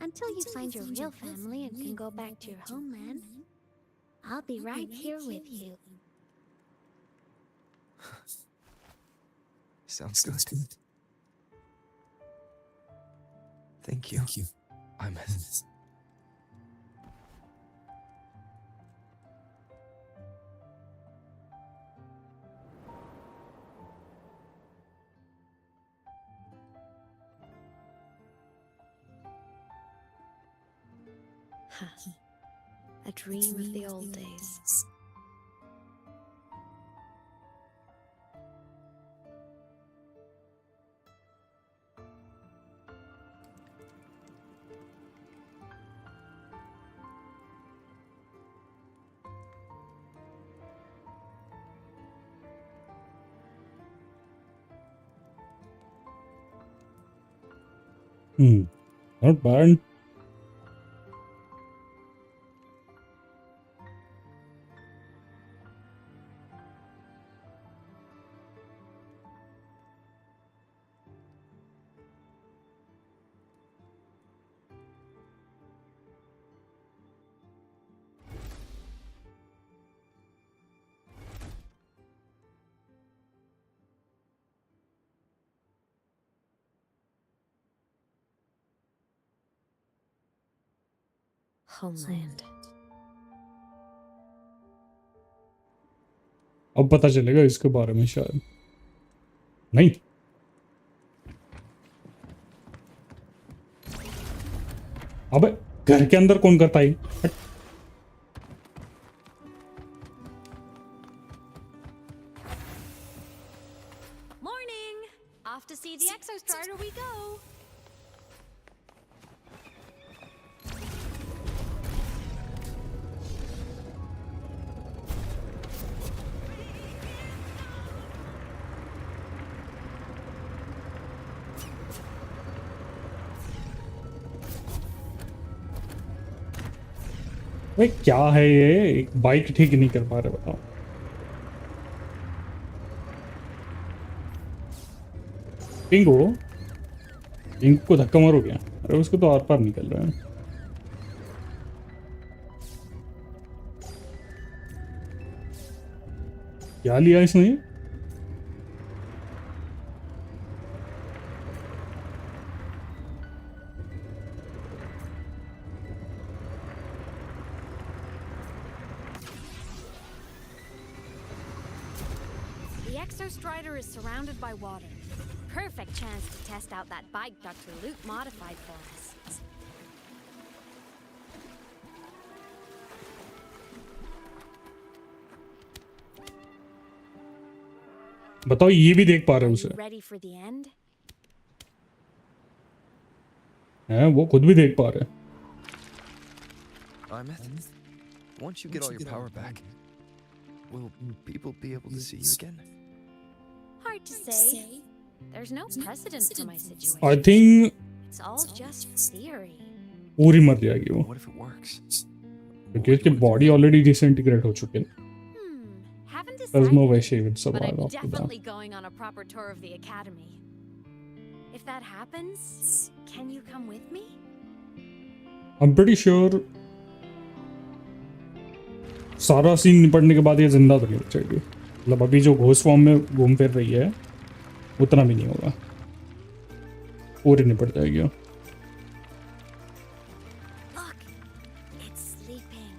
Until you find your real family and can go back to your homeland, I'll be right here with you.
Sounds good. Thank you. Aemeath.
A dream of the old days.
Not bad.
Homeland.
अब पता चलेगा इसके बारे में शायद नहीं अबे घर के अंदर कौन करता है
Morning. Off to see the Exostrider we go.
भाई क्या है ये बाइक ठीक नहीं कर पा रहे बताओ पिंगो को धक्का मारो क्या अरे उसको तो आर पार निकल रहा है क्या लिया इसने
The Exostrider is surrounded by water. Perfect chance to test out that bike Dr. Luke modified for us.
बताओ ये भी देख पा रहे उसे
Ready for the end?
हैं वो खुद भी देख पा रहे
Aemeath, once you get all your power back, Will people be able to see you again?
Hard to say. There's no precedent for my situation.
I think
It's all just theory.
पूरी मर जाएगी वो.
What if it works?
क्योंकि उसकी body already disintegrate हो चुकी है.
Haven't
There's no
decided,
way she would
but
survive
I'm
after that.
definitely going on a proper tour of the academy. If that happens, can you come with me?
I'm pretty sure सारा scene निपटने के बाद ये जिंदा तो नहीं बचेगी. मतलब अभी जो घोस्ट फॉर्म में घूम फिर रही है उतना भी नहीं होगा. पूरी निपट जाएगी.
Look, it's sleeping.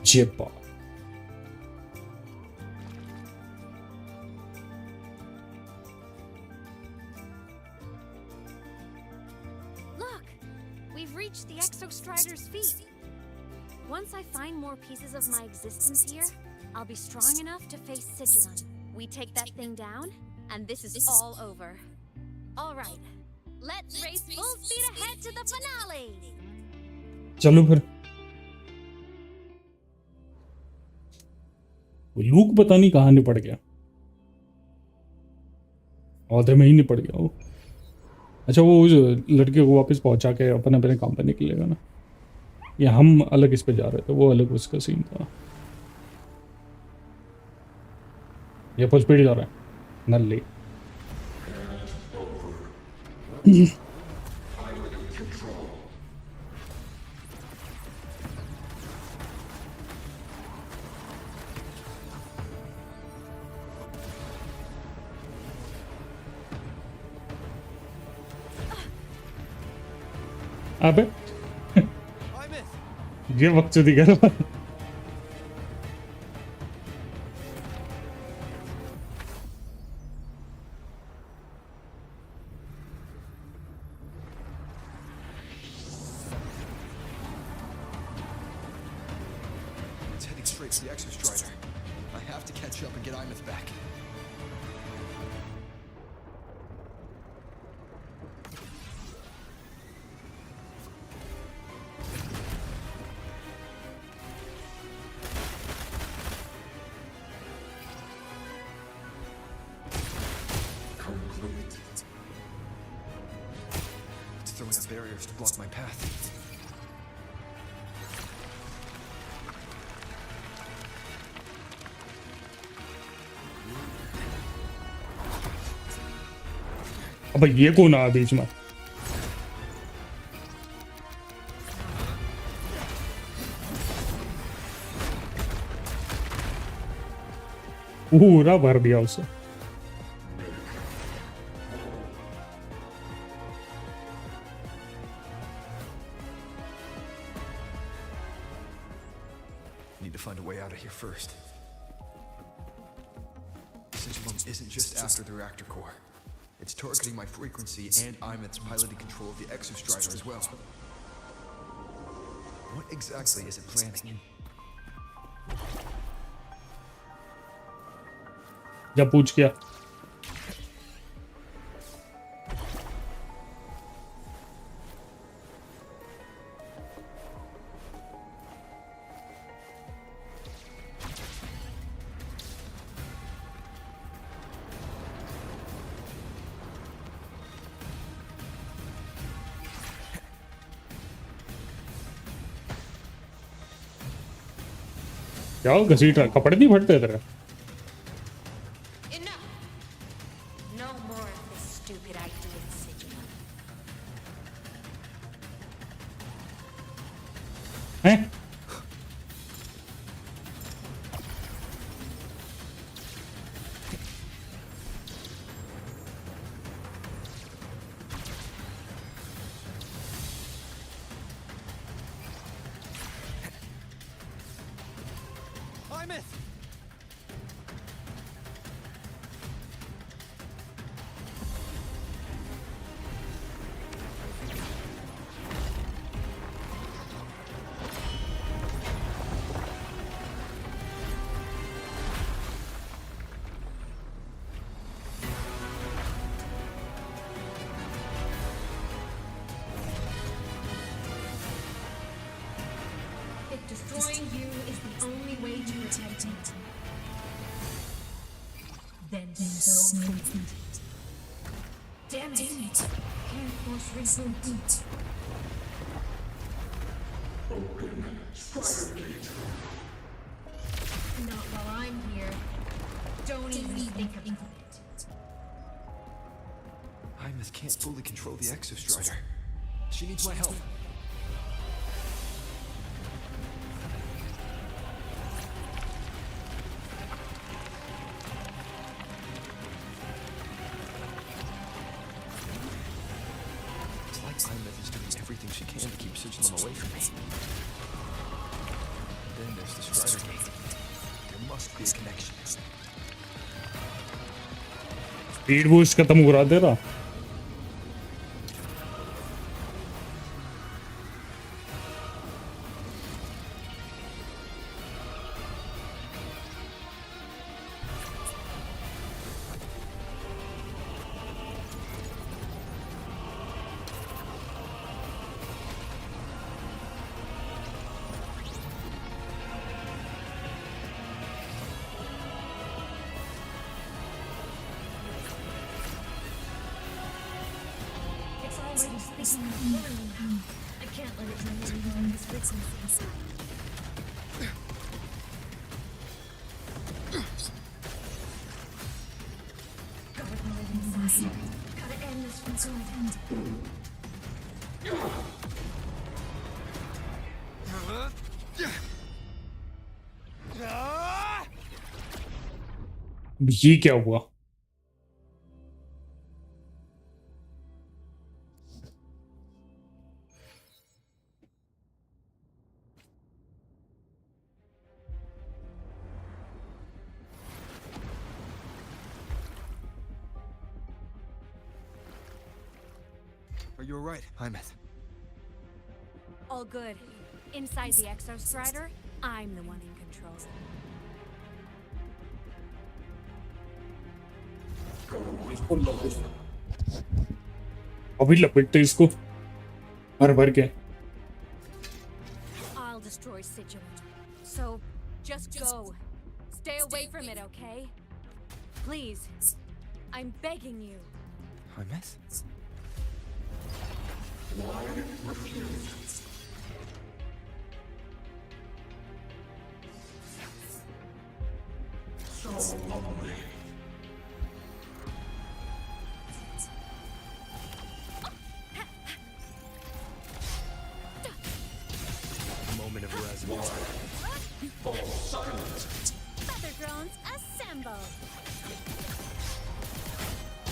Jibba.
Look, we've reached the Exostrider's feet. Once I find more pieces of my existence here, I'll be strong enough to face Sigilon. We take that thing down, and this is all over. All right, let's race full speed ahead to the finale.
चलो फिर. Look पता नहीं कहाँ निपट गया. औधे में ही निपट गया वो. अच्छा वो उस लड़के को वापस पहुंचा के अपने अपने काम पे निकलेगा ना. ये हम अलग इस पे जा रहे थे, वो अलग उसका सीन था. ये फुल स्पीड जा रहा है नल्ली. अबे ये वक्त चुदी कर रहा है.
It's heading straight to the Exostrider. I have to catch up and get Aemeath back. It's throwing up barriers to block my path.
अबे ये कौन आ बीच में. पूरा भर दिया उसे.
Need to find a way out of here first. Sigilon isn't just after the reactor core. It's targeting my frequency and Aemeath's piloting control of the Exostrider as well. What exactly is it planning?
जब पूछ किया. क्या हो घसीट रहा. कपड़े नहीं फटते तेरे.
No more of this stupid idea, Sigilon.
हैं.
Aemeath!
Destroying you is the only way to protect me. Then so be it. Damn it! Can't force reboot.
Open Strider Gate.
Not while I'm here. Don't even think about it.
Aemeath can't fully control the Exostrider. She needs my help. It's like Aemeath is doing everything she can to keep Sigilum away from me. Then there's the Strider Gate. There must be a connection.
Speed boost खत्म करा दे रहा
I can't let it run anymore in this frequency. Gotta let it inside. Gotta end this from good.
ये क्या हुआ
Are you alright, Aemeath?
All good. Inside the Exostrider, I'm the one in control.
अभी लपेटते इसको भर भर के
I'll destroy Sigilum. So, just go. Stay away from it, okay? Please. I'm begging you.
Aemeath?
Why refuse? So lonely.
Moment of reservoir.
Fall silent.
Feather drones, assemble.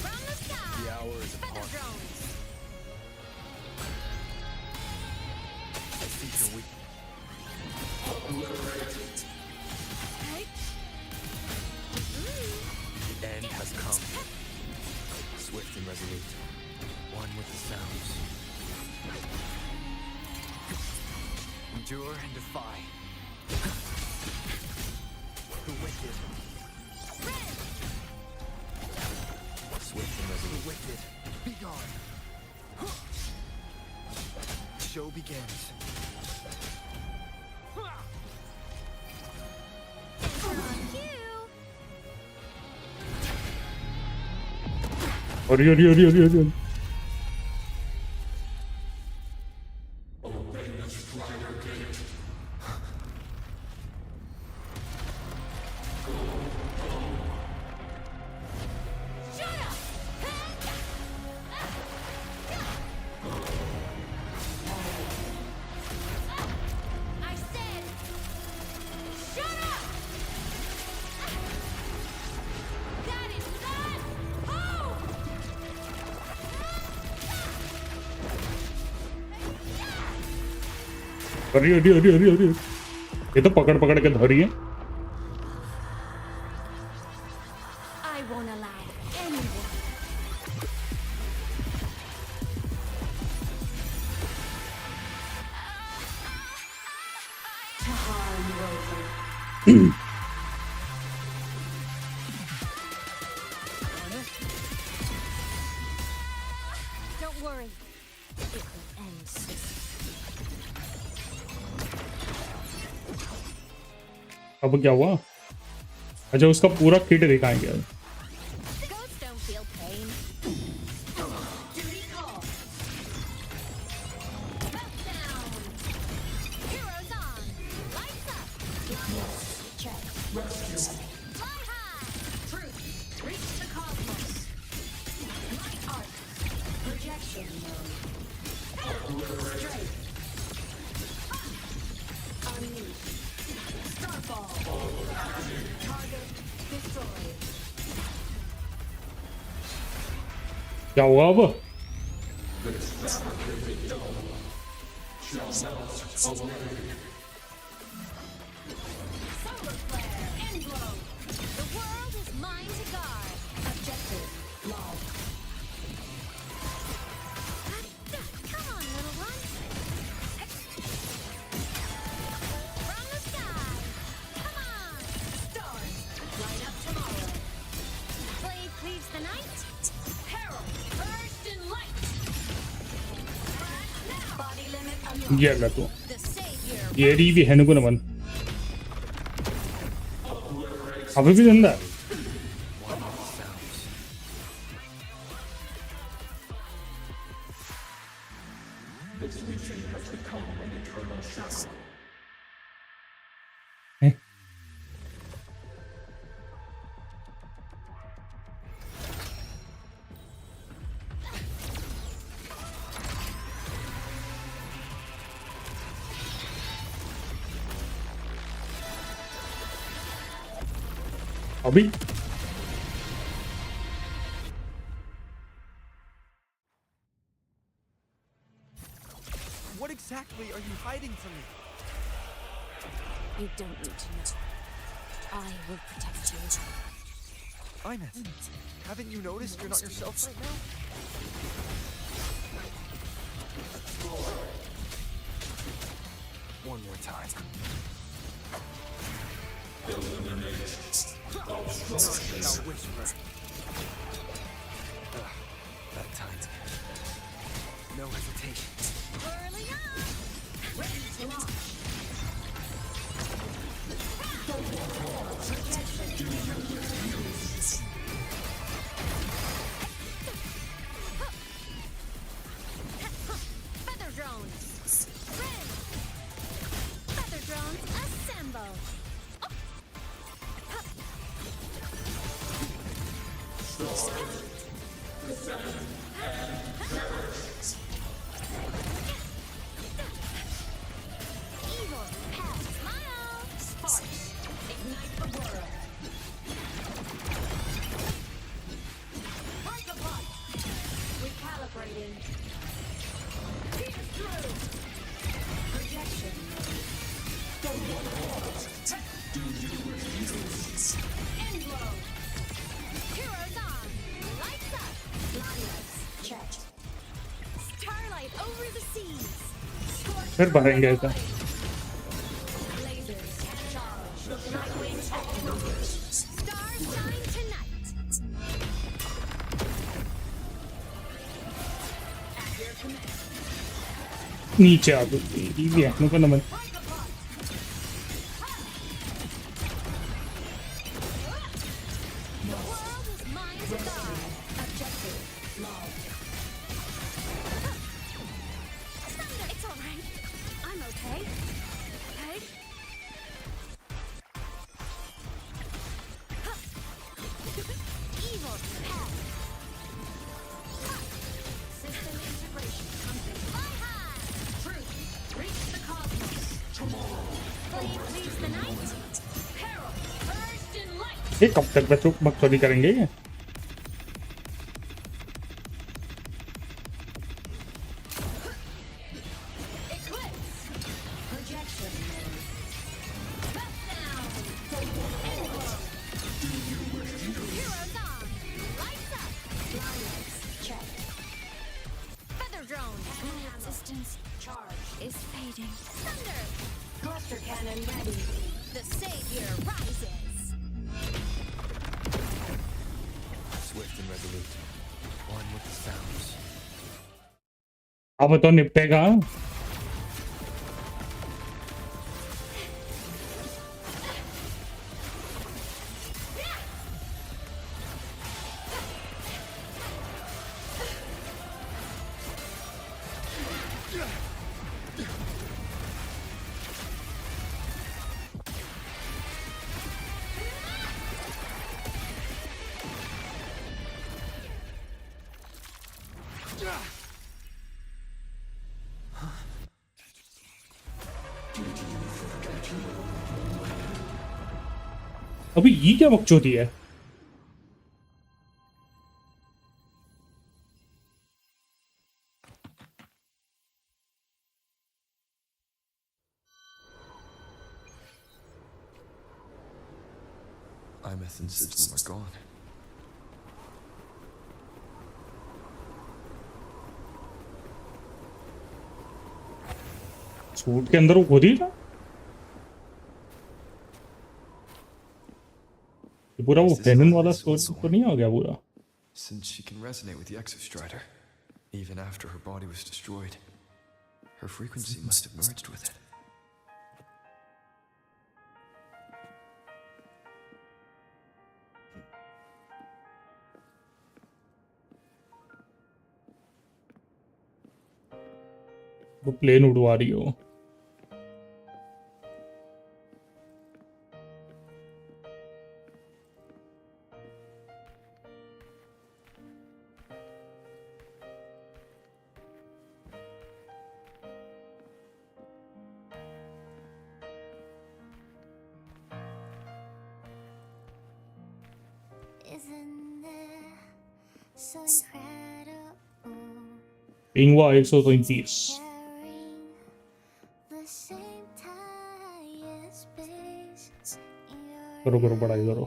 From the sky.
The hour is
Feather
upon.
drones.
I think you're weak.
Obliterated.
Right?
The end has come. Swift and resolute. One with the sounds. Endure and defy. The wicked. Swift and resolute. The wicked. Be gone. The show begins.
Hari Hari Hari Hari Hari
I said, shut up! That is not home!
Hari Hari Hari Hari Hari ये तो पकड़ पकड़ के धरी है
I won't allow anyone. Don't worry. It will end soon.
अब क्या हुआ? अच्छा उसका पूरा किट दिखाएंगे।
Ghosts don't feel pain. Duty call. Meltdown. Heroes on. Lights up. Check. Fly high. Truth. Reach the cosmos. Light arc. Projection mode. Straight. Unleash. Starfall. Target destroyed.
क्या हुआ अब?
Solar flare. End blow. The world is mine to guard. Objective. Log. Come on, little one. From the sky. Come on. Stars. Light up tomorrow. Blade cleaves the night. Peril. Burst in light. Body limit unlocked.
ये लगा तो
The savior.
ये री भी है नुको नमन अभी भी जिंदा है। हैं? अभी
What exactly are you hiding from me?
You don't need to know. I will protect you.
Aemeath, haven't you noticed you're not yourself right now? One more time. Now whisper. That time. No hesitation.
Early on. Ready to launch. Feather drones. Ready. Feather drones assemble. Evil, hell, smile. Sparks, ignite the world. Break apart. Recalibrating. Pierce through. Projection. End blow. Heroes on. Lights up. Lights. Check. Starlight over the seas.
फिर भरेंगे ऐसा
Lasers. Charge. Nightwing activated. Stars shine tonight. At your command.
नीचे आ दो ये भी है नुको नमन
The world is mine to guard. Objective. Log. Thunder. It's all right. I'm okay. Okay. Evil. Hell. System integration complete. Fly high. Truth. Reach the cosmos. Tomorrow. Blade leaves the night. Peril. Burst in light.
ये कब तक बकचोदी करेंगे ये
Eclipse. Projection. Meltdown. Heroes on. Lights up. Lights. Check. Feather drone. Resistance charge is fading. Thunder. Cluster cannon ready. The savior rises.
Swift and resolute. One with the sounds.
अब तो निपटेगा अभी ये क्या बकचोदी है?
Aemeath and Signal are gone.
Suit के अंदर वो खुद ही था? ये पूरा वो वेनन वाला सूट तो नहीं आ गया पूरा?
Since she can resonate with the Exostrider, even after her body was destroyed, her frequency must have merged with it.
वो प्लेन उड़वा रही हो। पिंगवा 133 करो करो पढ़ाई करो।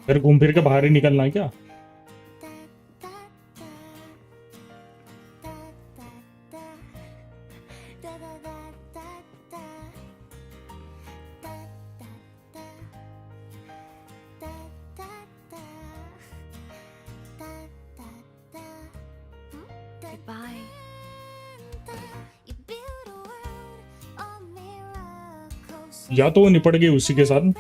फिर घूम फिर के बाहर ही निकलना है क्या? या तो वो निपट गई उसी के साथ।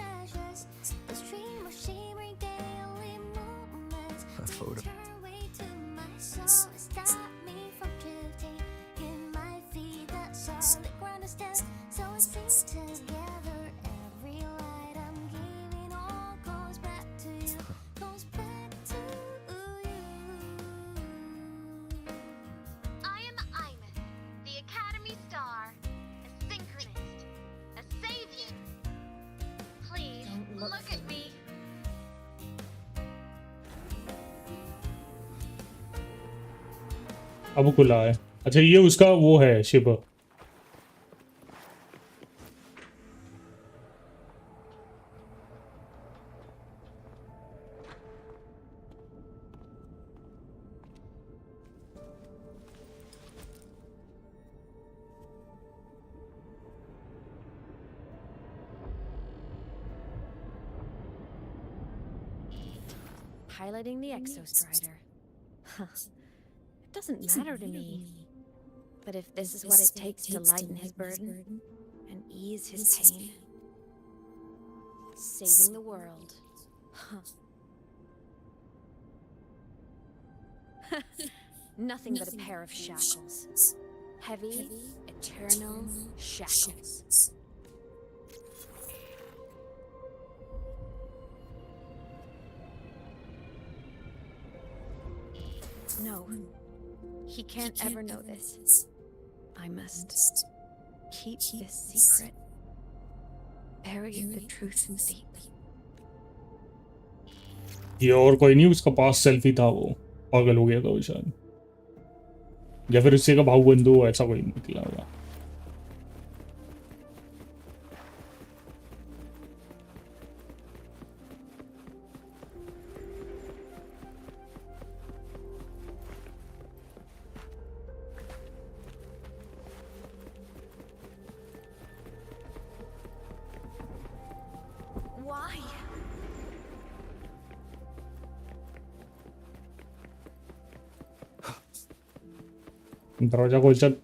अब खुला है। अच्छा ये उसका वो है ship.
Piloting the Exostrider. Huh. It doesn't matter to me. But if this is what it takes to lighten his burden and ease his pain, saving the world. Huh. Nothing but a pair of shackles. Heavy, eternal shackles. No, he can't ever know this. I must keep this secret. Bury the truth deep.
ये और कोई नहीं, उसका पास selfie था, वो पागल हो गया था वो शायद, या फिर उससे का भाऊ बंधु ऐसा कोई निकला होगा। दरवाजा खोल चल।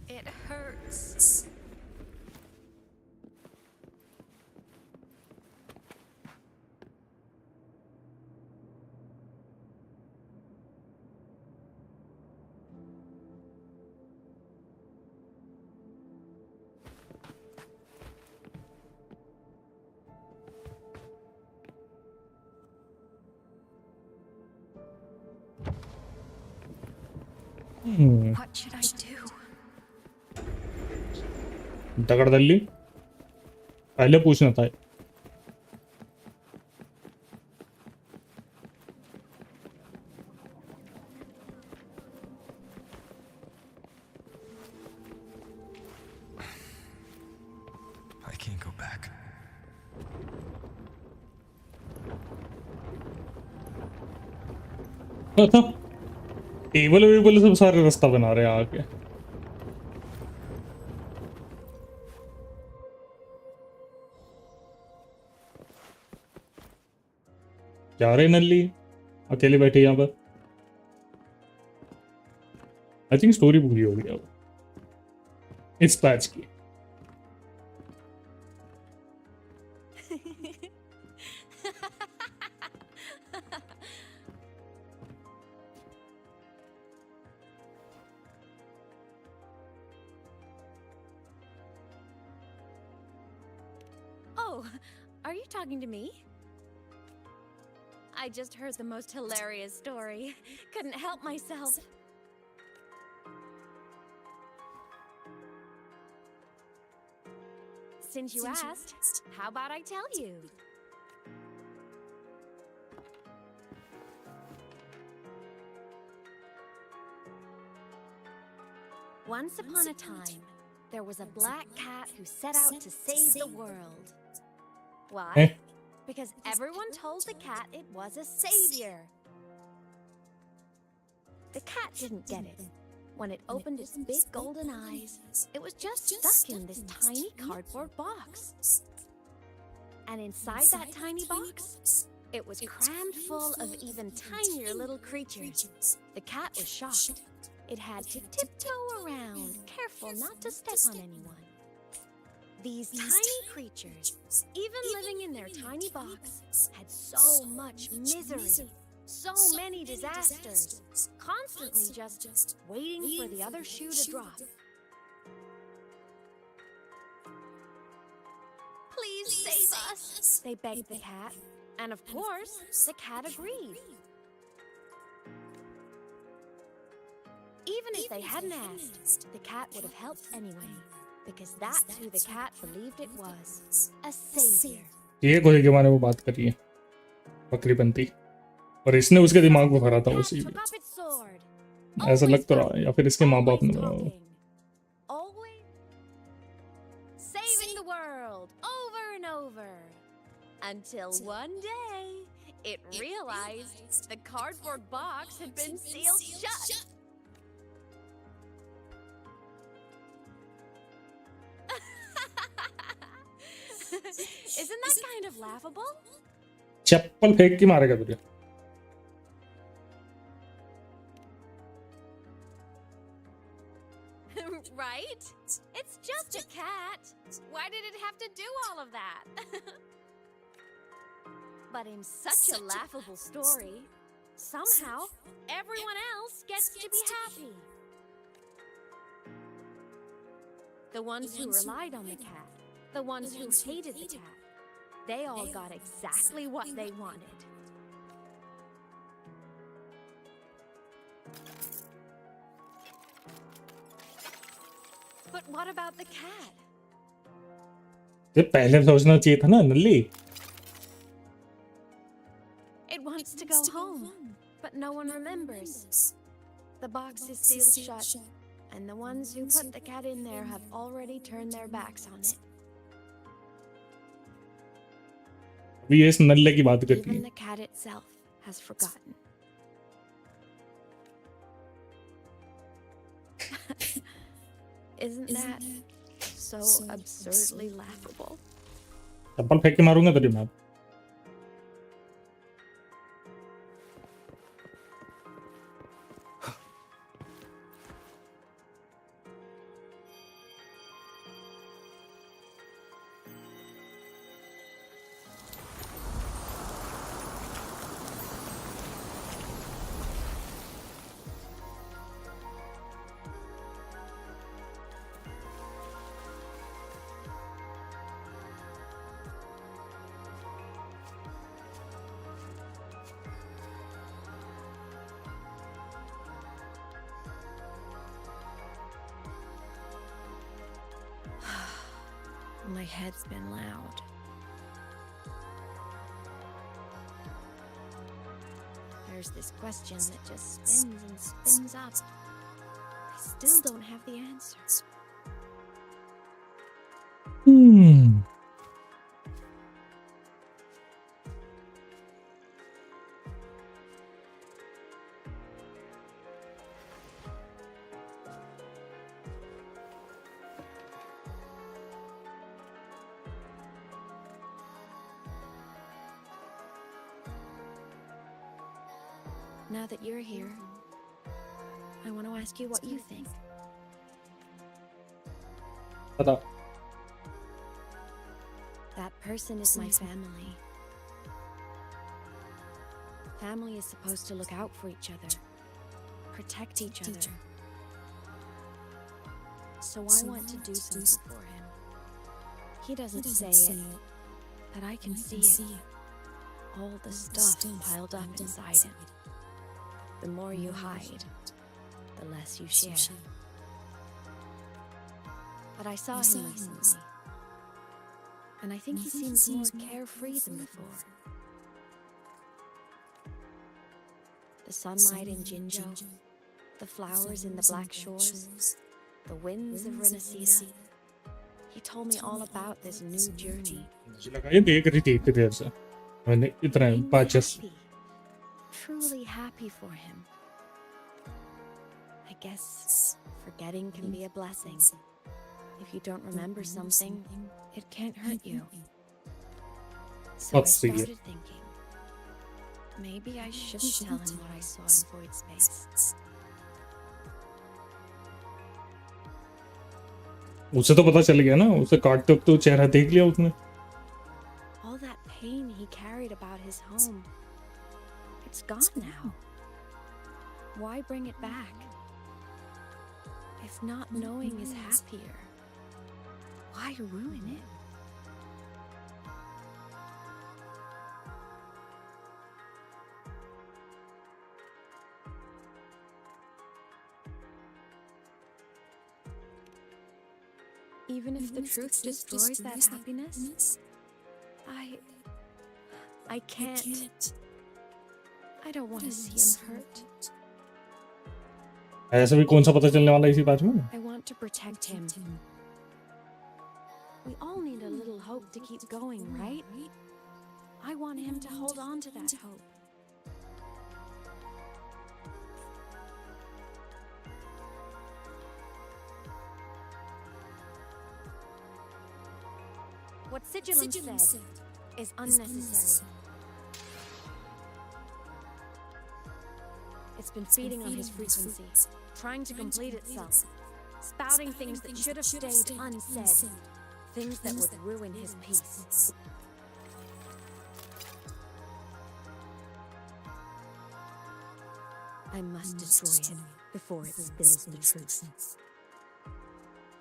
It hurts.
What should I do?
दगड़दल्ली पहले पूछना था.
I can't go back.
Table सब सारे रास्ता बना रहे हैं आके. जा रहे नल्ली अकेले बैठे यहाँ पर. आई थिंक स्टोरी पूरी हो गई अब इस पैच की.
Oh, are you talking to me? I just heard the most hilarious story. Couldn't help myself. Since you asked, how about I tell you? Once upon a time, there was a black cat who set out to save the world. Why? Because everyone told the cat it was a savior. The cat didn't get it. When it opened its big golden eyes, it was just stuck in this tiny cardboard box. And inside that tiny box, it was crammed full of even tinier little creatures. The cat was shocked. It had to tiptoe around, careful not to step on anyone. These tiny creatures, even living in their tiny box, had so much misery, so many disasters, constantly just waiting for the other shoe to drop. Please save us, they begged the cat. And of course, the cat agreed. Even if they hadn't asked, the cat would have helped anyway. Because that's who the cat believed it was, a savior.
ये घोड़े के बारे में बात कर रही है बकरी बनती और इसने उसके दिमाग में भरा था उसी में. ऐसा लग तो रहा है या फिर इसके माँ बाप ने बनाया.
Saving the world over and over until one day it realized the cardboard box had been sealed shut. Isn't that kind of laughable?
चप्पल फेंक के मारेगा तुझे.
Right? It's just a cat. Why did it have to do all of that? But in such a laughable story, somehow everyone else gets to be happy. The ones who relied on the cat, the ones who hated the cat, they all got exactly what they wanted. But what about the cat?
ये पहले सोचना चाहिए था ना नल्ली.
It wants to go home, but no one remembers. The box is sealed shut, and the ones who put the cat in there have already turned their backs on it.
अभी ये इस नल्ले की बात करती है.
Even the cat itself has forgotten. Isn't that so absurdly laughable?
चप्पल फेंक के मारूंगा तुझे मैं.
My head's been loud. There's this question that just spins and spins up. I still don't have the answer. Now that you're here, I want to ask you what you think.
That
person is my family. Family is supposed to look out for each other, protect each other. So I want to do something for him. He doesn't say it, but I can see it. All the stuff piled up inside him. The more you hide, the less you share. But I saw him recently, and I think he seems more carefree than before. The sunlight in Jinjo, the flowers in the Black Shores, the winds of Renacida. He told me all about this new journey.
ये देख रही थी इतनी देर से मैंने इतना patches.
Truly happy for him. I guess forgetting can be a blessing. If you don't remember something, it can't hurt you. So I started thinking, maybe I shouldn't tell him what I saw in void space.
उसे तो पता चल गया ना, उसे काटते वक्त तो चेहरा देख लिया उसने.
All that pain he carried about his home, it's gone now. Why bring it back? If not knowing is happier, why ruin it? Even if the truth destroys that happiness, I can't. I don't want to see him hurt.
ऐसा भी कौन सा पता चलने वाला इसी बात में?
I want to protect him. We all need a little hope to keep going, right? I want him to hold on to that hope. What Sigilum said is unnecessary. It's been feeding on his frequency, trying to complete itself, spouting things that should have stayed unsaid, things that would ruin his peace. I must destroy it before it spills the truth.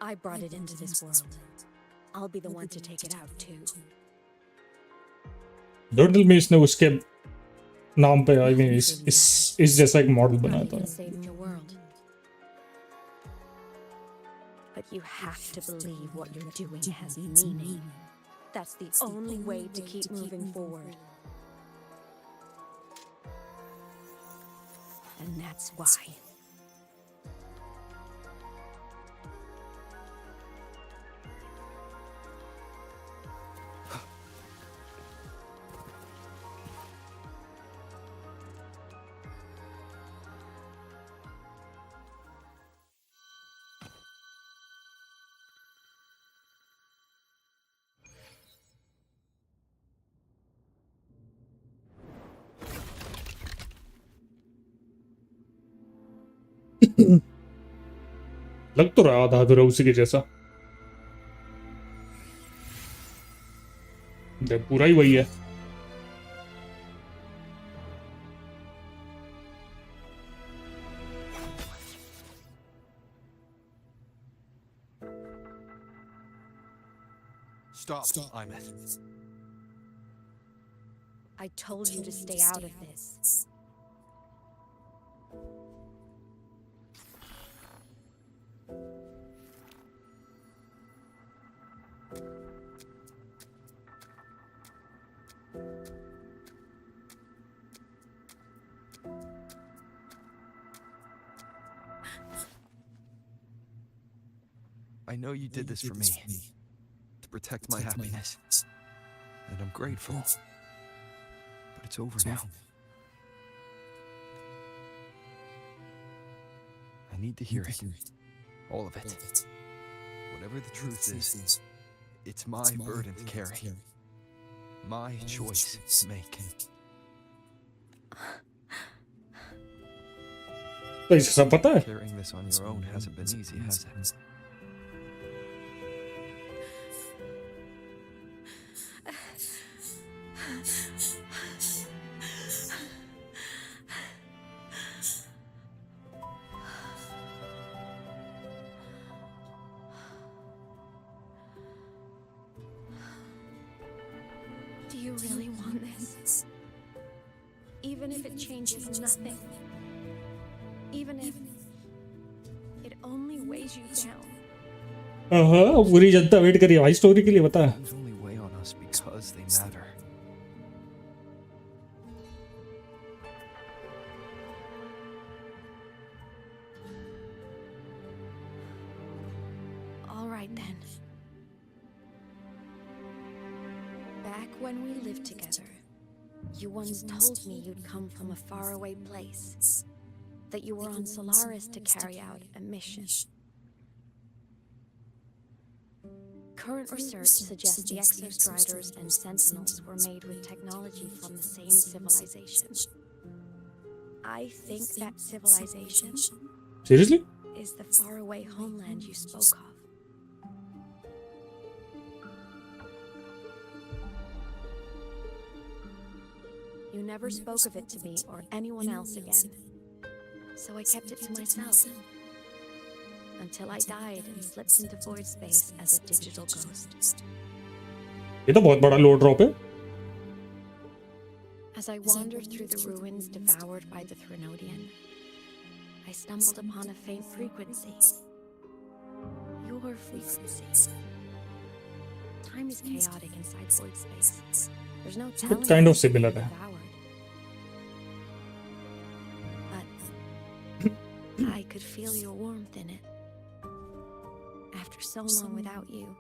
I brought it into this world. I'll be the one to take it out too.
Don't tell me इसने उसके नाम पे I mean इस जैसा एक model बनाया था.
Saving the world. But you have to believe what you're doing has meaning. That's the only way to keep moving forward. And that's why.
लग तो रहा आधा अधूरा उसी के जैसा. पूरा ही वही है.
Stop, Aemeath.
I told you to stay out of this.
I know you did this for me, to protect my happiness, and I'm grateful. But it's over now. I need to hear it. All of it. Whatever the truth is, it's my burden to carry. My choice to make.
तो इसे सब पता है?
Carrying this on your own hasn't been easy, has it?
Do you really want this? Even if it changes nothing? Even if it only weighs you down?
हाँ, पूरी जनता wait कर रही है भाई स्टोरी के लिए, बता.
Things only weigh on us because they matter.
All right then. Back when we lived together, you once told me you'd come from a faraway place, that you were on Solaris to carry out a mission. Current research suggests the Exostriders and Sentinels were made with technology from the same civilization. I think that civilization
Seriously?
is the faraway homeland you spoke of. You never spoke of it to me or anyone else again, so I kept it to myself until I died and slipped into void space as a digital ghost.
ये तो बहुत बड़ा लो drop है.
As I wandered through the ruins devoured by the Threnodian, I stumbled upon a faint frequency. Your frequency. Time is chaotic inside void space. There's no telling
kind of
what
similar
you
है.
devoured. But I could feel your warmth in it. After so long without you,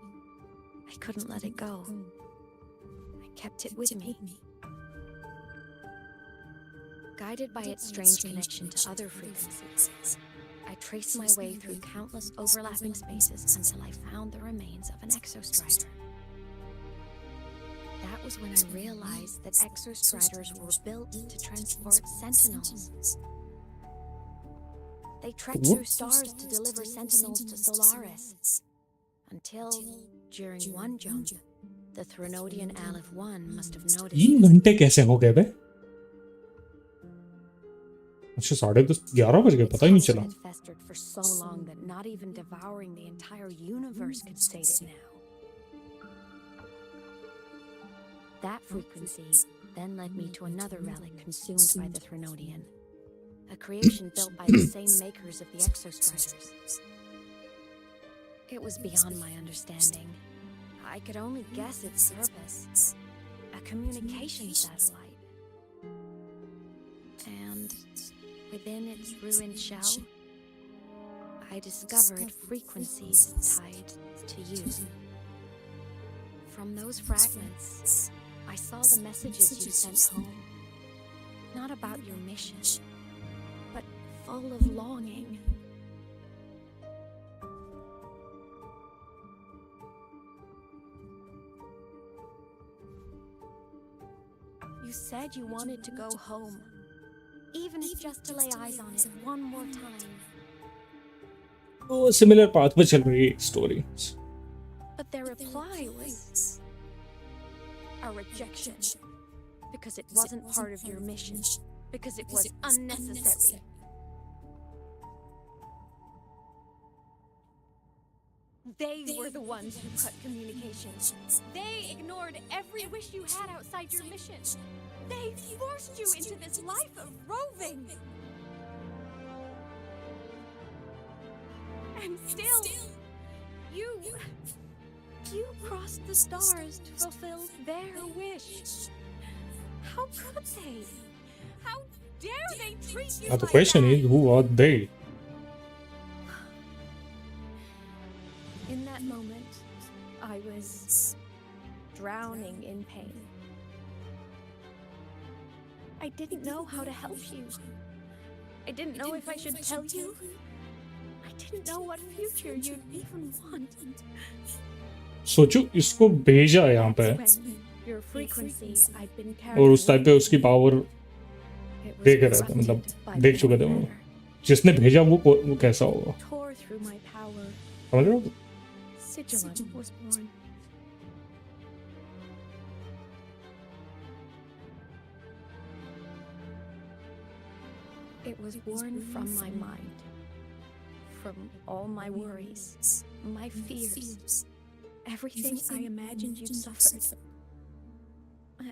I couldn't let it go. I kept it with me. Guided by its strange connection to other frequencies, I traced my way through countless overlapping spaces until I found the remains of an Exostrider. That was when I realized that Exostriders were built to transport Sentinels. They trekked through stars to deliver Sentinels to Solaris. Until, during one jump, the Threnodian Aleph 1 must have noticed.
3 घंटे कैसे हो गए बे? अच्छा 10:30 11 बज गए, पता ही नहीं चला.
It festered for so long that not even devouring the entire universe could sate it now. That frequency then led me to another relic consumed by the Threnodian, a creation built by the same makers of the Exostriders. It was beyond my understanding. I could only guess its purpose. A communication satellite. And within its ruined shell, I discovered frequencies tied to you. From those fragments, I saw the messages you sent home. Not about your mission, but full of longing. You said you wanted to go home, even if just to lay eyes on it one more time.
तो similar path पे चल रही है story.
But their reply was a rejection, because it wasn't part of your mission, because it was unnecessary. They were the ones who cut communication. They ignored every wish you had outside your mission. They forced you into this life of roving. And still, you crossed the stars to fulfill their wish. How could they? How dare they treat you
Now the
like
question
that?
is, who are they?
In that moment, I was drowning in pain. I didn't know how to help you. I didn't know if I should tell you. I didn't know what future you'd even want.
सोचो इसको भेजा है यहाँ पे
When your frequency I'd been
और
carrying
उस time पे उसकी पावर देख रहा था, मतलब देख चुका था वो। जिसने भेजा वो कैसा होगा,
tore through my power.
समझ रहे हो?
Sigillant was born. It was born from my mind, from all my worries, my fears, everything I imagined you'd suffered.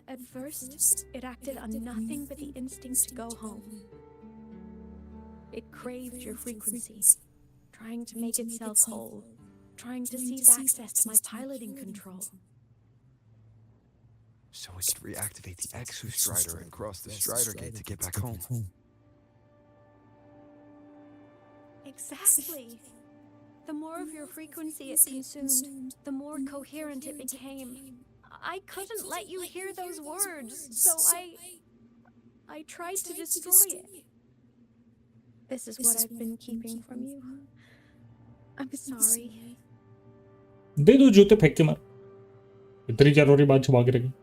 At first, it acted on nothing but the instinct to go home. It craved your frequency, trying to make itself whole, trying to seize access to my piloting control.
So it could reactivate the Exostrider and cross the Strider Gate to get back home.
Exactly. The more of your frequency it consumed, the more coherent it became. I couldn't let you hear those words, so I tried to destroy it. This is what I've been keeping from you. I'm sorry.
दे दो जूते फेंक के मार, इतनी जरूरी बात छुपा के रखी।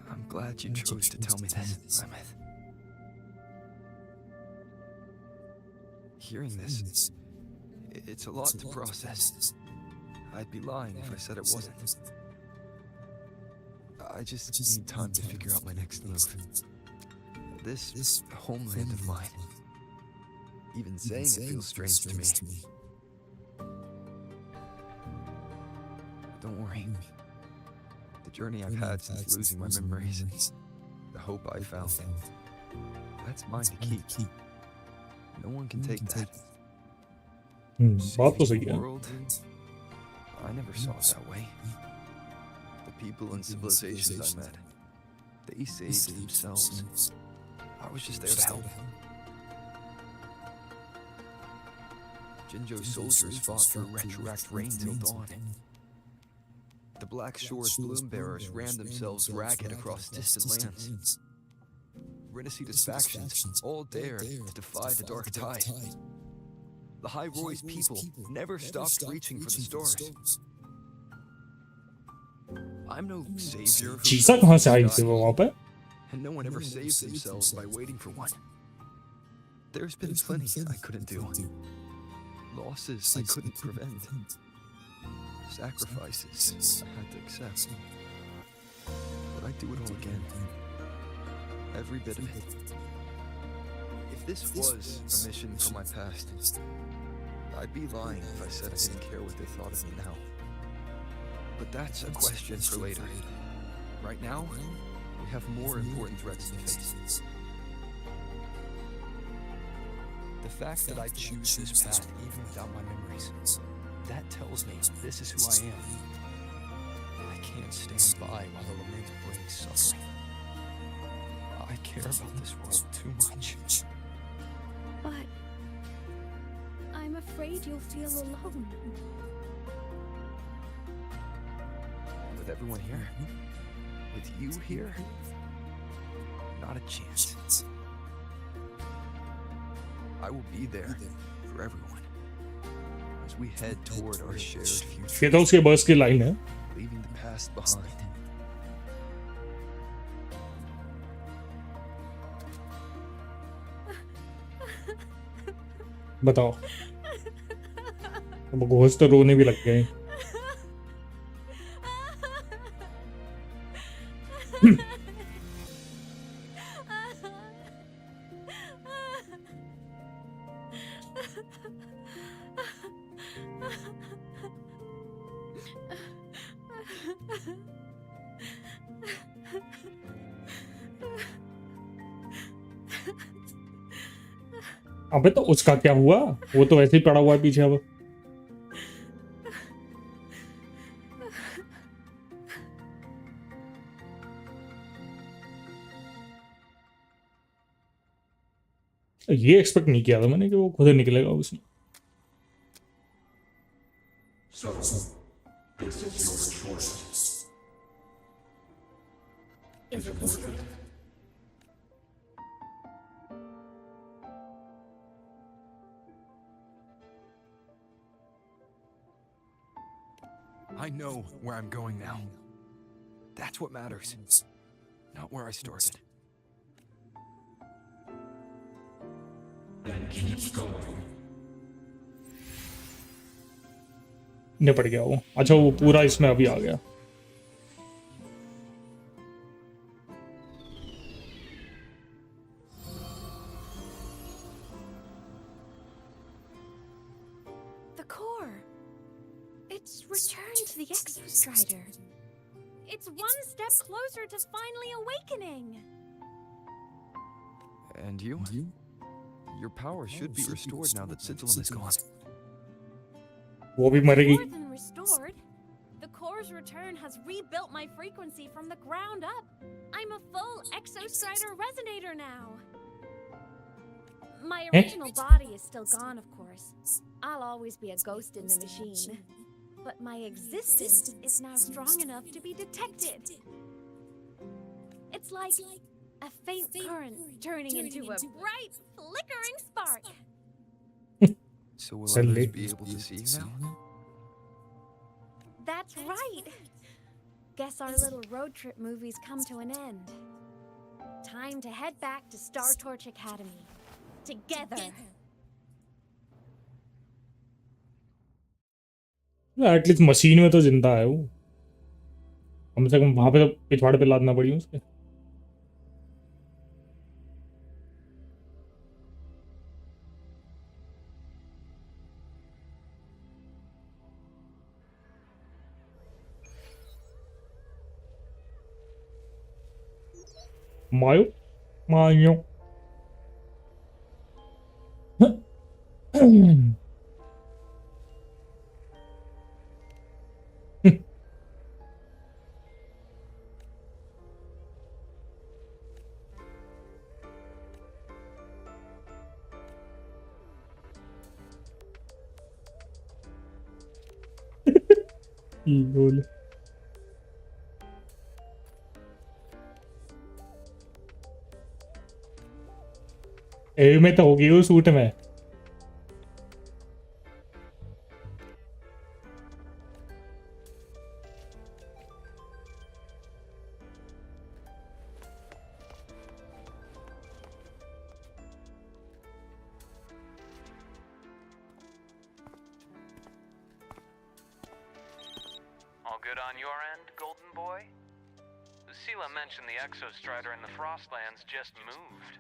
I'm glad you chose to tell me this, Aemeath. Hearing this, it's a lot to process. I'd be lying if I said it wasn't. I just need time to figure out my next move. This homeland of mine, even saying it feels strange to me. Don't worry. The journey I've had since losing my memories, the hope I found, that's mine to keep. No one can take that.
बात तो सही
The
है।
world, I never saw it that way. The people and civilizations I met, they saved themselves. I was just there to help. Jinjo's soldiers fought through retroact rain till dawn. The Black Shore's bloom bearers ran themselves ragged across distant lands. Renacita's factions all dared to defy the dark tide. The High Roy's people never stopped reaching for the stars. I'm no savior
चीज़ा कहाँ से आई थी वो वहाँ पे?
and no one ever saves themselves by waiting for one. There's been plenty I couldn't do. Losses I couldn't prevent. Sacrifices I had to accept. But I'd do it all again. Every bit of it. If this was a mission from my past, I'd be lying if I said I didn't care what they thought of me now. But that's a question for later. Right now, we have more important threats to face. The fact that I choose this path even without my memories, that tells me this is who I am. I can't stand by while the lament brings suffering. I care about this world too much.
But I'm afraid you'll feel alone.
With everyone here, with you here, not a chance. I will be there for everyone as we head toward our shared future.
ये तो उसके बस की line है।
Leaving the past behind.
बताओ, अब घोष तो रोने भी लग गए। अबे तो उसका क्या हुआ? वो तो ऐसे ही पड़ा हुआ है पीछे अब। ये एक्सपेक्ट नहीं किया था मैंने कि वो खुद ही निकलेगा उसमें।
So, this is your choice. Is it worth it?
I know where I'm going now. That's what matters. Not where I started.
Then keep going.
निपट गया वो। अच्छा वो पूरा इसमें अभी आ गया।
The core. It's returned to the Exostrider. It's one step closer to finally awakening.
And you? Your power should be restored now that Sigillum is gone.
वो भी मरेगी।
More than restored. The core's return has rebuilt my frequency from the ground up. I'm a full Exostrider resonator now. My original body is still gone, of course. I'll always be a ghost in the machine. But my existence is now strong enough to be detected. It's like a faint current turning into a bright, flickering spark.
So will others be able to see you now?
That's right. Guess our little road trip movie's come to an end. Time to head back to Star Torch Academy. Together.
At least machine में तो जिंदा है वो। कम से कम वहां पे तो पिछवाड़े पे लादना पड़ी उसके। मायो मायो बोल में तो होगी वो सूट में।
All good on your end, Golden Boy? Lucilla mentioned the Exostrider in the Frostlands just moved.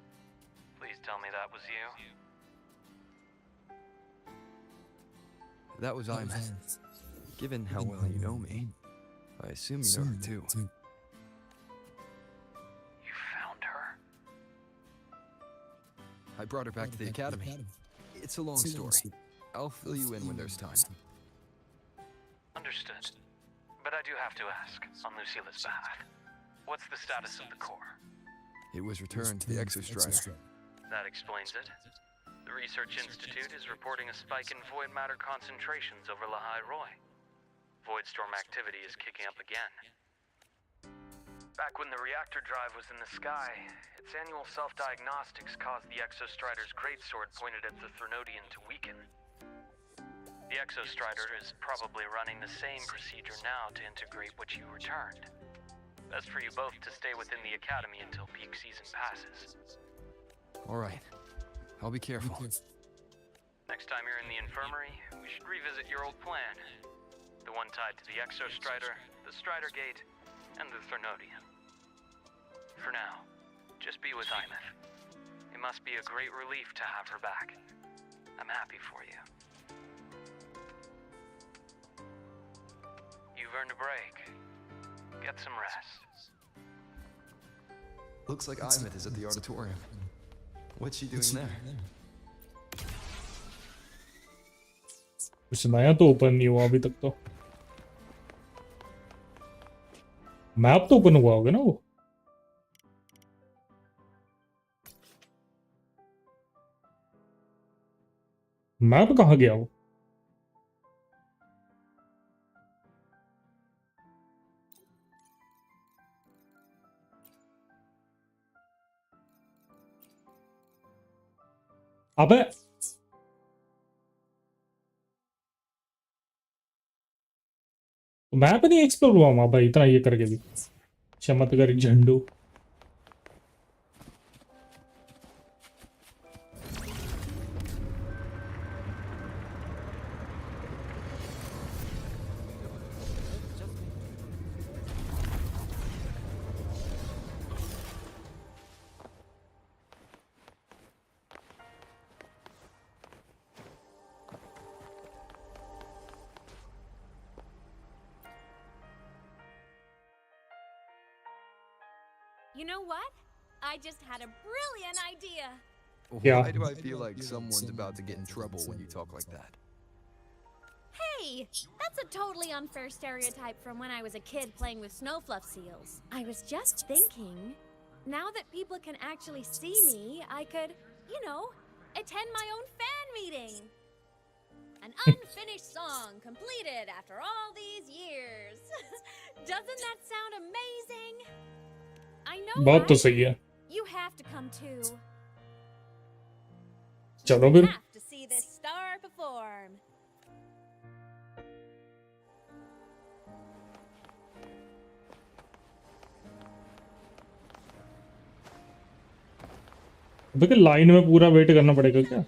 Please tell me that was you.
That was Aemeath. Given how well you know me, I assume you know her too.
You found her?
I brought her back to the academy. It's a long story. I'll fill you in when there's time.
Understood. But I do have to ask, on Lucilla's behalf, what's the status of the core?
It was returned to the Exostrider.
That explains it. The Research Institute is reporting a spike in void matter concentrations over Lahai Roy. Voidstorm activity is kicking up again. Back when the reactor drive was in the sky, its annual self-diagnostics caused the Exostrider's greatsword pointed at the Threnodian to weaken. The Exostrider is probably running the same procedure now to integrate what you returned. Best for you both to stay within the Academy until peak season passes.
All right. I'll be careful.
Next time you're in the infirmary, we should revisit your old plan. The one tied to the Exostrider, the Strider Gate, and the Threnodian. For now, just be with Aemeath. It must be a great relief to have her back. I'm happy for you. You've earned a break. Get some rest.
Looks like Aemeath is at the auditorium. What's she doing there?
कुछ नया तो open नहीं हुआ अभी तक तो। Map तो open हुआ होगा ना वो। मैप कहाँ गया वो? अबे मैप नहीं एक्सप्लोर हुआ वहां भाई, इतना ये करके भी। चमत्कारिक झंडू।
You know what? I just had a brilliant idea.
Why do I feel like someone's about to get in trouble when you talk like that?
Hey, that's a totally unfair stereotype from when I was a kid playing with snowfluff seals. I was just thinking, now that people can actually see me, I could, you know, attend my own fan meeting. An unfinished song completed after all these years. Doesn't that sound amazing? I know,
बात तो
right?
सही है।
You have to come too.
चलो फिर।
Have to see this star perform.
देखिए line में पूरा wait करना पड़ेगा क्या?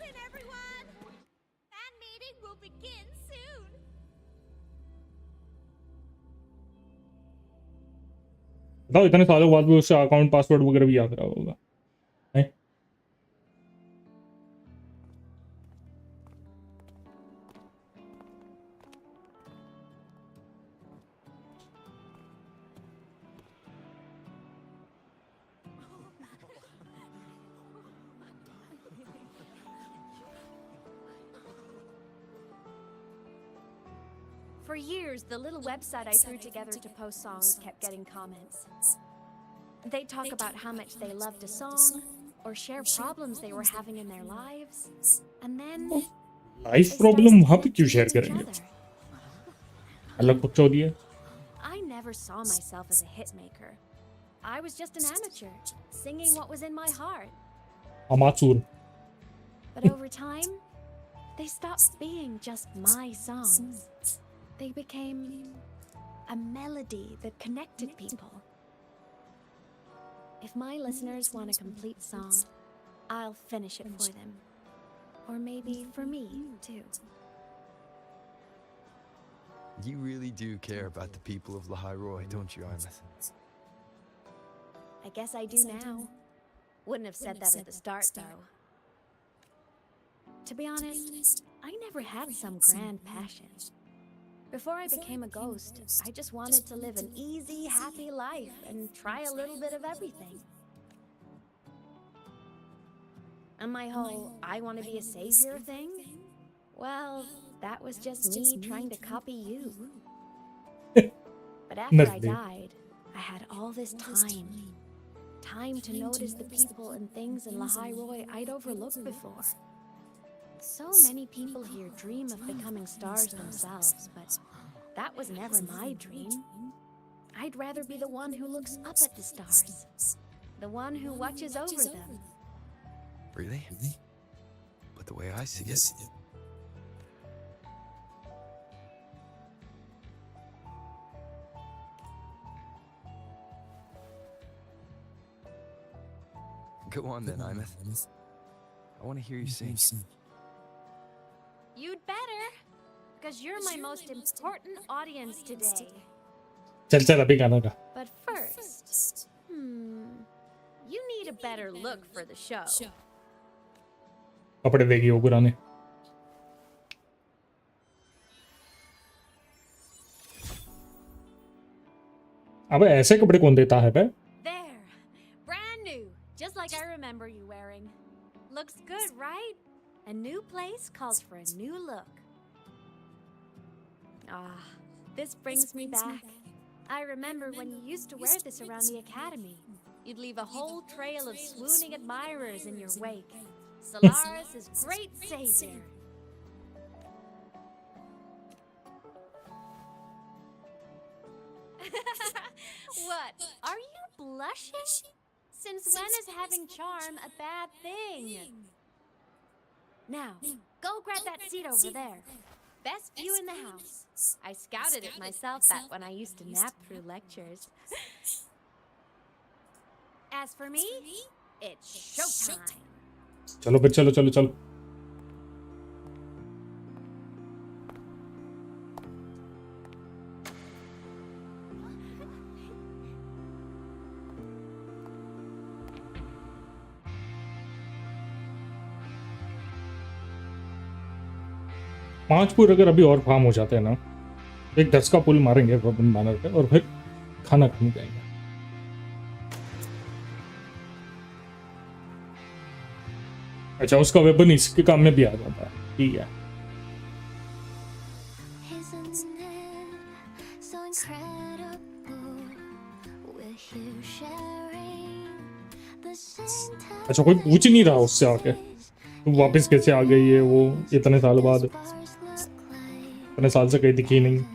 बताओ इतने सालों बाद भी उससे अकाउंट पासवर्ड वगैरह भी याद रहा होगा।
For years, the little website I threw together to post songs kept getting comments. They'd talk about how much they loved a song, or share problems they were having in their lives, and then
life problem वहां पे क्यों share करेंगे? अलग पक्ष दिया।
I never saw myself as a hitmaker. I was just an amateur, singing what was in my heart.
अमाचूर।
But over time, they stopped being just my songs. They became a melody that connected people. If my listeners want a complete song, I'll finish it for them. Or maybe for me, too.
You really do care about the people of Lahairoi, don't you, Aemeath?
I guess I do now. Wouldn't have said that at the start, though. To be honest, I never had some grand passion. Before I became a ghost, I just wanted to live an easy, happy life and try a little bit of everything. And my whole I want to be a savior thing? Well, that was just me trying to copy you. But after I died, I had all this time. Time to notice the people and things in Lahairoi I'd overlooked before. So many people here dream of becoming stars themselves, but that was never my dream. I'd rather be the one who looks up at the stars, the one who watches over them.
Really? But the way I see it... Go on then, Aemeath. I want to hear you sing.
You'd better, because you're my most important audience today.
चल अभी गाना गा।
But first, you need a better look for the show.
कपड़े देगी वो पुराने। अबे ऐसे कपड़े कौन देता है बे?
There, brand new, just like I remember you wearing. Looks good, right? A new place calls for a new look. Ah, this brings me back. I remember when you used to wear this around the academy. You'd leave a whole trail of swooning admirers in your wake. Solaris is great savior. What? Are you blushing? Since when is having charm a bad thing? Now, go grab that seat over there. Best view in the house. I scouted it myself back when I used to nap through lectures. As for me, it's showtime.
चलो फिर चलो चलो चलो. पांच पुल अगर अभी और farm हो जाते हैं ना, एक 10 का पुल मारेंगे वेपन बैनर पे और फिर खाना खाने जाएंगे. अच्छा, उसका वेपन इसके काम में भी आ जाता है. ठीक है. अच्छा, कोई पूछ नहीं रहा उससे आके वापस कैसे आ गई है वो इतने साल बाद. इतने साल से कहीं दिखी नहीं.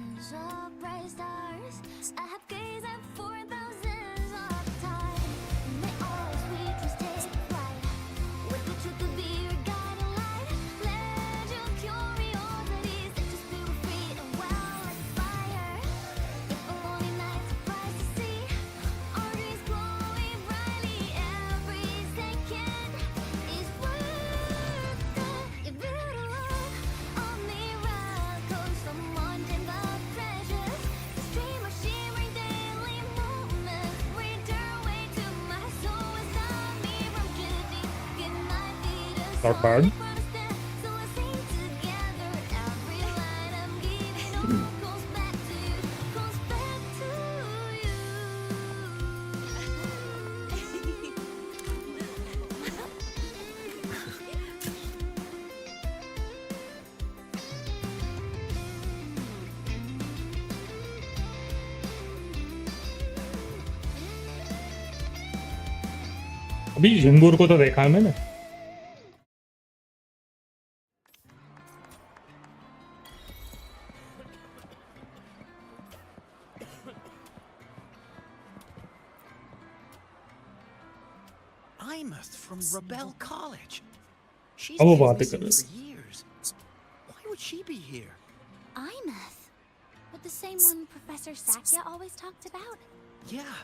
Not bad. अभी झिंगूर को तो देखा है मैंने.
Aemeath from Rebel College. She's
अब वो
been
बातें कर
missing
रहे
for years. Why would she be here?
Aemeath. But the same one Professor Sakya always talked about?
Yeah.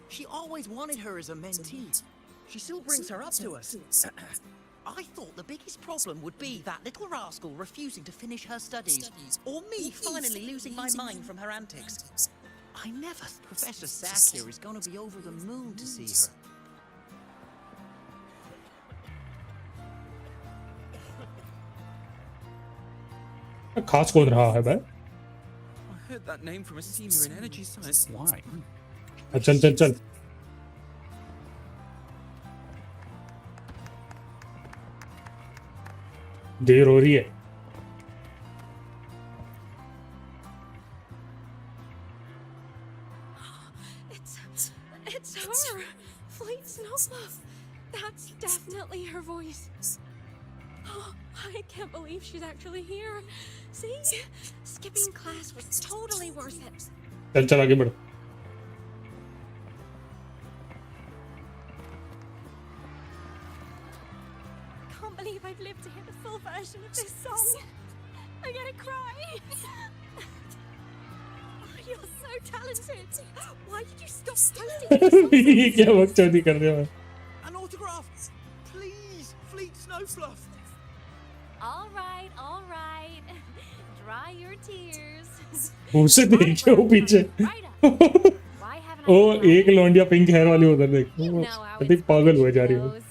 She always wanted her as a mentee. She still brings her up to us. I thought the biggest problem would be that little rascal refusing to finish her studies, or me finally losing my mind from her antics. I never thought Professor Sakya is going to be over the moon to see her.
खास कौन रहा है भाई?
I heard that name from a senior in energy science. Why?
चल चल चल. देर हो रही है.
It's her! Fleet Snowfluff! That's definitely her voice. Oh, I can't believe she's actually here. See? Skipping class was totally worth it.
चल चल आगे बढ़.
Can't believe I've lived to hear the full version of this song. I'm gonna cry. Oh, you're so talented. Why did you stop posting these
ये क्या बकचोदी कर रहे हो?
An autograph! Please, Fleet Snowfluff!
All right. Dry your tears.
उसे देखिए वो पीछे. ओ एक लौंडिया पिंक हेयर वाली उधर देख. वो पागल हो जा रही है.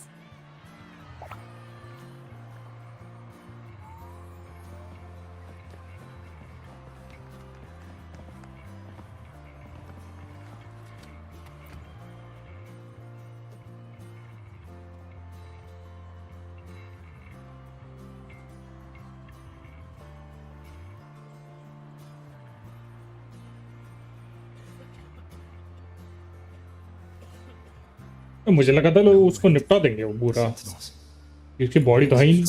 मुझे लगा था लोग उसको निपटा देंगे वो पूरा, इसकी बॉडी तो है ही नहीं,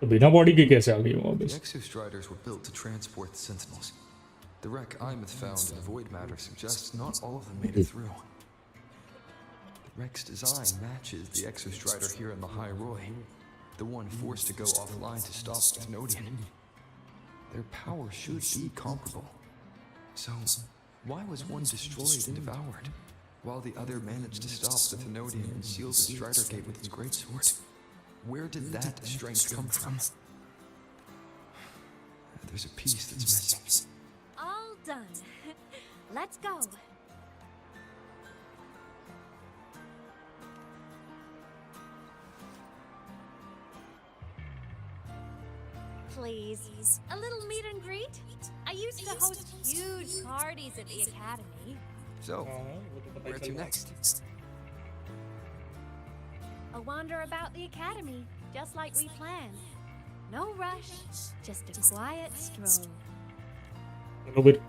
तो बिना बॉडी के कैसे आ गई वहाँ
The
बस?
exostriders were built to transport the sentinels. The wreck Aemeath found in the void matter suggests not all of them made it through. The wreck's design matches the exostrider here in the High Roy, the one forced to go offline to stop the Thenodian. Their power should be comparable. So, why was one destroyed and devoured, while the other managed to stop the Thenodian and seal the Strider Gate with its greatsword? Where did that strength come from? There's a piece that's missing.
All done. Let's go. Please, a little meet and greet? I used to host huge parties at the academy.
So, where to next?
A wander about the academy, just like we planned. No rush, just a quiet stroll.
A little bit.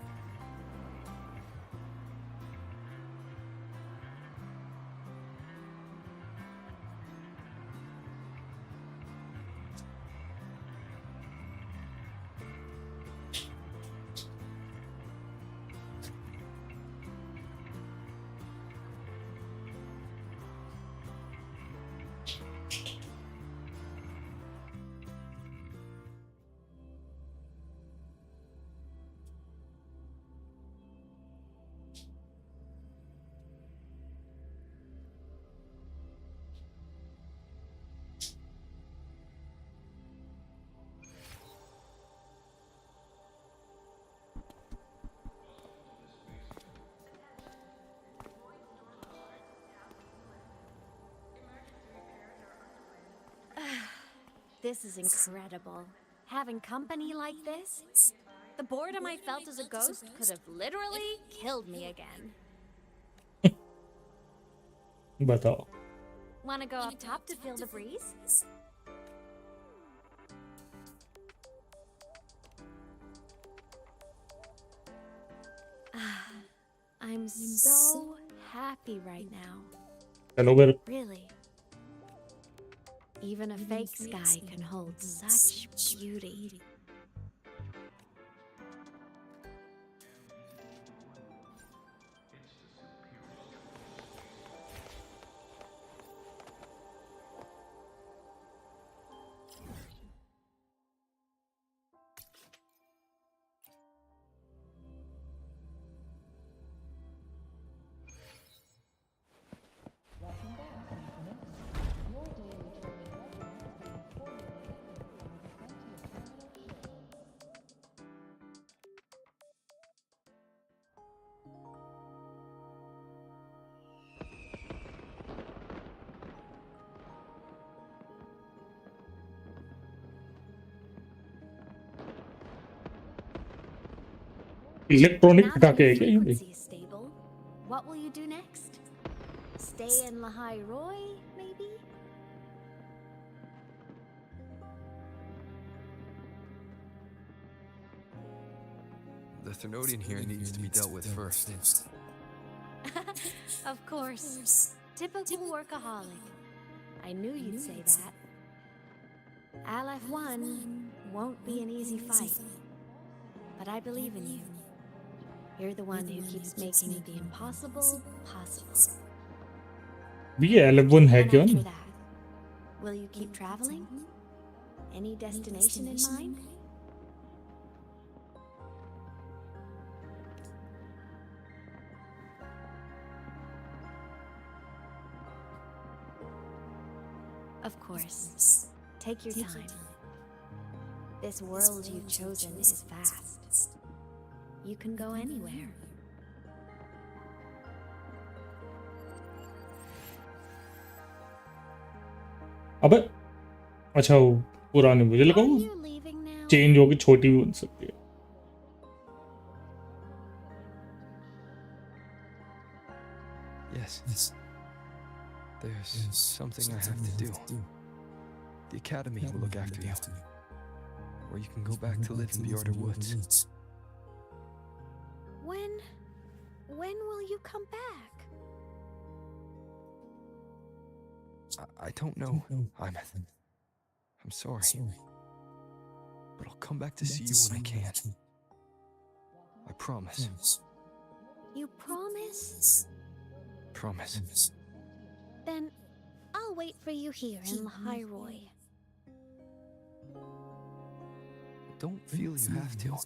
This is incredible. Having company like this? The boredom I felt as a ghost could have literally killed me again.
बताओ.
Wanna go up top to feel the breeze? I'm so happy right now.
Hello, where?
Really. Even a fake sky can hold such beauty.
Electronic पटाखे है क्या ये?
Frequency is stable. What will you do next? Stay in Lahai Roy, maybe?
The Thenodian here needs to be dealt with first.
Of course. Typical workaholic. I knew you'd say that. Aleph 1 won't be an easy fight. But I believe in you. You're the one who keeps making the impossible possible.
भी L1 है
And
क्या?
after that, will you keep traveling? Any destination in mind? Of course. Take your time. This world you've chosen is vast. You can go anywhere.
अबे अच्छा वो पुराने मुझे लगा वो चेंज होके छोटी भी बन सकती है.
Yes. There's something I have to do. The Academy will look after you. Or you can go back to live in the Order Woods.
When will you come back?
I don't know, Aemeath. I'm sorry. But I'll come back to see you when I can. I promise.
You promise?
Promise.
Then I'll wait for you here in Lahairoi.
Don't feel you have to.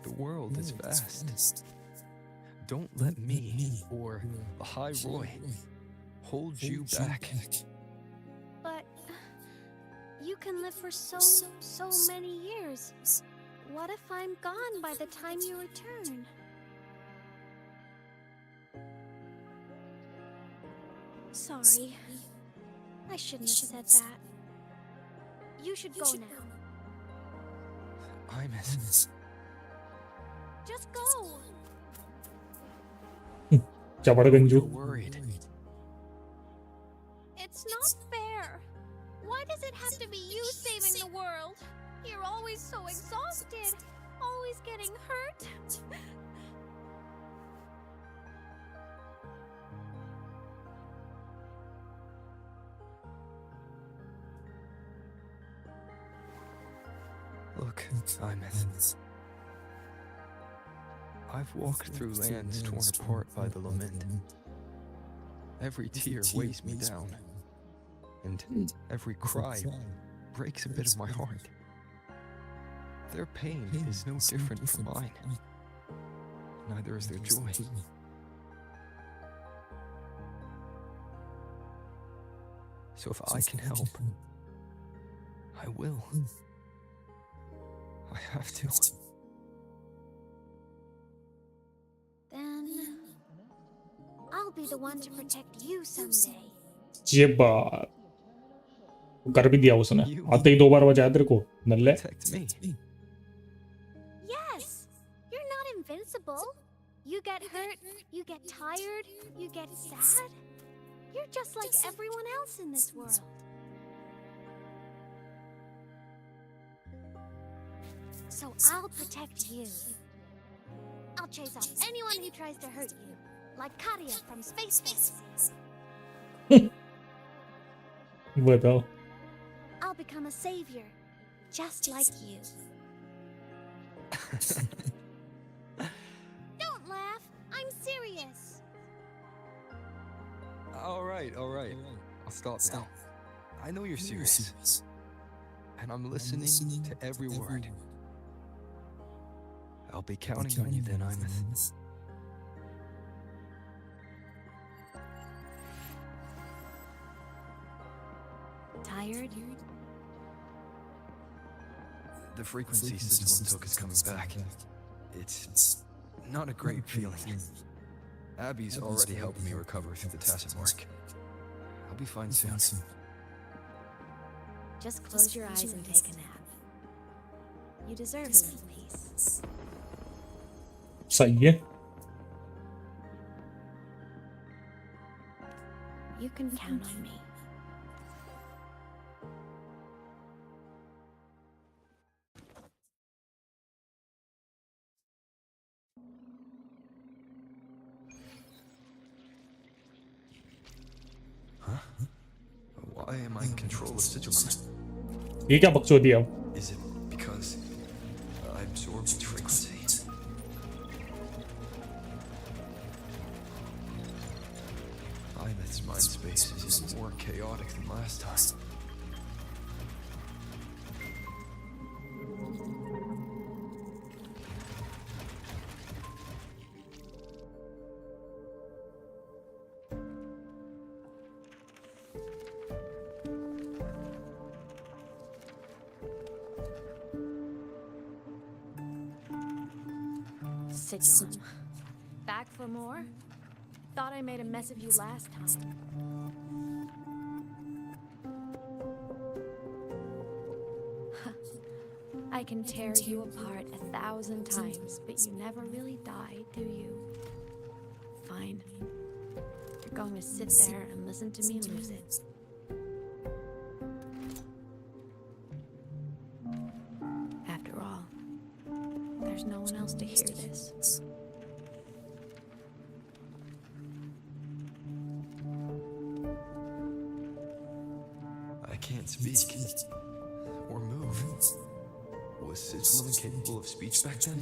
The world is vast. Don't let me or Lahairoi hold you back.
But you can live for so many years. What if I'm gone by the time you return? Sorry. I shouldn't have said that. You should go now.
Aemeath.
Just go.
Ganju.
Worried.
It's not fair. Why does it have to be you saving the world? You're always so exhausted. Always getting hurt.
Look, Aemeath. I've walked through lands torn apart by the lament. Every tear weighs me down, and every cry breaks a bit of my heart. Their pain is no different from mine. Neither is their joy. So if I can help, I will. I have to.
Then I'll be the one to protect you someday.
जेबा कर भी दिया उसने आते ही 2 बार बचाया तेरे को नल्ले.
Yes, you're not invincible. You get hurt, you get tired, you get sad. You're just like everyone else in this world. So I'll protect you. I'll chase off anyone who tries to hurt you, like Katia from Space Fantasies.
बताओ.
I'll become a savior, just like you. Don't laugh. I'm serious.
All right. I'll stop now. I know you're serious. And I'm listening to every word. I'll be counting on you then, Aemeath.
Tired?
The frequency Sizzle took is coming back. It's not a great feeling. Abby's already helping me recover through the tacit mark. I'll be fine soon.
Just close your eyes and take a nap. You deserve a little peace.
सही है.
You can count on me.
Why am I in control of SkitterOnline?
ये क्या बकचोदी है?
Is it because I absorbed its frequency? Aemeath's mind space is even more chaotic than last time.
Sigilum. Back for more? Thought I made a mess of you last time. I can tear you apart 1,000 times, but you never really die, do you? Fine. You're going to sit there and listen to me lose it. After all, there's no one else to hear this.
can't speak or move. Was Sigil incapable of speech back then?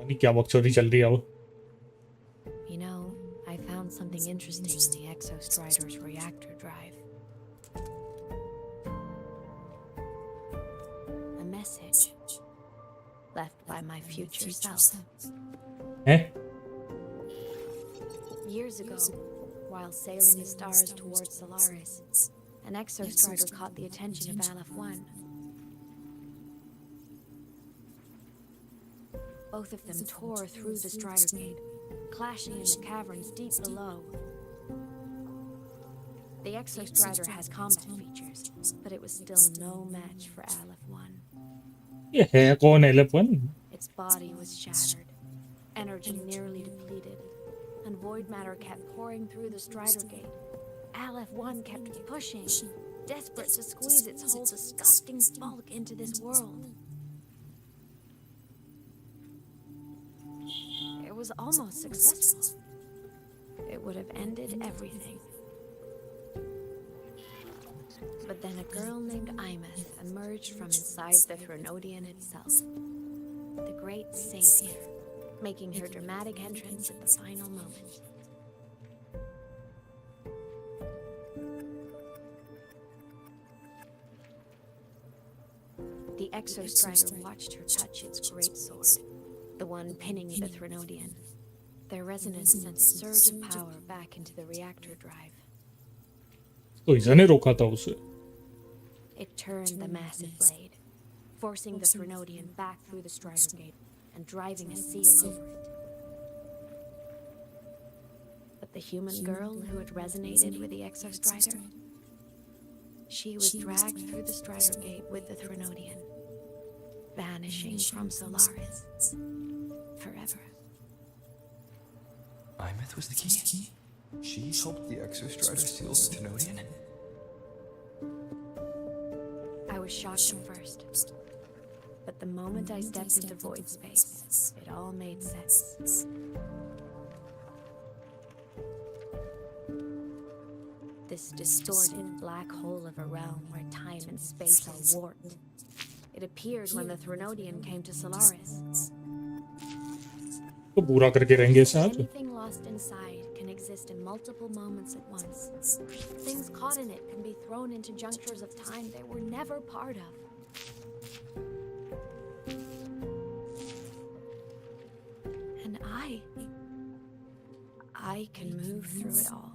नहीं क्या बकचोदी चल रही है अब.
You know, I found something interesting in the Exostrider's reactor drive. A message left by my future self.
Eh?
Years ago, while sailing the stars towards Solaris, an Exostrider caught the attention of Aleph 1. Both of them tore through the Strider Gate, clashing in the caverns deep below. The Exostrider has combat features, but it was still no match for Aleph 1.
ये है कौन है Aleph-1?
Its body was shattered, energy nearly depleted, and void matter kept pouring through the Strider Gate. Aleph 1 kept pushing, desperate to squeeze its whole disgusting bulk into this world. It was almost successful. It would have ended everything. But then a girl named Aemeath emerged from inside the Threnodian itself, the great savior, making her dramatic entrance at the final moment. The Exostrider watched her touch its great sword, the one pinning the Threnodian. Their resonance sent a surge of power back into the reactor drive.
तो इसने रोका था उसे.
It turned the massive blade, forcing the Threnodian back through the Strider Gate and driving a seal over it. But the human girl who had resonated with the Exostrider, she was dragged through the Strider Gate with the Threnodian, vanishing from Solaris forever.
Aemeath was the key? She helped the Exostrider seal the Threnodian?
I was shocked at first, but the moment I stepped into void space, it all made sense. This distorted black hole of a realm where time and space are warped. It appeared when the Threnodian came to Solaris.
तो पूरा करके रहेंगे साथ.
Anything lost inside can exist in multiple moments at once. Things caught in it can be thrown into junctures of time they were never part of. And I can move through it all.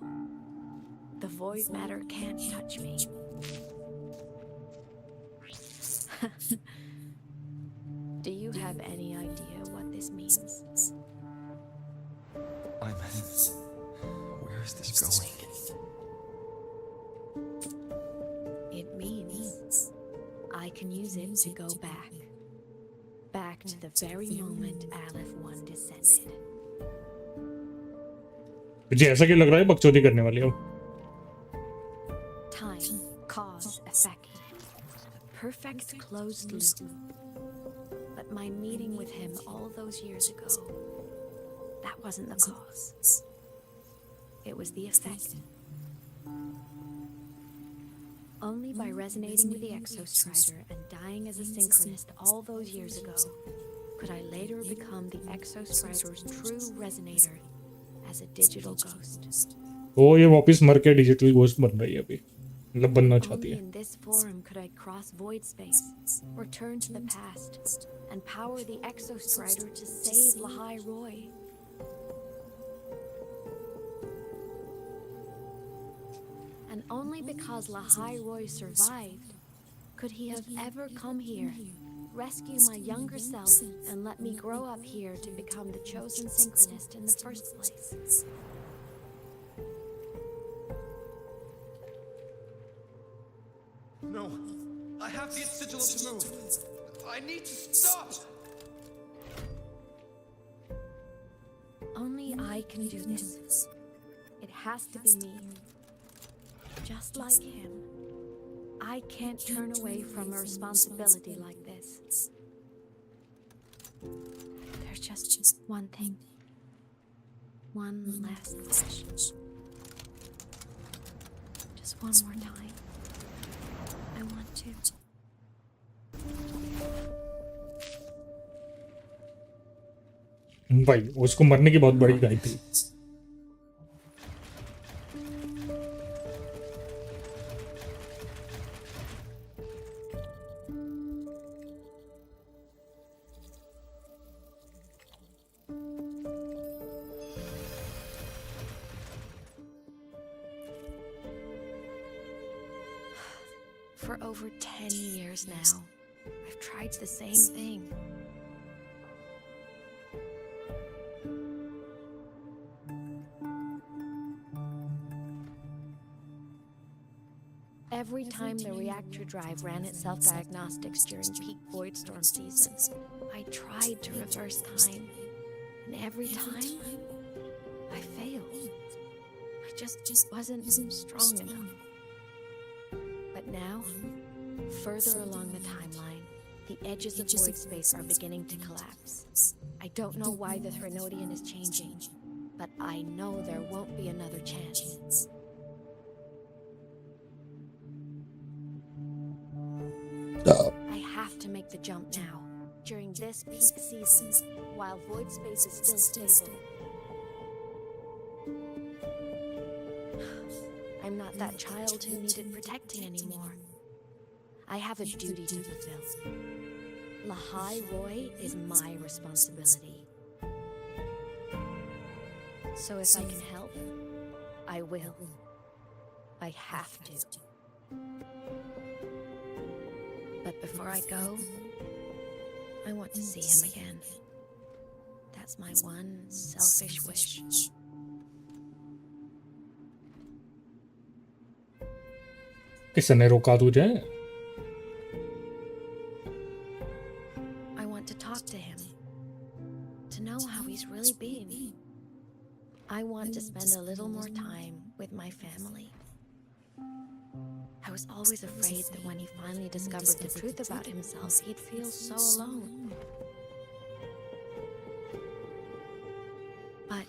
The void matter can't touch me. Do you have any idea what this means?
Aemeath, where is this going?
It means I can use it to go back to the very moment Aleph 1 descended.
मुझे ऐसा क्यों लग रहा है बकचोदी करने वाली हो?
Time, cause, effect. Perfect closed loop. But my meeting with him all those years ago, that wasn't the cause. It was the effect. Only by resonating with the Exostrider and dying as a synchronist all those years ago could I later become the Exostrider's true resonator as a digital ghost.
वो ये वापस मर के digital ghost बन रही है अभी. मतलब बनना चाहती
Only
है.
in this form could I cross void space, return to the past, and power the Exostrider to save Lahai Roy. And only because Lahai Roy survived could he have ever come here, rescue my younger self, and let me grow up here to become the chosen synchronist in the first place.
No, I have the sigil to move. I need to stop.
Only I can do this. It has to be me. Just like him. I can't turn away from a responsibility like this. There's just one thing. One last wish. Just one more time. I want to.
भाई उसको मरने की बहुत बड़ी गाय थी.
For over 10 years now, I've tried the same thing. Every time the reactor drive ran its self-diagnostics during peak void storm season, I tried to reverse time, and every time, I failed. I just wasn't strong enough. But now, further along the timeline, the edges of void space are beginning to collapse. I don't know why the Threnodian is changing, but I know there won't be another chance. I have to make the jump now, during this peak season, while void space is still stable. I'm not that child who needed protecting anymore. I have a duty to fulfill. Lahai Roy is my responsibility. So if I can help, I will. I have to. But before I go, I want to see him again. That's my one selfish wish.
किसने रोका तुझे?
I want to talk to him, to know how he's really been. I want to spend a little more time with my family. I was always afraid that when he finally discovered the truth about himself, he'd feel so alone. But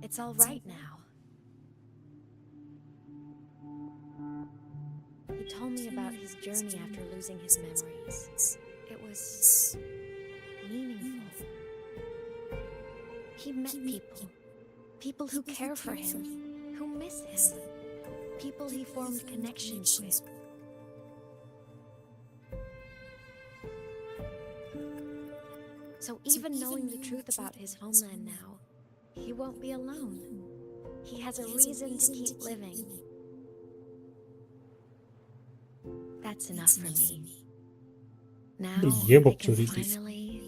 it's all right now. He told me about his journey after losing his memories. It was meaningful. He met people who care for him, who miss him, people he formed connections with. So even knowing the truth about his homeland now, he won't be alone. He has a reason to keep living. That's enough for me. Now I can finally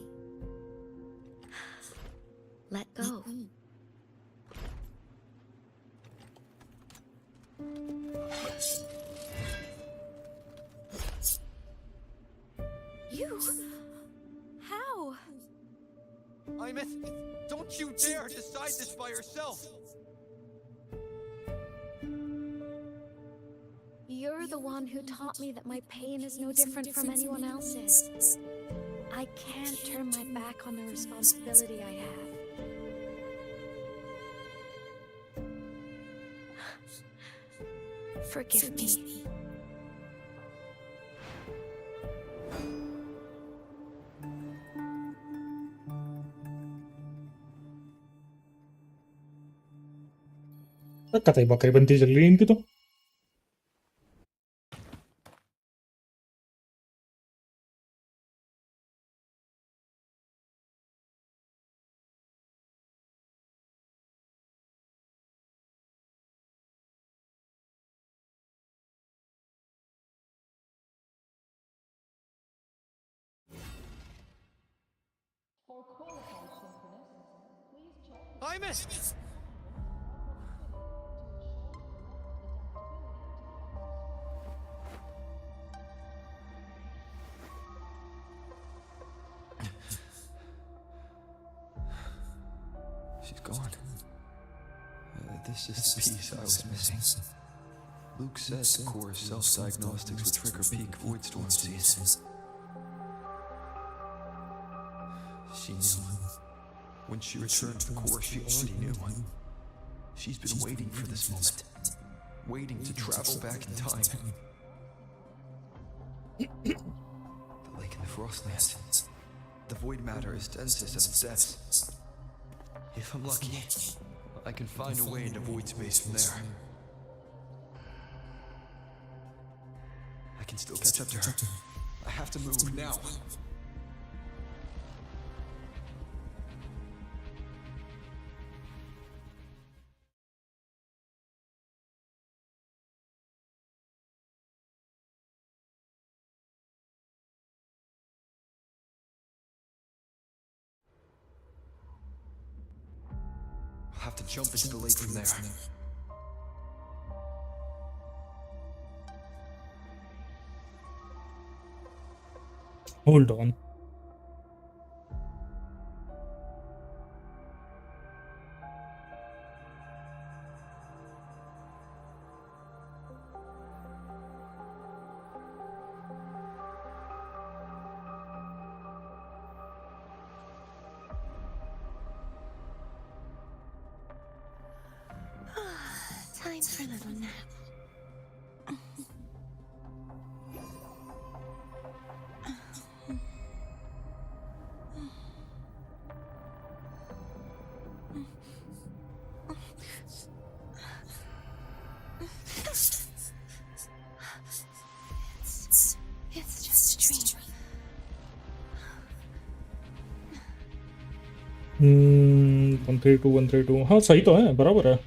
let go. You? How?
Aemeath, don't you dare decide this by yourself!
You're the one who taught me that my pain is no different from anyone else's. I can't turn my back on the responsibility I have. Forgive me.
कतई बकरी बनती चल रही है इनकी तो.
Aemeath! She's gone. This is the piece I was missing. Luke said the core self-diagnostics would trigger peak void storm season. She knew. When she returned to the core, she already knew. She's been waiting for this moment. waiting to travel back in time. The lake in the Frostlands. The void matter is densest at its depths. If I'm lucky, I can find a way into void space from there. I can still catch up to her. I have to move now. I'll have to jump into the lake from there.
Hold on.
Time for a little nap. It's just a dream.
132 132 हाँ सही तो है, बराबर है.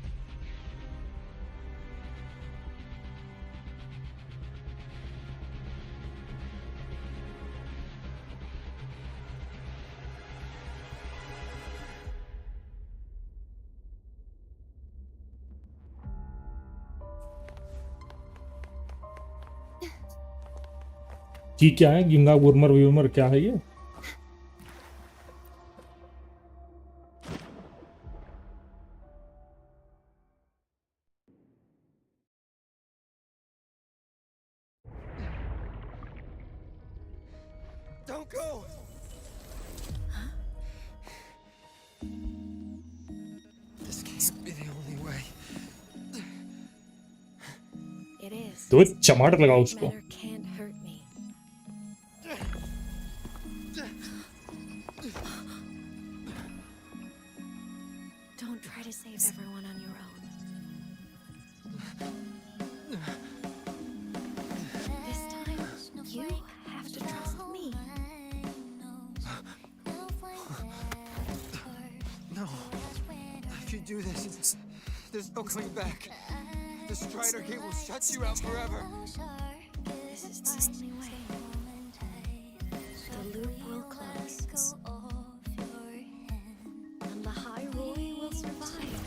जी क्या है गिंगा गुरमर व्यूमर क्या है ये?
Don't go! This can't be the only way.
It is.
तो चमाट लगाओ उसको.
Matter can't hurt me. Don't try to save everyone on your own. This time, you have to trust me.
No. If you do this, there's no coming back. The Strider Gate will shut you out forever.
This is the only way. The loop will close. And the High Roy will survive.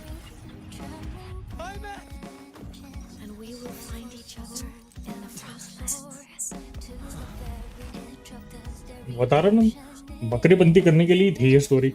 Aemeath!
And we will find each other in the Frostlands.
बता रहा ना, बकरी बंदी करने के लिए थी ये स्टोरी.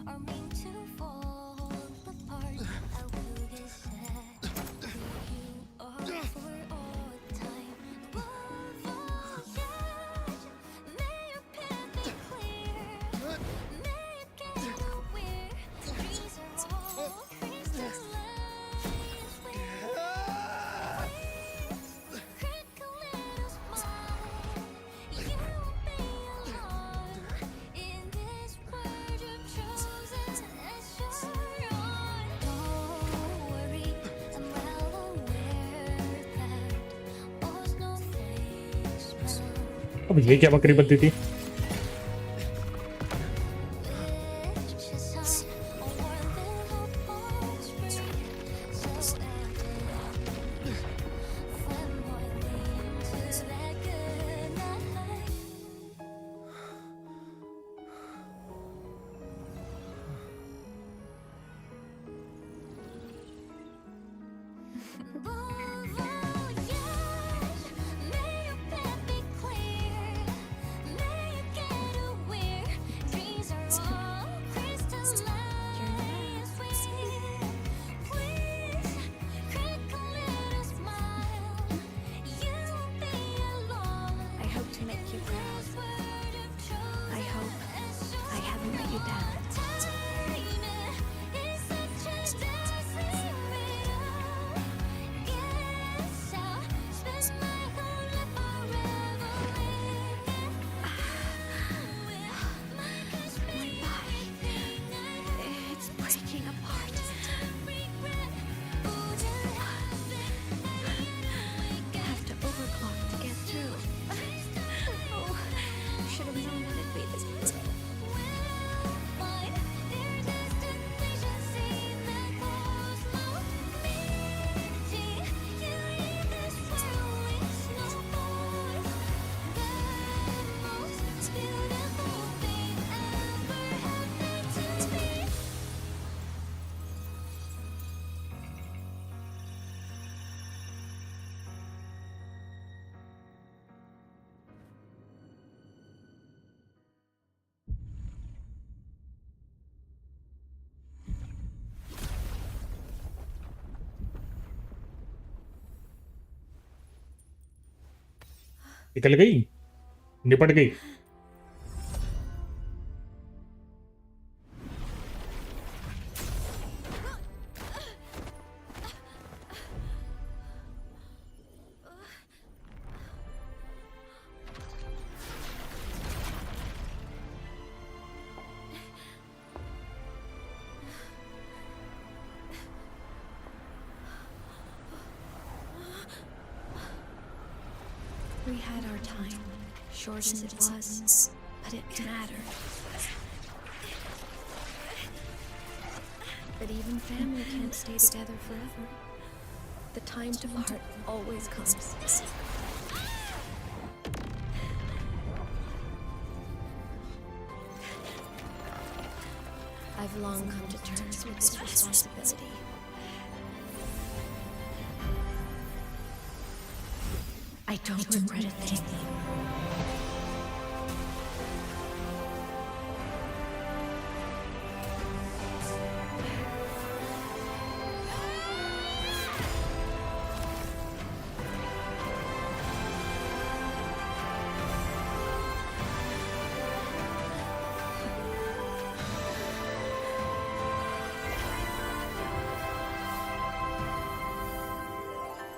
अब ये क्या बकरी बंदी थी? निकल गई, निपट गई।
We had our time, short as it was, but it mattered. But even family can't stay together forever. The time to part always comes. I've long come to terms with this responsibility. I don't regret a thing.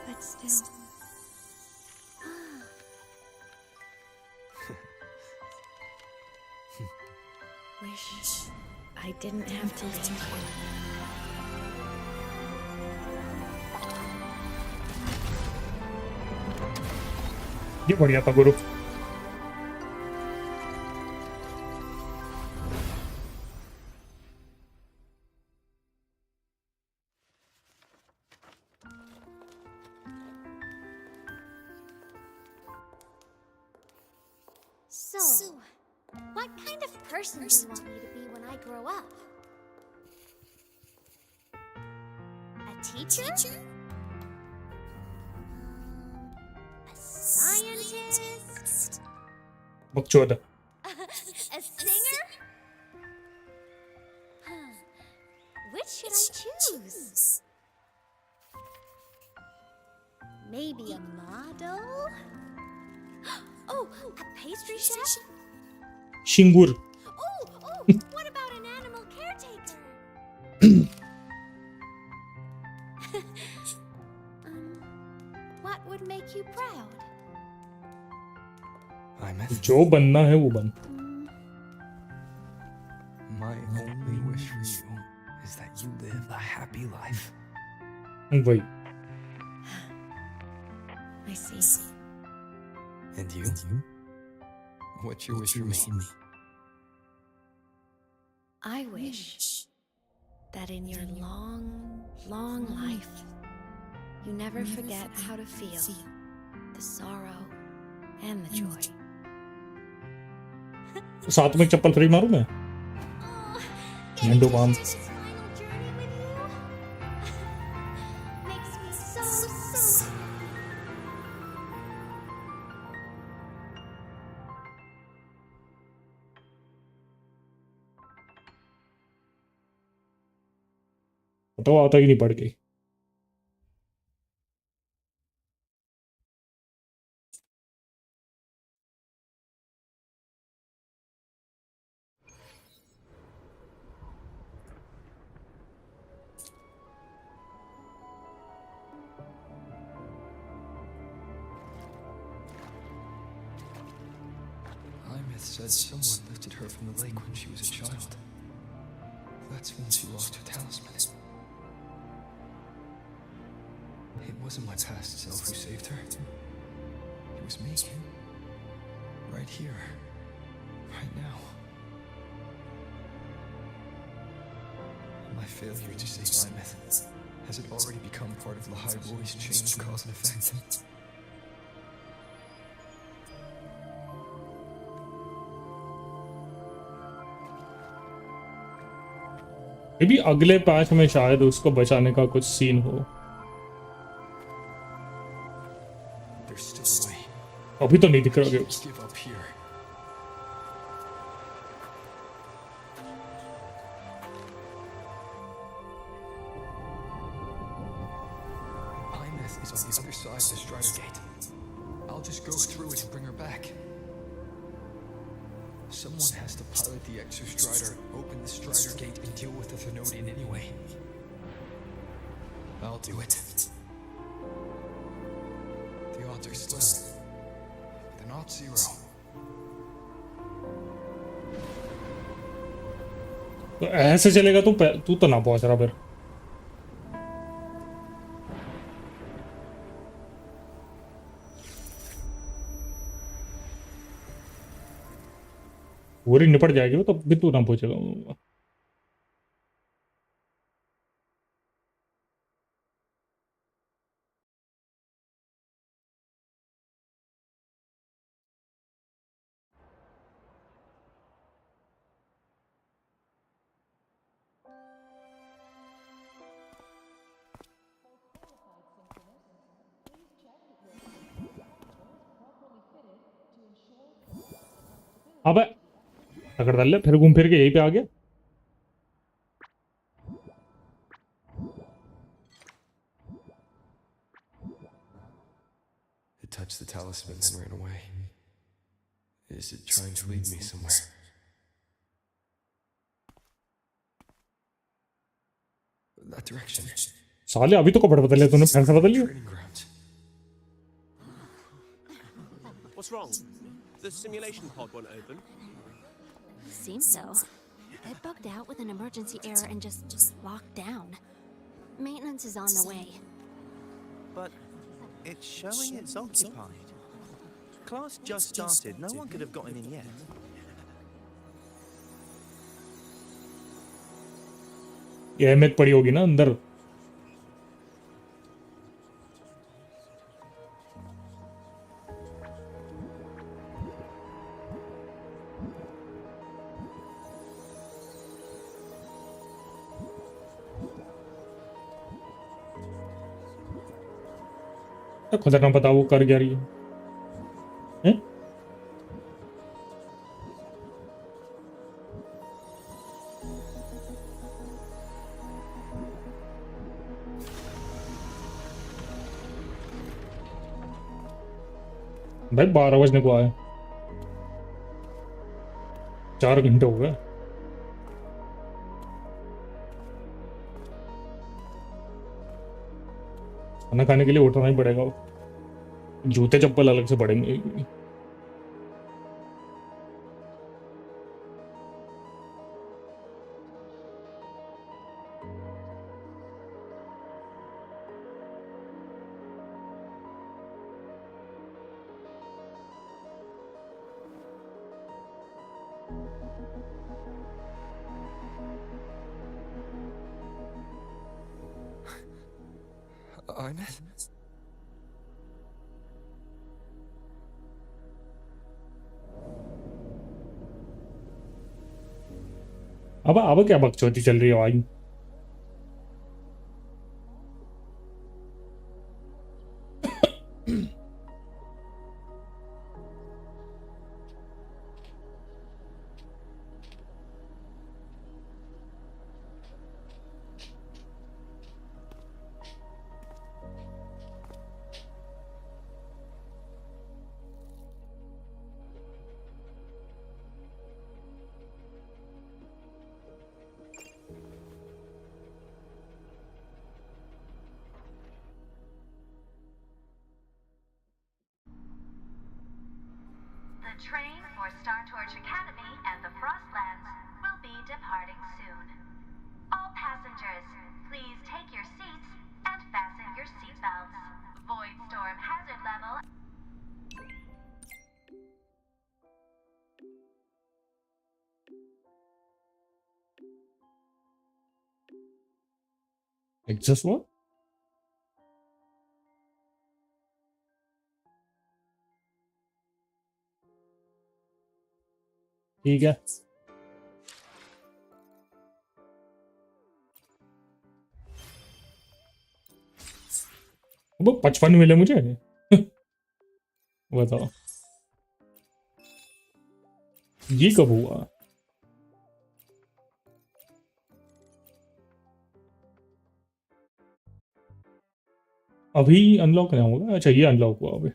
But still. Wish I didn't have to leave you.
ये बढ़िया था गुरु।
So, what kind of person do you want me to be when I grow up? A teacher? A scientist?
बकचोद।
A singer? Which should I choose? Maybe a model? Oh, a pastry chef?
शिंगूर।
What about an animal caretaker? What would make you proud?
Aemeath,
जो बनना है वो बन।
my only wish for you is that you live a happy life.
वही।
I see.
And you? What's your wish for me?
I wish that in your long, long life, you never forget how to feel the sorrow and the joy.
साथ में चप्पल free मारूं मैं? Nando Makes
me so
तो आता ही नहीं पड़ गई।
Aemeath said someone lifted her from the lake when she was a child. That's when she lost her talisman. It wasn't my past self who saved her. It was me. Right here. Right now. My failure to save Aemeath, has it already become part of Lahai Roy's chain of cause and effect?
ये भी अगले patch में शायद उसको बचाने का कुछ scene हो। अभी तो नहीं दिख रहा।
Aemeath is on the other side of the Strider Gate. I'll just go through it and bring her back. Someone has to pilot the Exostrider, open the Strider Gate, and deal with the Thenodian anyway. I'll do it. The odds are slim, but they're not zero.
तो ऐसे चलेगा तो तू तो ना पहुंच रहा फिर। पूरी निपट जाएगी वो, तो भी तू ना पहुंचेगा। अबे पकड़ डाल ले, फिर घूम फिर के यहीं पे आ गया।
It touched the talisman and ran away. Is it trying to lead me somewhere? That direction.
साले अभी तो कपड़े बदल लिया तूने, फैंसा बदल लिया।
What's wrong? The simulation pod won't open?
Seems so. It bugged out with an emergency error and just locked down. Maintenance is on the way.
But it's showing it's occupied. Class just started. No one could have gotten in yet.
ये अहमियत पड़ी होगी ना अंदर। खुदा ना पता वो कर क्या रही है, हैं? भाई 12 बजने को आए, 4 घंटे हो गए। खाना खाने के लिए उठना ही पड़ेगा, जूते चप्पल अलग से पड़ेंगे।
Aemeath?
अब क्या बकचोदी चल रही है भाई?
The train for Star Torch Academy and the Frostlands will be departing soon. All passengers, please take your seats and fasten your seatbelts. Void storm hazard level.
Just what? ठीक है, वो 55 मिले मुझे। बताओ ये कब हुआ? अभी अनलॉक नहीं होगा? अच्छा ये अनलॉक हुआ अभी।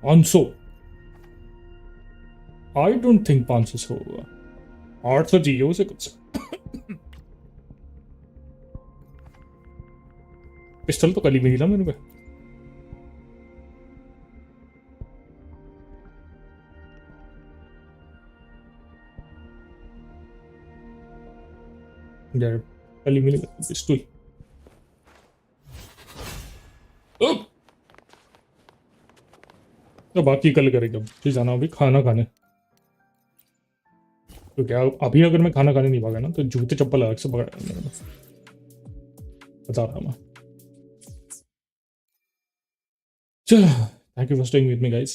500 आई डोंट थिंक 500 से होगा, 800 चाहिए उसे कुछ। पिस्टल तो कल ही मिली ना मेरे को। यार कल ही मिलेगा पिस्टल। तो बाकी कल करेंगे, अब फिर जाना अभी खाना खाने। तो क्या अभी अगर मैं खाना खाने नहीं भागा ना तो जूते चप्पल अलग से पकड़ बता रहा मैं। चलो thank you for staying with me guys.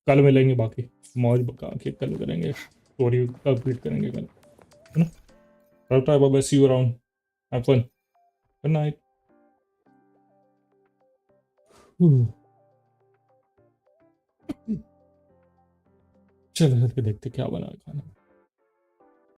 कल मिलेंगे, बाकी मौज बका के कल करेंगे, स्टोरी कंप्लीट करेंगे कल, है ना। Bye bye, see you around, have fun, good night. चलो देखते क्या बना खाना।